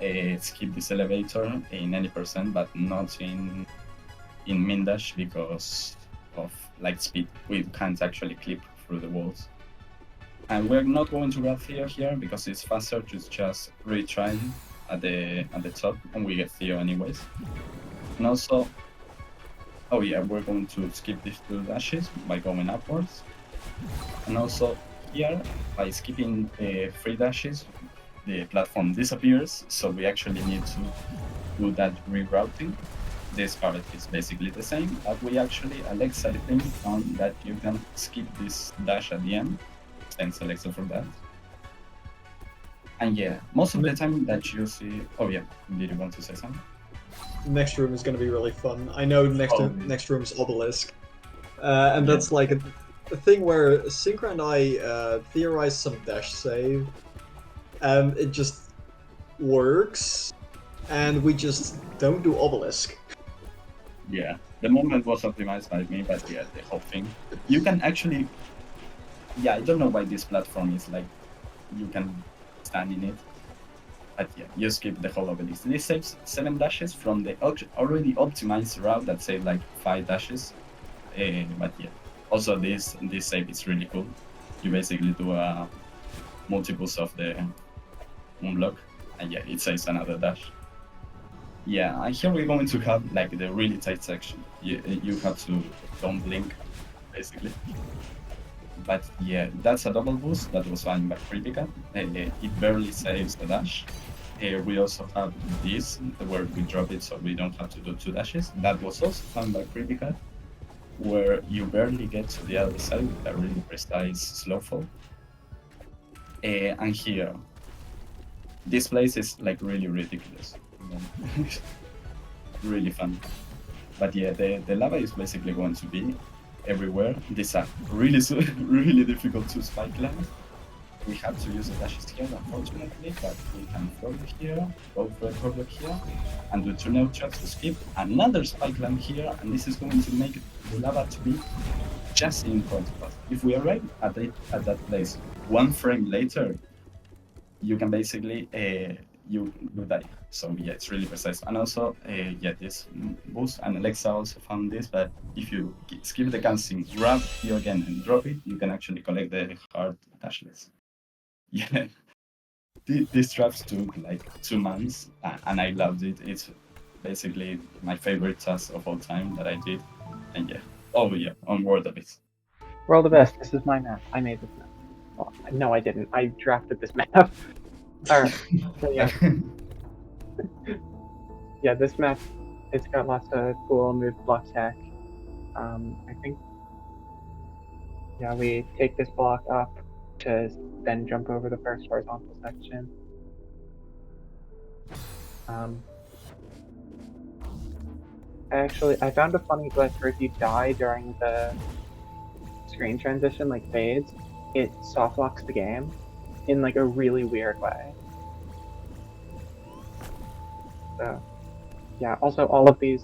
skip this elevator in any percent, but not in min dash because of light speed. We can't actually clip through the walls. And we're not going to grab Theo here because it's faster to just retry at the top, and we get Theo anyways. And also, oh yeah, we're going to skip these 2 dashes by going upwards. And also here, by skipping 3 dashes, the platform disappears, so we actually need to do that rerouting. this part is basically the same, but we actually, Alexa, I think, found that you can skip this dash at the end. Thanks, Alexa, for that. And yeah, most of the time that you see... Oh yeah, did you want to say something? Next room is going to be really fun. I know next room is Obelisk. And that's like a thing where Synchro and I theorized some dash save, and it just works, and we just don't do Obelisk. Yeah, the movement was optimized by me, but yeah, the whole thing. You can actually... Yeah, I don't know why this platform is like, you can stand in it. But yeah, you skip the whole Obelisk. This saves 7 dashes from the already optimized route that saved like 5 dashes. But yeah, also this save is really cool. You basically do multiples of the moonblock, and yeah, it saves another dash. Yeah, and here we're going to have like the really tight section. You have to don't blink, basically. But yeah, that's a double boost that was found by critical. It barely saves the dash. We also have this, where we drop it so we don't have to do 2 dashes. That was also found by critical, where you barely get to the other side with a really precise slow fall. And here, this place is like really ridiculous. Really fun. But yeah, the lava is basically going to be everywhere. These are really, really difficult to spike land. We have to use the dashes here, unfortunately, but we can throw it here, go for a problem here, and do 2 neutrals to skip another spike land here, and this is going to make the lava to be just in front of us. If we arrive at that place 1 frame later, you can basically you die. So yeah, it's really precise. And also, yeah, this boost, and Alexa also found this, but if you skip the cancing, grab you again and drop it, you can actually collect the hard dashless. Yeah, this traps took like 2 months, and I loved it. It's basically my favorite task of all time that I did. And yeah, oh yeah, on World of It. World of S, this is my map. I made this map. Well, no, I didn't. I drafted this map. Alright, so yeah. Yeah, this map, it's got lots of cool move block tech. I think, yeah, we take this block up to then jump over the first horizontal section. I found a funny glitch where if you die during the screen transition, like fades, it soft locks the game in like a really weird way. So, yeah, also all of the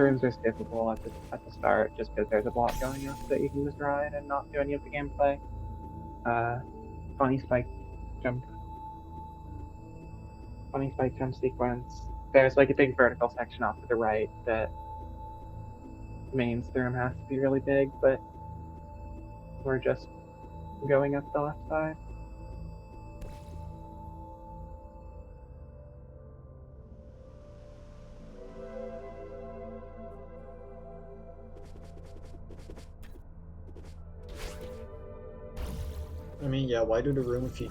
rooms are skippable at the start just because there's a block going up that you can just ride and not do any of the gameplay. Funny spike jump sequence. There's like a big vertical section off to the right that means the room has to be really big, but we're just going up the left side. I mean, yeah, why do the room if you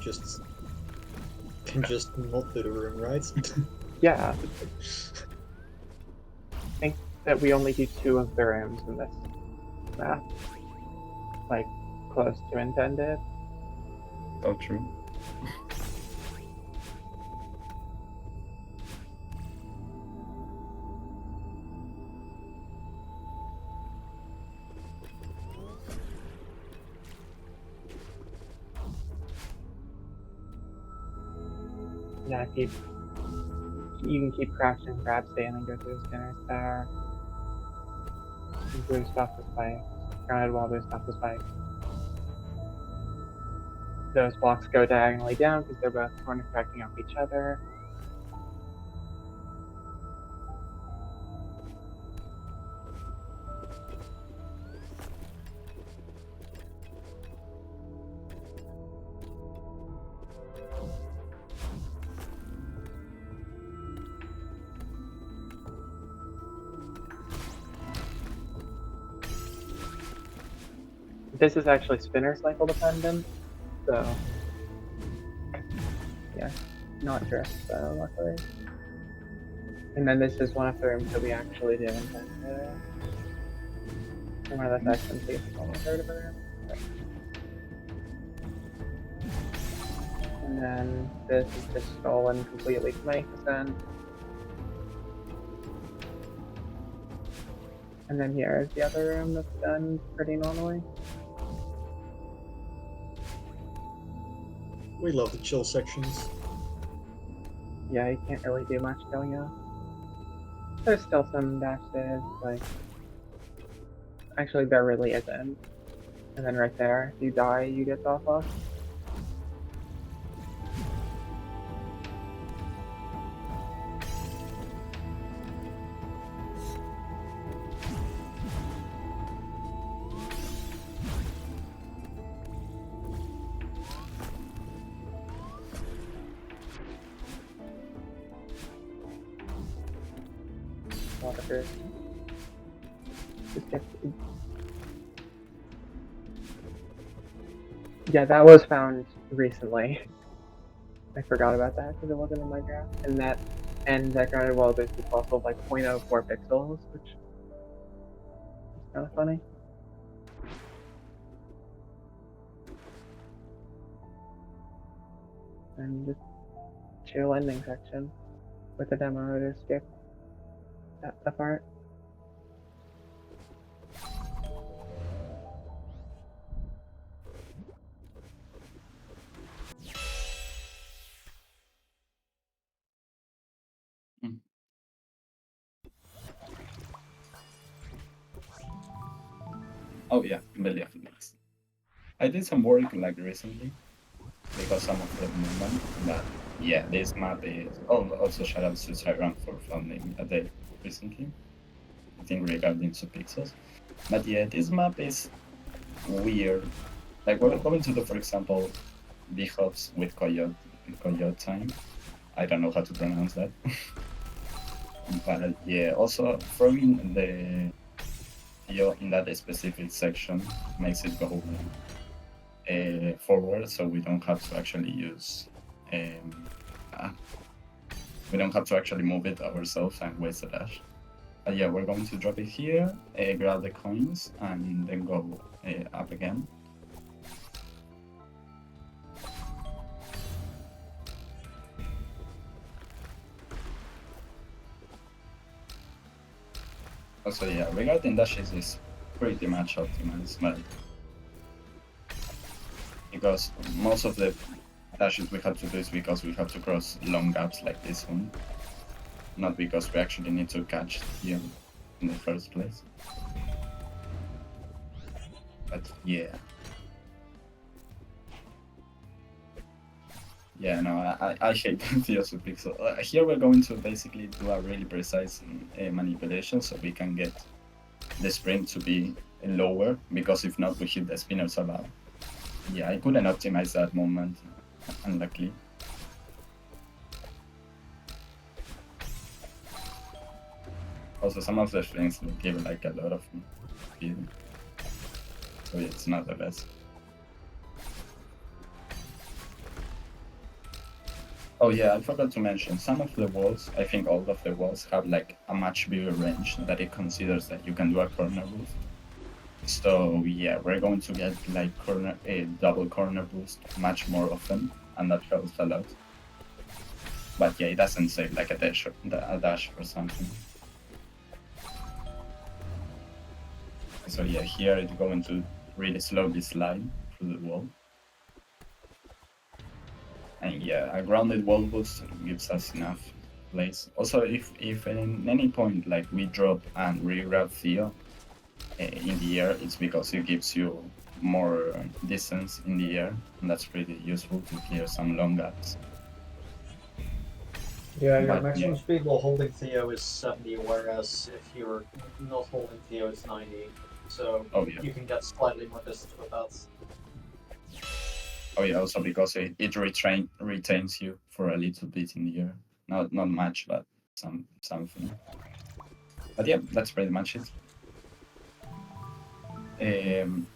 can just not do the room, right? Yeah. I think that we only do 2 of the rooms in this map. Like, close to intended. So true. Yeah, you can keep crouching, grab stand, and go through the spinners there. Blue stop the spike. Grounded wall, blue stop the spike. Those blocks go diagonally down because they're both corner correcting off each other. This is actually spinner cycle dependent, so yeah, not drift, so luckily. And then this is one of the rooms that we actually do intend to. One of the sections we have a third of a room. And then this is just stolen completely to make the end. And then here is the other room that's done pretty normally. We love the chill sections. Yeah, you can't really do much going on. There's still some dashes, like actually there really isn't. And then right there, if you die, you get off of. Water. Just get. Yeah, that was found recently. I forgot about that because it wasn't in my draft. And that grounded wall base is also like 0.04 pixels, which is kind of funny. And just chill ending section with the demo to skip that part. Oh yeah, Belly of Phoenix. I did some work like recently because some of the movement, but yeah, this map is. Oh, also shout out to Tyron for filming a day recently. I think regarding to pixels, but yeah, this map is weird. Like we're going to do, for example, bishop's with coyote time. I don't know how to pronounce that. But yeah, also throwing the Theo in that specific section makes it go forward, so we don't have to actually use. We don't have to actually move it ourselves and waste a dash. But yeah, we're going to drop it here, grab the coins, and then go up again. Also, yeah, regarding dashes is pretty much optimized, but because most of the dashes we have to do is because we have to cross long gaps like this one, not because we actually need to catch here in the first place. But yeah. Yeah, no, I hate Theos with Pixel. Here we're going to basically do a really precise manipulation so we can get the sprint to be lower, because if not, we hit the spinners above. Yeah, I couldn't optimize that moment, unluckily. Also, some of the strings give like a lot of speed, so it's not the best. Oh yeah, I forgot to mention, some of the walls, I think all of the walls have like a much bigger range that it considers that you can do a corner boost. So yeah, we're going to get like a double corner boost much more often, and that helps a lot. But yeah, it doesn't save like a dash or something. So yeah, here it's going to really slowly slide through the wall. And yeah, a grounded wall boost gives us enough place. Also, if in any point like we drop and re-grab Theo in the air, it's because it gives you more distance in the air, and that's pretty useful to clear some long gaps. Yeah, your But, maximum yeah. speed while holding Theo is 70, whereas if you're not holding Theo, it's 90. So Oh yeah. you can get slightly more distance with that. Oh yeah, also because it retains you for a little bit in the air. Not much, but something. But yeah, that's pretty much it.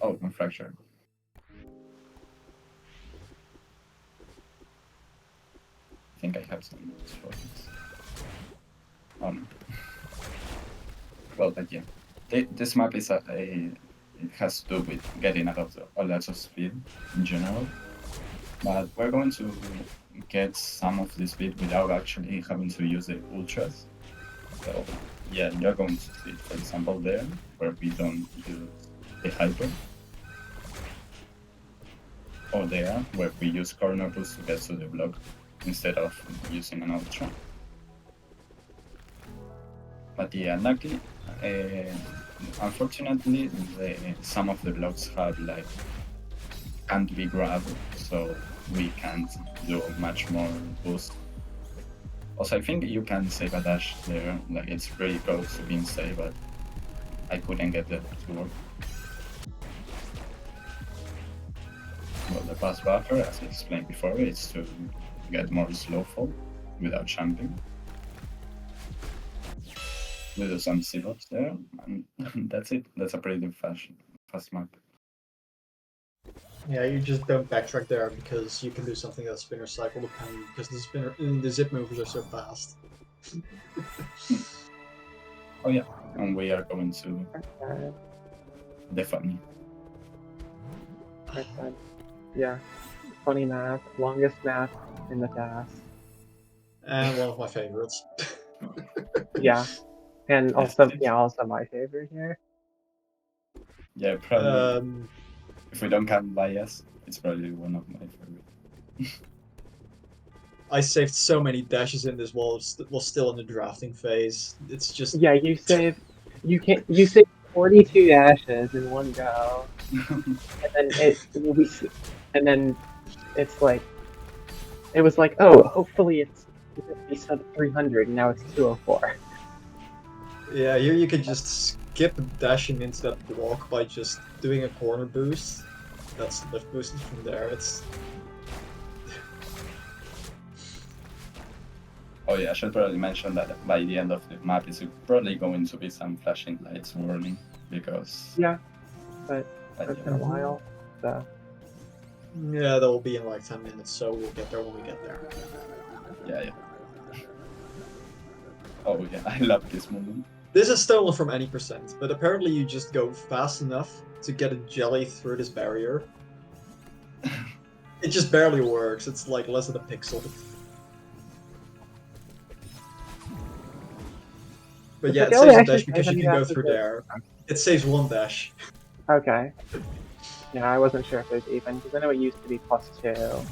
Oh, and fracture. I think I have some notes for this. Well, but yeah, this map is it has to do with getting a lot of speed in general. But we're going to get some of the speed without actually having to use the ultras. So yeah, you're going to see, for example, there where we don't use the hyper. Or there where we use corner boost to get to the block instead of using an ultra. But yeah, luckily, unfortunately, some of the blocks have like can't be grabbed, so we can't do much more boost. Also, I think you can save a dash there, like it's pretty close to being saved, but I couldn't get that to work. Well, the pass buffer, as I explained before, is to get more slow fall without jumping. We do some sit-ups there, and that's it. That's a pretty fast map. Yeah, you just don't backtrack there because you can do something that's spinner cycle dependent because the zip movers are so fast. Oh yeah, and we are going to definitely. Yeah, funny map, longest map in the TAS. And one of my favorites. Yeah, and also my favorite here. Yeah, probably. If we don't count bias, it's probably one of my favorite. I saved so many dashes in this while it was still in the drafting phase. It's just you save 42 dashes in one go, and then it's like it was like, oh, hopefully it's be sub 300, and now it's 204. Yeah, here you can just skip dashing into that block by just doing a corner boost. That's lift boosted from there. It's Oh yeah, I should probably mention that by the end of the map is probably going to be some flashing lights warning because but it's been a while, so yeah, that will be in like 10 minutes, so we'll get there when we get there. Yeah. Oh yeah, I love this moment. This is stolen from any percent, but apparently you just go fast enough to get a jelly through this barrier. It just barely works. It's like less than a pixel. But yeah, it saves a dash because you can go through there. It saves one dash. Okay. Yeah, I wasn't sure if it was even, because I know it used to be +2.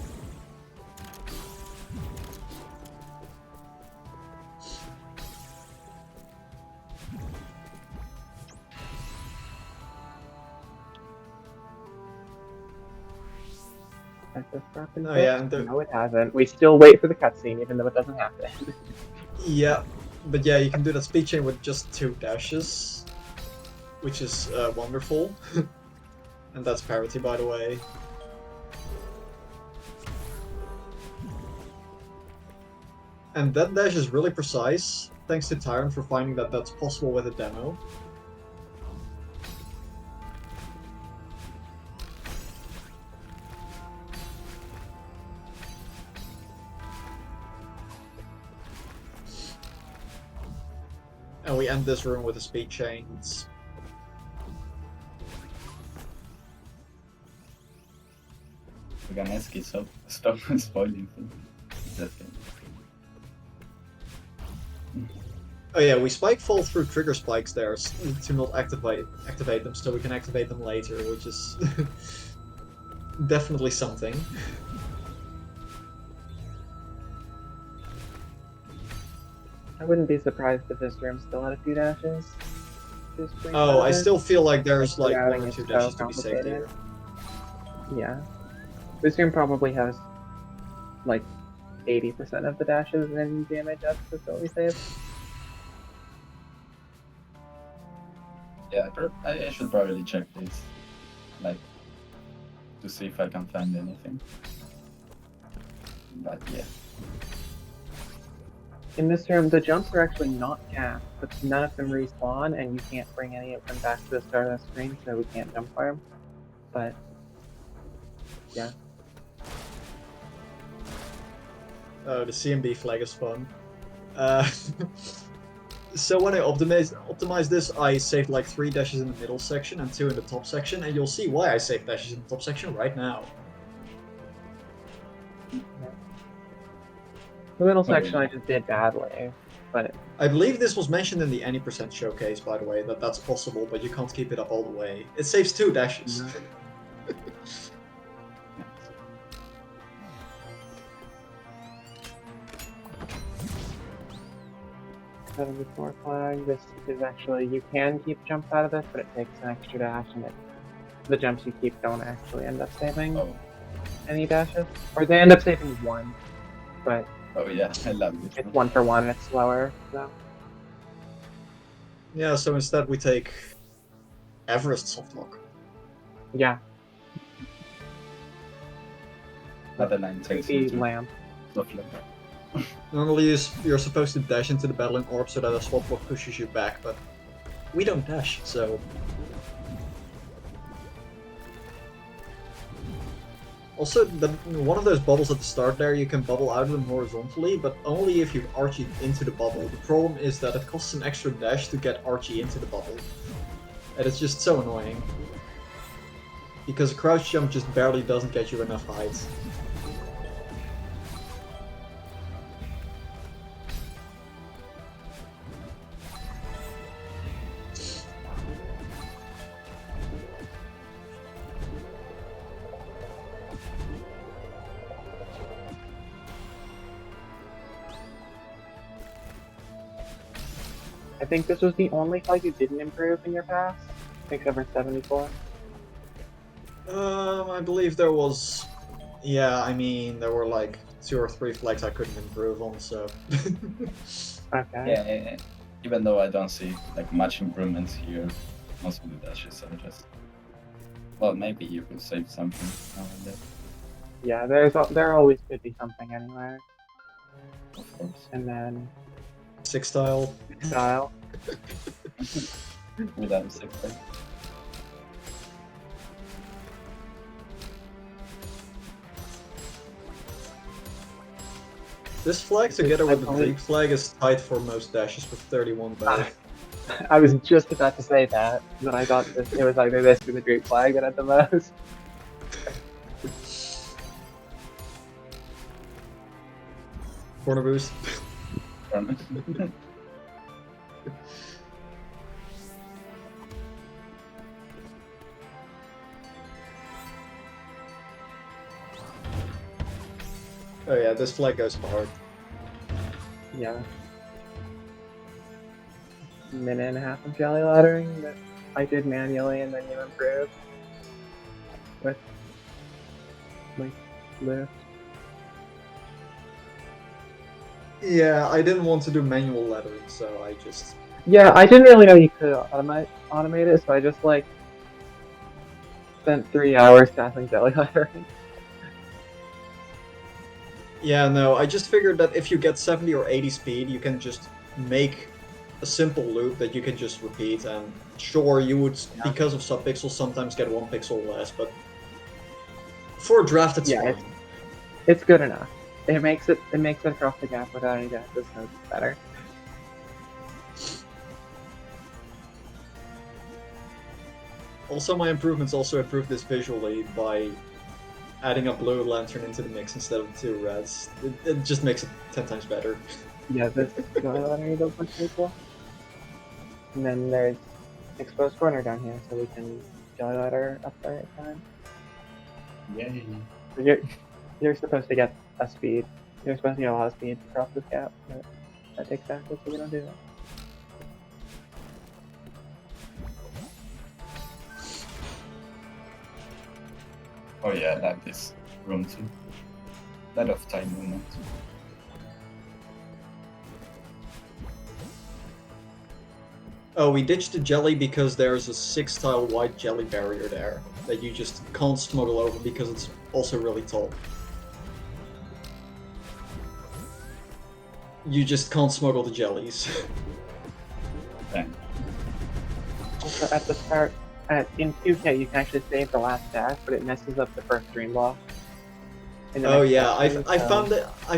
Oh yeah, and no, it hasn't. We still wait for the cutscene, even though it doesn't happen. Yeah, but yeah, you can do that speed chain with just 2 dashes, which is wonderful. And that's parity, by the way. And that dash is really precise, thanks to Tyron for finding that that's possible with a demo. And we end this room with a speed chains. Ganeski, so stop spoiling things. Oh yeah, we spike fall through trigger spikes there to not activate them, so we can activate them later, which is definitely something. I wouldn't be surprised if this room still had a few dashes. Oh, I still feel like there's like 1 or 2 dashes to be saved here. Yeah. This room probably has like 80% of the dashes and damage up to facility save. Yeah, I should probably check this, like, to see if I can find anything. But yeah. In this room, the jumps are actually not capped, but none of them respawn, and you can't bring any of them back to the start of the screen, so we can't jump farm. But, yeah. The CMB flag is fun. So when I optimized this, I saved like 3 dashes in the middle section and 2 in the top section, and you'll see why I saved dashes in the top section right now. The middle section I just did badly, but I believe this was mentioned in the any percent showcase, by the way, that that's possible, but you can't keep it up all the way. It saves 2 dashes. No. before flag. This is actually, you can keep jumps out of this, but it takes an extra dash, and the jumps you keep don't actually end up saving any dashes, or they end up saving 1, but Oh yeah, I love this. it's 1 for 1. It's slower, so. Yeah, so instead we take Everest softlock. Yeah, Another 9 takes the into lamp. Lovely. Normally you're supposed to dash into the battling orb so that a swap block pushes you back, but we don't dash, so... Also, one of those bubbles at the start there, you can bubble out of them horizontally, but only if you've Archie into the bubble. The problem is that it costs an extra dash to get Archie into the bubble. And it's just so annoying. Because a crouch jump just barely doesn't get you enough height. I think this was the only flag you didn't improve in your pass, except for 74. I believe there was... Yeah, I mean, there were like 2 or 3 flags I couldn't improve on, so... Okay. Yeah, even though I don't see like much improvements here, most of the dashes are just... Well, maybe you could save something now and then, Yeah, there always could be something anywhere. of course. And then 6 style. style. Without 6 days. This flag together with the Greek flag is tied for most dashes with 31 both. I was just about to say that, but I thought it was either this or the Greek flag that had the most. Corner boost. Oh yeah, this flag goes hard. Yeah. Minute and a half of jelly laddering that I did manually and then you improved with lift. Yeah, I didn't want to do manual lettering, so I just... Yeah, I didn't really know you could automate it, so I just like spent 3 hours tackling jelly laddering. Yeah, no, I just figured that if you get 70 or 80 speed, you can just make a simple loop that you can just repeat, and sure, you would, because of subpixels, sometimes get 1 pixel less, but for a draft, it's Yeah, fine. It's good enough. It makes it across the gap without any dashes, so it's better. Also, my improvements also improved this visually by adding a blue lantern into the mix instead of 2 reds. It just makes it 10 times better. Yeah, this jelly laddering does look pretty cool. And then there's exposed corner down here, so we can jelly ladder up there at time. Yay. You're supposed to get a speed. You're supposed to get a lot of speed to cross this gap, but that takes practice, so we don't do that. Oh yeah, I like this room too. Lot of time movement. Oh, we ditched the jelly because there's a 6-tile white jelly barrier there that you just can't smuggle over because it's also really tall. You just can't smuggle the jellies. Dang. Also, at the start, in 2K, you can actually save the last dash, but it messes up the first green block. in the Oh next yeah, section, I so-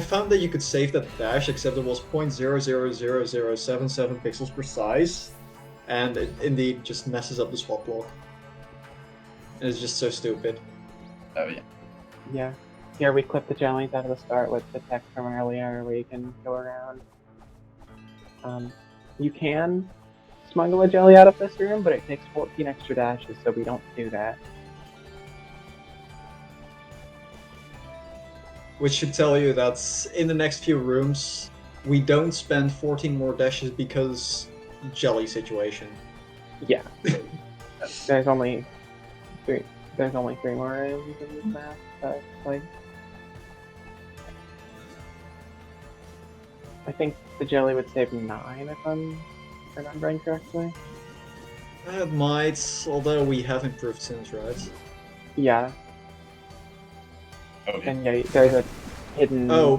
found that you could save that dash, except it was 0.00077 pixels precise, and it indeed just messes up the swap block. And it's just so stupid. Oh yeah. Yeah. Here we clip the jellies out of the start with the text from earlier where you can go around. You can smuggle a jelly out of this room, but it takes 14 extra dashes, so we don't do that. Which should tell you that in the next few rooms, we don't spend 14 more dashes because jelly situation. Yeah. There's only three. There's only 3 more rooms in this map. Like, I think the jelly would save 9 if I'm remembering correctly. It might, although we have improved since, right? Yeah. Oh yeah. And yeah, there's a hidden Oh,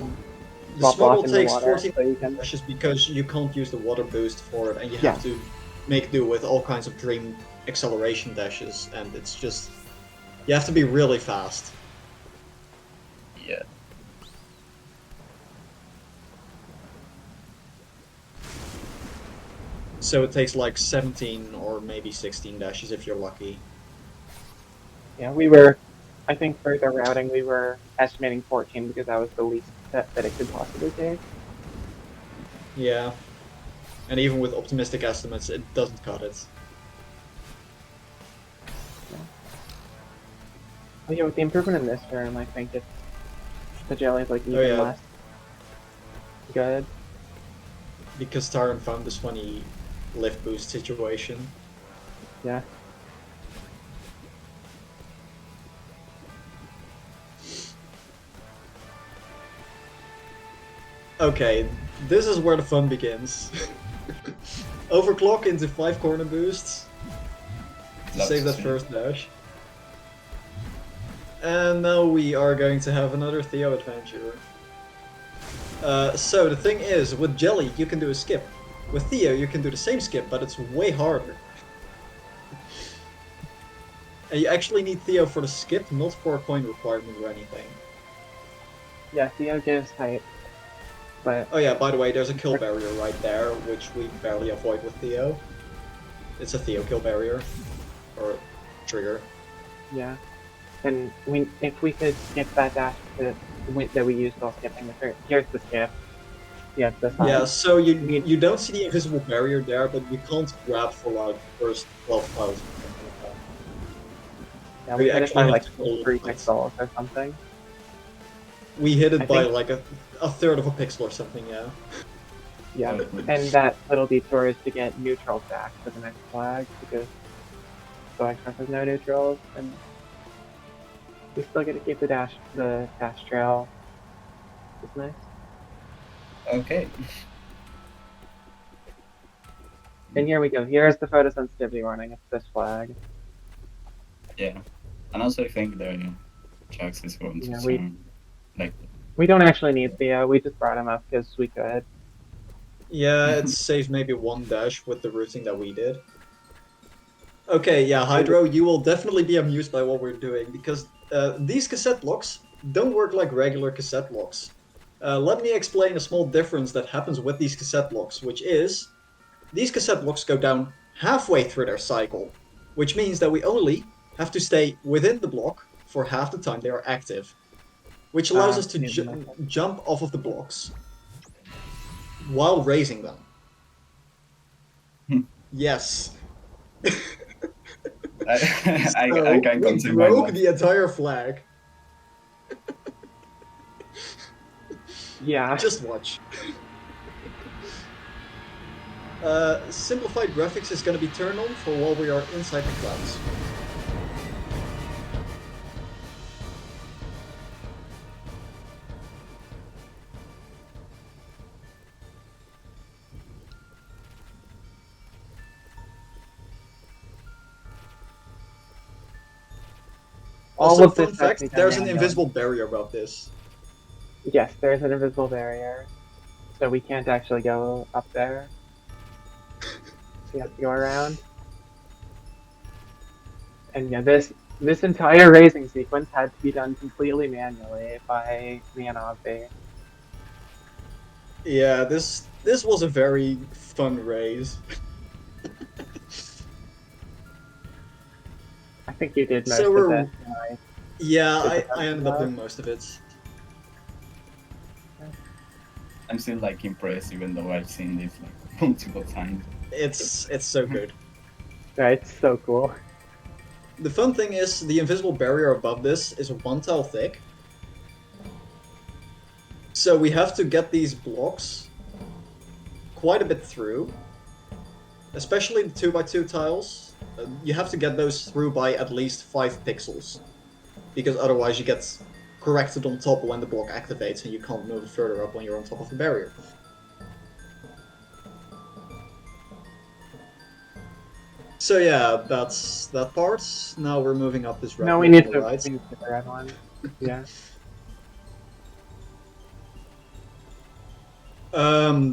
the swap block smuggle in the takes water, 14 so you can. dashes because you can't use the water boost for it, and you Yeah. have to make do with all kinds of dream acceleration dashes, and it's just you have to be really fast. Yeah. So it takes like 17 or maybe 16 dashes if you're lucky. Yeah, we were. I think for the routing, we were estimating 14 because that was the least that it could possibly take. Yeah. And even with optimistic estimates, it doesn't cut it. Well, yeah, with the improvement in this room, I think the jelly's like even yeah. less good. Because Taran found this funny lift boost situation. Yeah. Okay, this is where the fun begins. Overclock into 5 corner boosts to Love save to that see. first dash. And now we are going to have another Theo adventure. So the thing is, with Jelly you can do a skip. With Theo you can do the same skip, but it's way harder. And you actually need Theo for the skip, not for a coin requirement or anything. Yeah, Theo gives height, but Oh yeah, by the way, there's a kill barrier right there, which we barely avoid with Theo. It's a Theo kill barrier. Or trigger. yeah. And if we could skip that dash that we used while skipping the turn. Here's the skip. Yeah, this one. Yeah, so you don't see the invisible barrier there, but you can't grab for like first 12 tiles. Yeah, we we hit it actually by have like to go 3 like- pixels or something. We hit it I by think- like a third of a pixel or something, yeah. Yeah, Oh, and that little detour is to get neutrals back for the next flag because Blackstone has no neutrals, and we still get to keep the dash trail. It's nice. Okay. And here we go. Here's the photosensitivity warning. It's this flag. Yeah. And also I think the Jax is going to Yeah, turn like We don't actually need Theo. We just brought him up because we could. Yeah, it saved maybe 1 dash with the routing that we did. Okay, yeah, Hydro, you will definitely be amused by what we're doing, because these cassette locks don't work like regular cassette locks. Let me explain a small difference that happens with these cassette locks, which is, these cassette locks go down halfway through their cycle, which means that we only have to stay within the block for half the time they are active, which allows us to jump off of the blocks while raising them. Yes. I So can we continue my broke life. the entire flag. Yeah. Just watch. Simplified graphics is going to be turned on for while we are inside the clouds. All Also, of fun this has to fact, be done there's an manually. invisible barrier about this. Yes, there's an invisible barrier, so we can't actually go up there. So you have to go around. And yeah, this This entire raising sequence had to be done completely manually by me and Obvi. Yeah, this was a very fun raise. I think you did most So of we're it. And yeah, did the I ended up job. doing most of it. I'm still like impressed, even though I've seen this like multiple times. It's so good. Yeah, it's so cool. The fun thing is the invisible barrier above this is 1 tile thick. So we have to get these blocks quite a bit through. Especially the 2x2 tiles. You have to get those through by at least 5 pixels. Because otherwise you get corrected on top when the block activates and you can't move it further up when you're on top of the barrier. So yeah, that's that part. Now we're moving up this red No, we block need on to the right. do the red one. Yeah.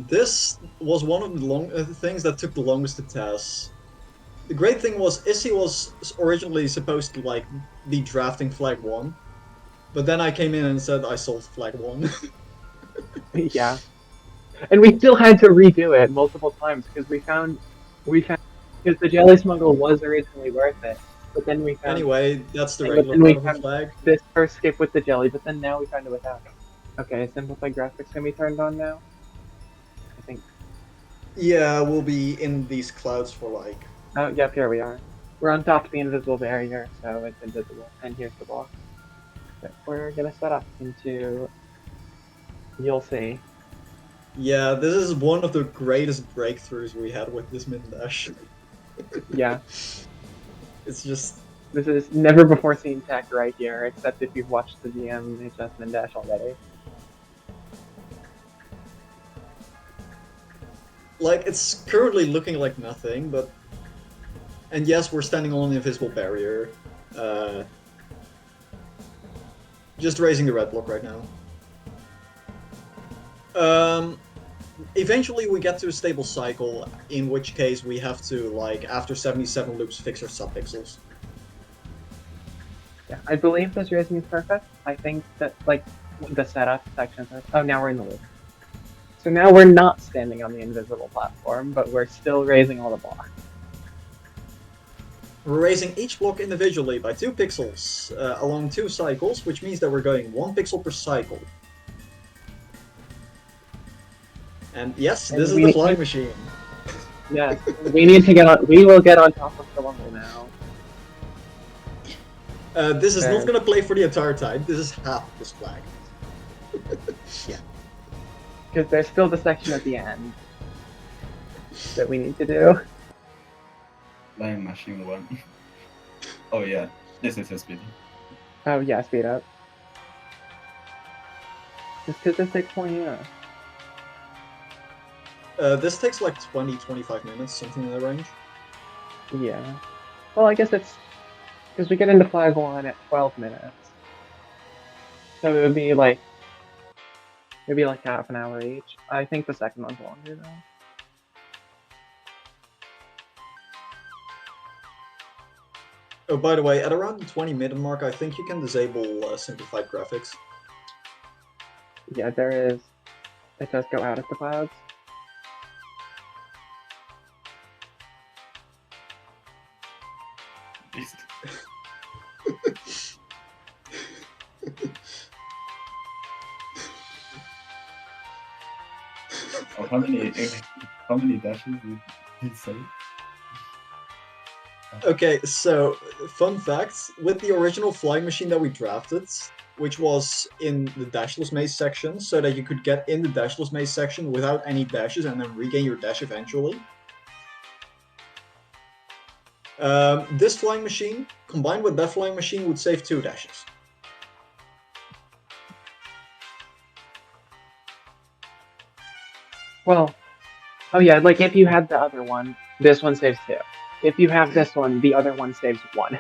This was one of the things that took the longest to TAS. The great thing was Issy was originally supposed to like be drafting flag 1, but then I came in and said I solved flag 1. Yeah. And we still had to redo it multiple times because we found because the jelly smuggle was originally worth it, but then we found Anyway, that's the but regular then we part of a found flag. this first skip with the jelly, but then now we found it without it. Okay, simplified graphics can be turned on now. I think. Yeah, we'll be in these clouds for like. Oh, yep, here we are. We're on top of the invisible barrier, so it's invisible. And here's the box that we're gonna set up into. You'll see. Yeah, this is one of the greatest breakthroughs we had with this mid dash. Yeah. It's just. This is never before seen tech right here, except if you've watched the GM adjustment dash already. Like, it's currently looking like nothing, but. And yes, we're standing on an invisible barrier. Just raising the red block right now. Eventually we get to a stable cycle, in which case we have to, like, after 77 loops, fix our subpixels. Yeah, I believe this raising is perfect. I think that, like, the setup sections are... Oh, now we're in the loop. So now we're not standing on the invisible platform, but we're still raising all the blocks. We're raising each block individually by 2 pixels along 2 cycles, which means that we're going 1 pixel per cycle. And yes, this is the flying machine. Yes, we need to get on... We will get on top of the level now. This is not going to play for the entire time. This is half of this flag. Yeah. Because there's still the section at the end that we need to do. Flying machine 1. Oh yeah, this is a speed. Oh yeah, speed up. Just because this takes 20 minutes. This takes like 20-25 minutes, something in that range. Yeah. Well, I guess it's... Because we get into flag 1 at 12 minutes. So it would be like... Maybe like half an hour each. I think the second one's longer though. Oh, by the way, at around the 20-minute mark, I think you can disable simplified graphics. Yeah, there is. It does go out of the clouds. Oh, how many dashes did he say? Okay, so, fun fact, with the original flying machine that we drafted, which was in the dashless maze section, so that you could get in the dashless maze section without any dashes and then regain your dash eventually. This flying machine, combined with that flying machine, would save 2 dashes. Well, oh yeah, like if you had the other one, this one saves 2. If you have this one, the other one saves 1.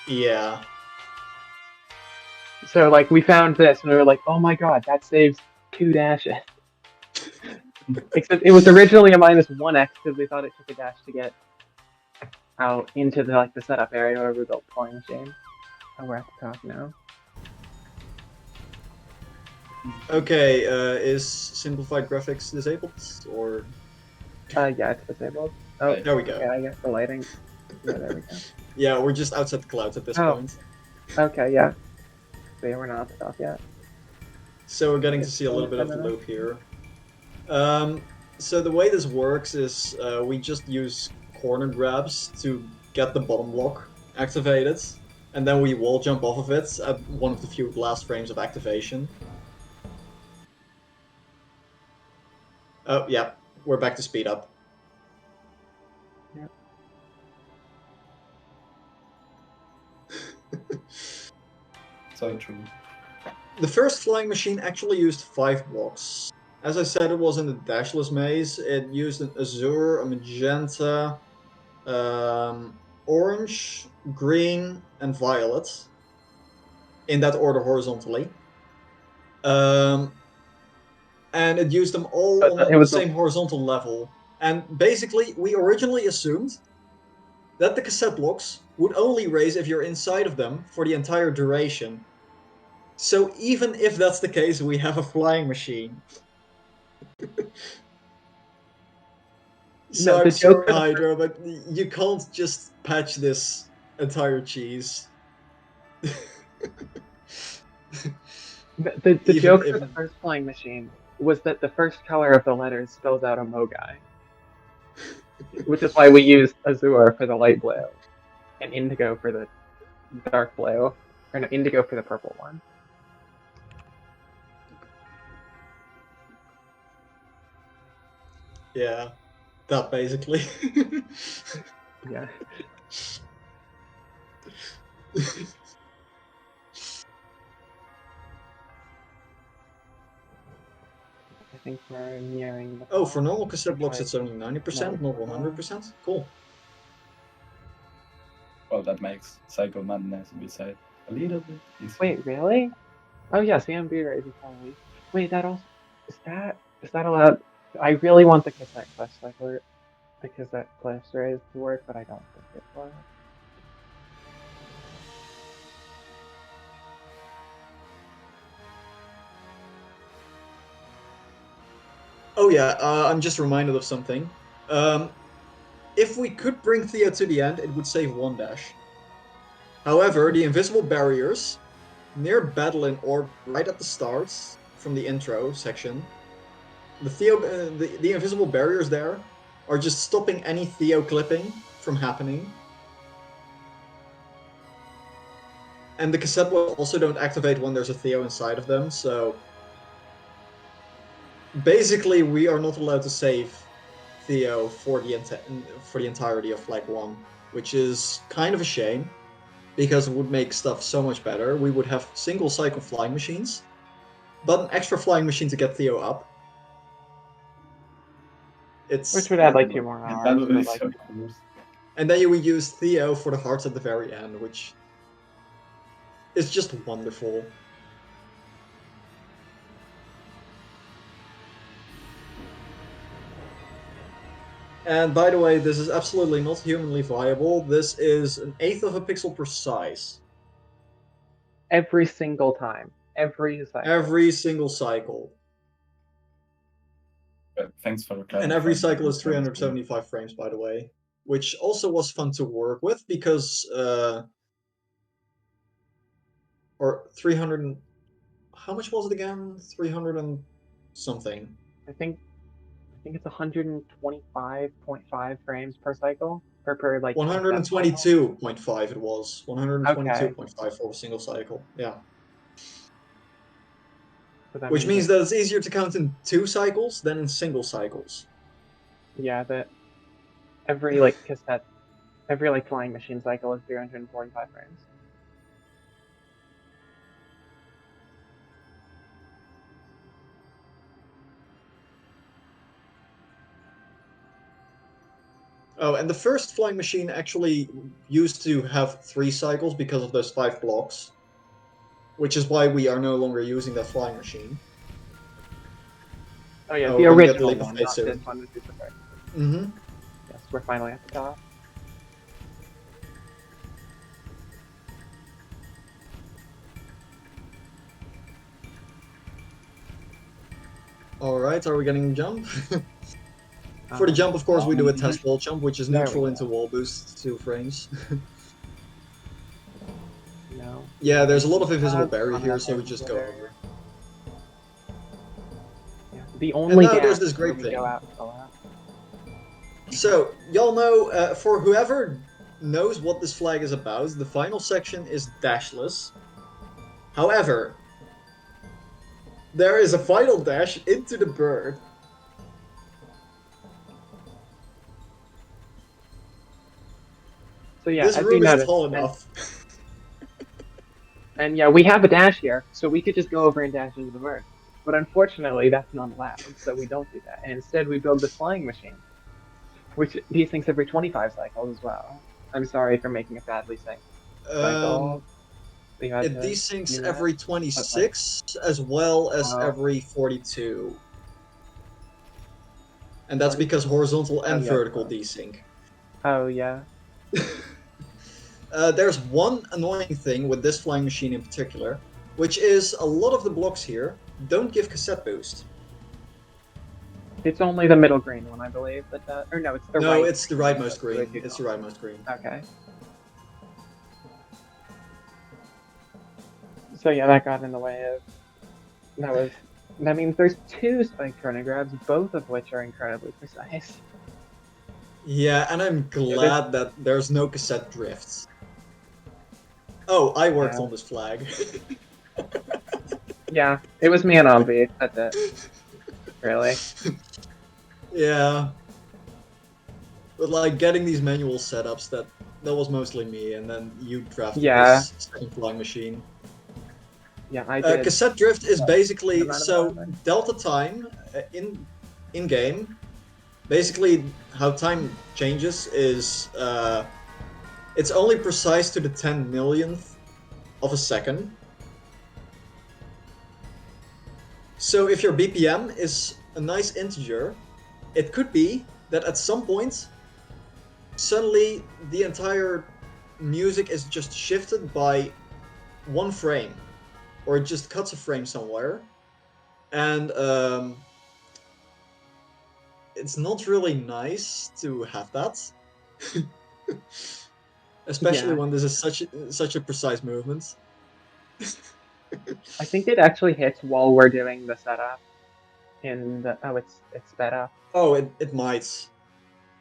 Yeah. So like we found this and we were like, oh my god, that saves 2 dashes. Except it was originally a -1x because we thought it took a dash to get out into the setup area where we built the flying machine. And we're at the top now. Okay, is simplified graphics disabled or? Yeah, it's disabled. Oh, Right. There we go. okay, I guess the lighting. Yeah, there we go. Yeah, we're just outside the clouds at this Oh. point. Okay, yeah. So yeah, we're not at the top yet. So we're getting to It's see a little bit of the similar. loop here. So the way this works is we just use corner grabs to get the bottom block activated, and then we wall jump off of it at one of the few last frames of activation. Oh, yeah, we're back to speed up. Yep. So true. The first flying machine actually used 5 blocks. As I said, it was in the dashless maze. It used an azure, a magenta, orange, green, and violet. In that order horizontally. And it used them all But on it the was same horizontal level. And basically, we originally assumed that the cassette blocks would only raise if you're inside of them for the entire duration. So even if that's the case, we have a flying machine. So No, the I'm joke sorry, for the Hydro, but you can't just patch this entire cheese. The Even joke if- for the first flying machine was that the first color of the letters spells out a Mogai. Which is why we used azure for the light blue and indigo for the dark blue. Or no, indigo for the purple one. Yeah, that basically. Yeah. I think we're nearing the Oh, top. for normal cassette blocks, Sorry. it's only 90%, not 100%. Cool. Well, that makes Psycho Madness beside a little bit easier. Wait, really? Oh yeah, CMB rate is probably. Wait, that also is that allowed? I really want the cassette quest cycler, the cassette quest raise to work, but I don't think it will. Oh yeah, I'm just reminded of something. If we could bring Theo to the end, it would save 1 dash. However, the invisible barriers near Battle in Orb right at the start from the intro section, the invisible barriers there are just stopping any Theo clipping from happening. And the cassette blocks also don't activate when there's a Theo inside of them, so basically we are not allowed to save Theo for the entirety of Flag 1, which is kind of a shame, because it would make stuff so much better. We would have single cycle flying machines, but an extra flying machine to get Theo up. Which would add like 2 more That hours. would be But like, so cool. And then you would use Theo for the hearts at the very end, which is just wonderful. And by the way, this is absolutely not humanly viable. This is 1/8 of a pixel per size. every single time, every cycle. Every single cycle. But thanks for And every clarifying. cycle is 375 frames, by the way, which also was fun to work with because, or 300, how much was it again? 300 and something. I think it's 125.5 frames per cycle per like 122.5 it was. 122.5 for a single cycle. Yeah. So that Which means that, that it's easier to count in 2 cycles than in single cycles. yeah, that every like cassette, every like flying machine cycle is 345 frames. Oh, and the first flying machine actually used to have 3 cycles because of those 5 blocks. Which is why we are no longer using that flying machine. Oh yeah, Oh, the we're gonna get original Leap of one, Faith not soon. this one. With super. Mm-hmm. Yes, we're finally at the top. Alright, are we getting jump? For the jump, of course, we do a test wall jump, which is There we neutral go. into wall boost 2 frames. No. Yeah, there's a lot of invisible On barrier here, that so we just go area. over. Yeah. The only now there's dash this where great we thing. go out to the left. So, y'all know, for whoever knows what this flag is about, the final section is dashless. However, there is a final dash into the bird. So yeah, This as room you is noticed, tall enough. and yeah, we have a dash here, so we could just go over and dash into the bird. But unfortunately, that's not allowed, so we don't do that. And instead, we build this flying machine, which desyncs every 25 cycles as well. I'm sorry for making a badly synced cycle. We had It to desyncs do that, every but, 26 as well as Oh. every 42. And that's 42? because horizontal and Oh, yeah, vertical well. desync. Oh yeah. There's one annoying thing with this flying machine in particular, which is a lot of the blocks here don't give cassette boost. It's only the middle green one, I believe. That does. Or no, it's the right. No, it's the green. rightmost That's green. what you It's the call it. rightmost green. Okay. So yeah, that got in the way of. That means there's 2 spike chronograbs, both of which are incredibly precise. Yeah, and I'm glad that there's no cassette drifts. Oh, I worked on this flag. Yeah, it was me and Obvi. That's it. Really. Yeah. But like getting these manual setups, that was mostly me, and then you drafted this second flying machine. Yeah, I did. Cassette drift is basically so delta time in game. Basically, how time changes is it's only precise to the 10 millionth of a second. So if your BPM is a nice integer, it could be that at some point, suddenly the entire music is just shifted by 1 frame, or it just cuts a frame somewhere, and it's not really nice to have that. Especially when this is such a precise movement. I think it actually hits while we're doing the setup. It's sped up. Oh, it might.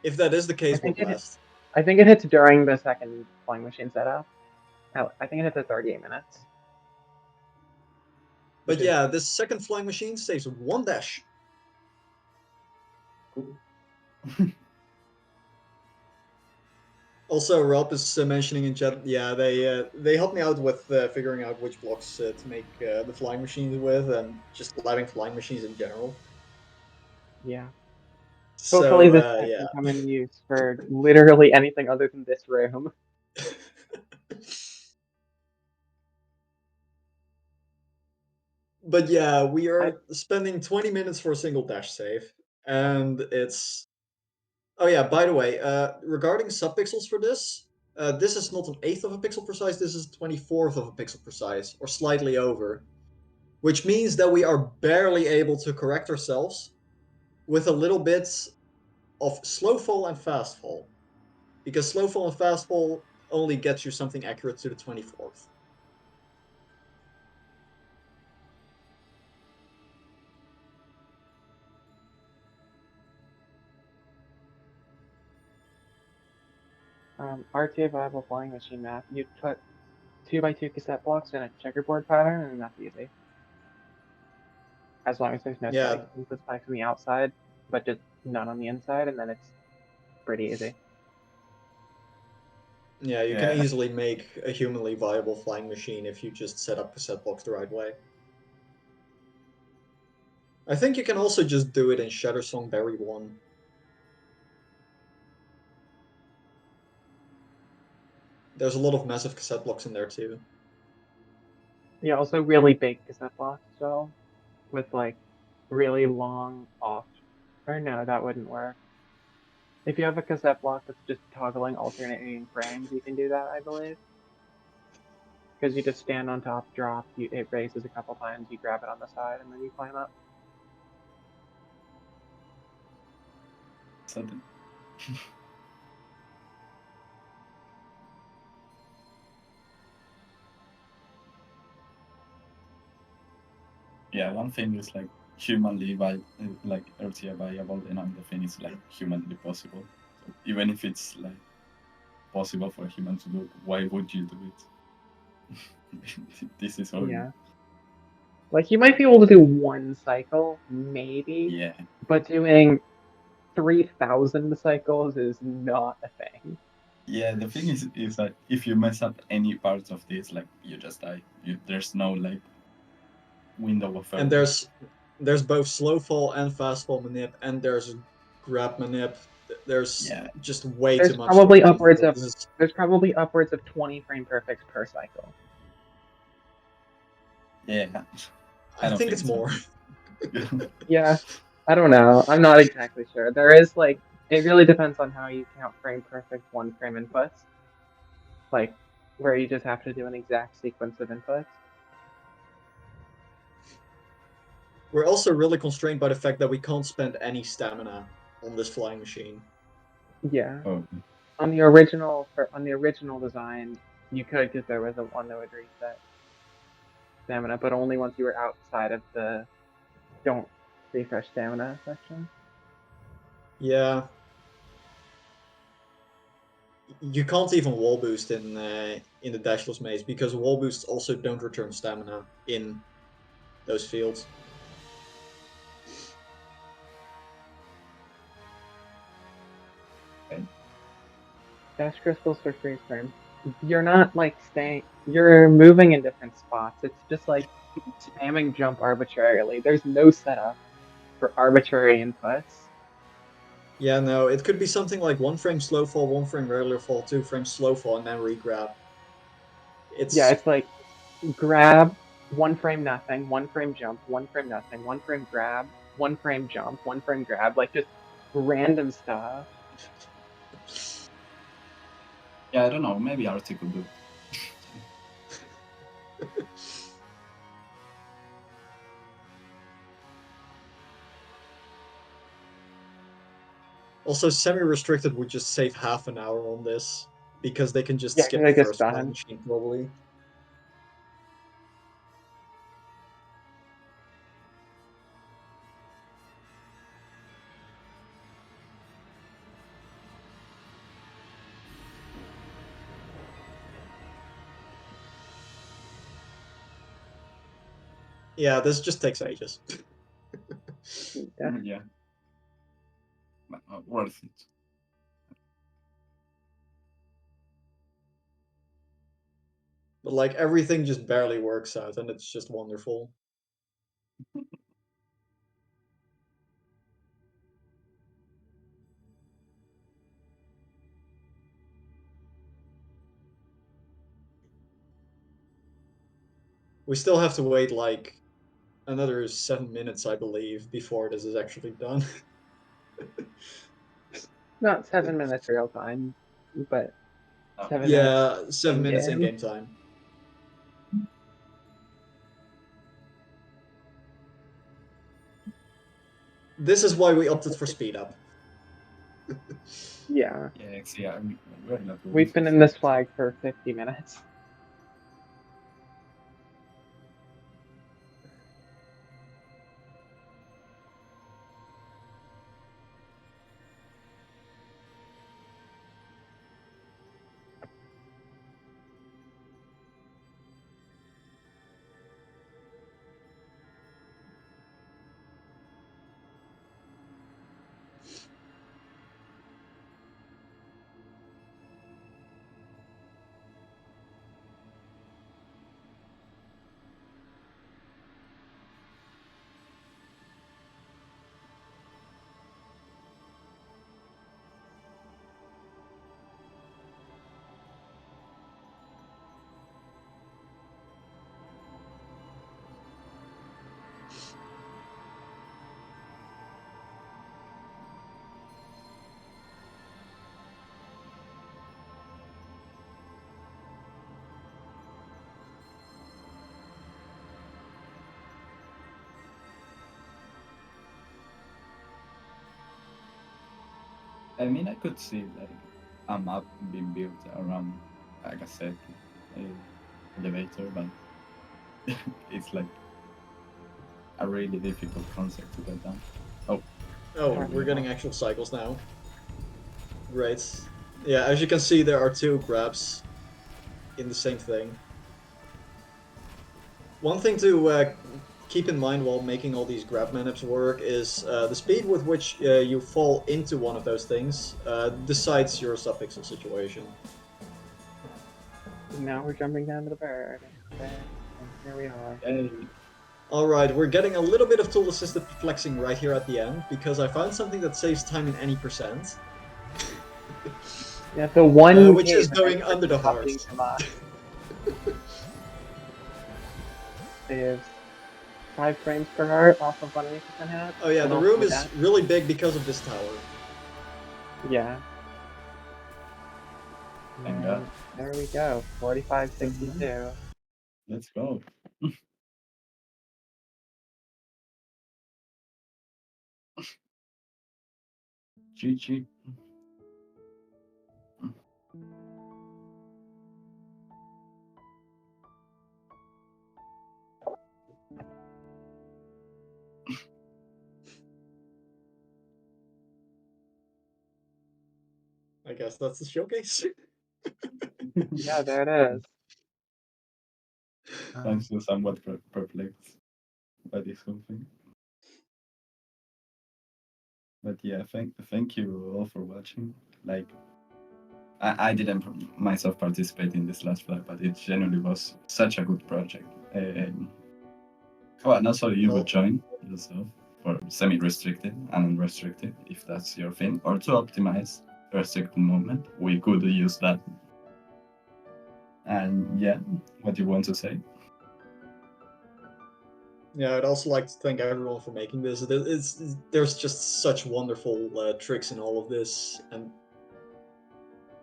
If that is the case, what blast? I think it hits during the second flying machine setup. I think it hits at 38 minutes. But yeah, this second flying machine saves 1 dash. Cool. Also, Rob is mentioning in chat, yeah, they helped me out with figuring out which blocks to make the flying machines with, and just allowing flying machines in general. Yeah. So, Hopefully this can come in use for literally anything other than this room. But yeah, we are spending 20 minutes for a single dash save, and it's... Oh yeah, by the way, regarding subpixels for this, this is not 1/8 of a pixel precise, this is 24th of a pixel precise, or slightly over. Which means that we are barely able to correct ourselves with a little bit of slow fall and fast fall. Because slow fall and fast fall only gets you something accurate to the 24th. RTA viable flying machine map. You'd put 2x2 cassette blocks in a checkerboard pattern, and that's easy. As long as there's no spikes. There's the spikes on the outside, but just none on the inside, and then it's pretty easy. Yeah, you can easily make a humanly viable flying machine if you just set up cassette blocks the right way. I think you can also just do it in Shattersong Berry 1. There's a lot of massive cassette blocks in there too. Yeah, also really big cassette blocks, so with like really long off. Or no, that wouldn't work. If you have a cassette block that's just toggling alternating frames, you can do that, I believe. Because you just stand on top, drop, it raises a couple times, you grab it on the side, and then you climb up. sudden. Yeah, one thing is like humanly like RTA viable, and another thing is like humanly possible. So even if it's like possible for a human to do, why would you do it? This is horrible. Yeah. Like you might be able to do one cycle, maybe, Yeah. but doing 3,000 cycles is not a thing. Yeah, the thing is that if you mess up any parts of this, like you just die. There's no like window of error. And there's both slow fall and fast fall manip, and there's grab manip. There's Yeah. just way There's too much. probably to upwards handle. of This is- there's probably upwards of 20 frame perfects per cycle. Yeah. I don't think it's so. more. Yeah, I don't know. I'm not exactly sure. There is like it really depends on how you count frame perfect one frame inputs, like where you just have to do an exact sequence of inputs. We're also really constrained by the fact that we can't spend any stamina on this flying machine. Yeah. Oh. On the original design, you could because there was a one that would reset stamina, but only once you were outside of the don't refresh stamina section. Yeah. You can't even wall boost in the dashless maze because wall boosts also don't return stamina in those fields. Okay. Dash crystals for freeze frame. You're not like staying. You're moving in different spots. It's just like spamming jump arbitrarily. There's no setup for arbitrary inputs. Yeah, no, it could be something like 1 frame slow fall, 1 frame regular fall, 2 frames slow fall, and then re-grab. Yeah, It's it's like grab, 1 frame nothing, 1 frame jump, 1 frame nothing, 1 frame grab, 1 frame jump, 1 frame grab, like just random stuff. Yeah, I don't know. Maybe Artie could do it. also semi-restricted would just save half an hour on this because they can just Yeah, skip because the I just first flying done. machine probably. Yeah, this just takes ages. Yeah. Yeah. But, worth it. But like everything just barely works out and it's just wonderful. We still have to wait like another 7 minutes, I believe, before this is actually done. Not 7 minutes real time, but Oh. 7 minutes Yeah, 7 minutes in in-game. game time. This is why we opted for speed up. Yeah. Yeah, yeah. We're not We've been in this flag for 50 minutes. I mean, I could see like a map being built around, like I said, elevator, but it's like a really difficult concept to get down. Oh, Oh, there we we're go. getting actual cycles now. Great. Yeah, as you can see, there are 2 grabs in the same thing. One thing to keep in mind while making all these grab manips work is the speed with which you fall into one of those things decides your suffixal situation. Now we're jumping down to the bird. Okay, and here we are. Hey, Alright, we're getting a little bit of tool-assisted flexing right here at the end, because I found something that saves time in any percent. Yeah, the one Which is case going I under the heart. copying from us saves 5 frames per heart off of 100% head. Oh yeah, and the also room the is dash. really big because of this tower. Yeah. Thank And God. there we go. 4562. Let's go. GG. I guess that's the showcase. Yeah, there it is. I'm still somewhat perplexed by this whole thing. But yeah, thank you all for watching. Like, I didn't myself participate in this last flag, but it genuinely was such a good project. Oh, and also you Well- would join yourself for semi-restricted and unrestricted, if that's your thing, or to optimize restricted movement. We could use that. And yeah, what do you want to say? Yeah, I'd also like to thank everyone for making this. There's just such wonderful tricks in all of this, and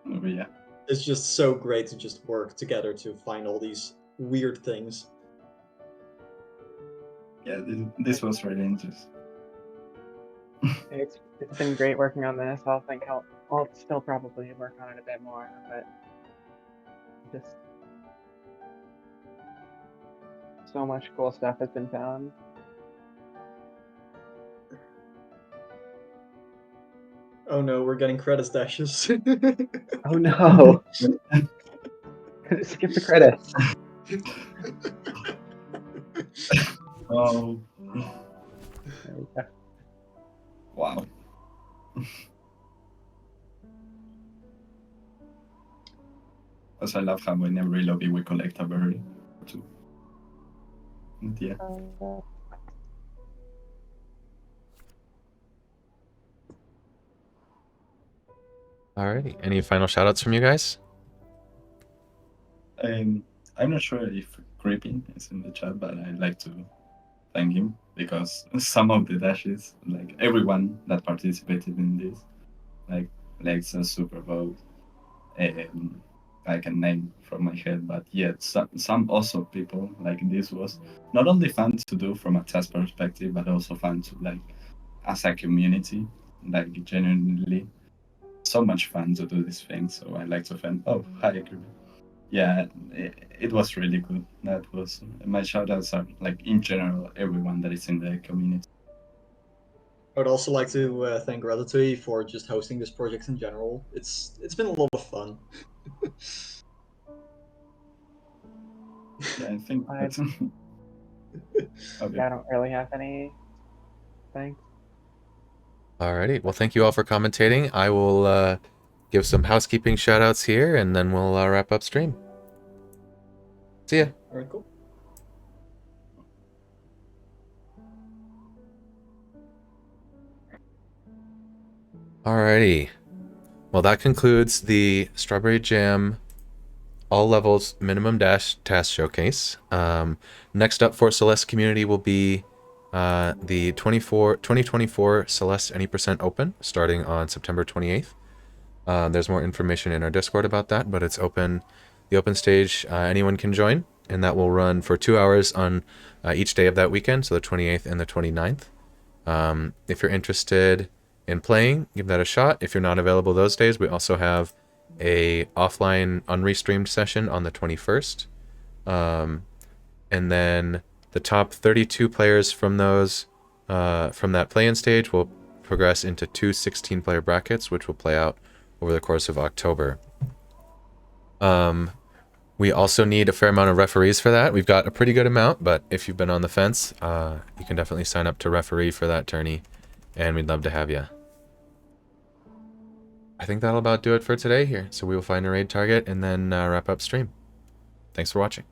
Oh, yeah, it's just so great to just work together to find all these weird things. yeah, this was really interesting. It's been great working on this. I'll still probably work on it a bit more, but just so much cool stuff has been found. Oh no, we're getting credit dashes. Oh no! Skip the credits. Oh, There we go. wow. Also, I love how in every lobby we collect a bird too. And yeah, Alrighty. Any final shoutouts from you guys? I'm not sure if Creeping is in the chat, but I'd like to thank him because some of the dashes, like everyone that participated in this, like Lexa, Supervote, I can name from my head, but yet some also people like this was not only fun to do from a task perspective, but also fun to like as a community, like genuinely so much fun to do this thing. So I like to thank. Oh, hi, Agree. Yeah, it was really good. That was my shoutouts are like in general everyone that is in the community. I would also like to thank Ratatouy for just hosting this project in general. It's been a lot of fun. Yeah, I think that's okay. Yeah, I don't really have any thanks. Alrighty. Well, thank you all for commentating. I will give some housekeeping shoutouts here, and then we'll wrap up stream. See ya. Alright, cool. Alrighty. Well, that concludes the Strawberry Jam all levels minimum dash task showcase. Next up for Celeste community will be the 2024 Celeste Any Percent Open starting on September 28th. There's more information in our Discord about that, but it's open. The open stage, anyone can join, and that will run for 2 hours on each day of that weekend, so the 28th and the 29th. If you're interested in playing, give that a shot. If you're not available those days, we also have a offline unrestreamed session on the 21st. And then the top 32 players from those from that play-in stage will progress into two 16-player brackets, which will play out over the course of October. We also need a fair amount of referees for that. We've got a pretty good amount, but if you've been on the fence, you can definitely sign up to referee for that tourney, and we'd love to have you. I think that'll about do it for today here. So we will find a raid target and then wrap up stream. Thanks for watching.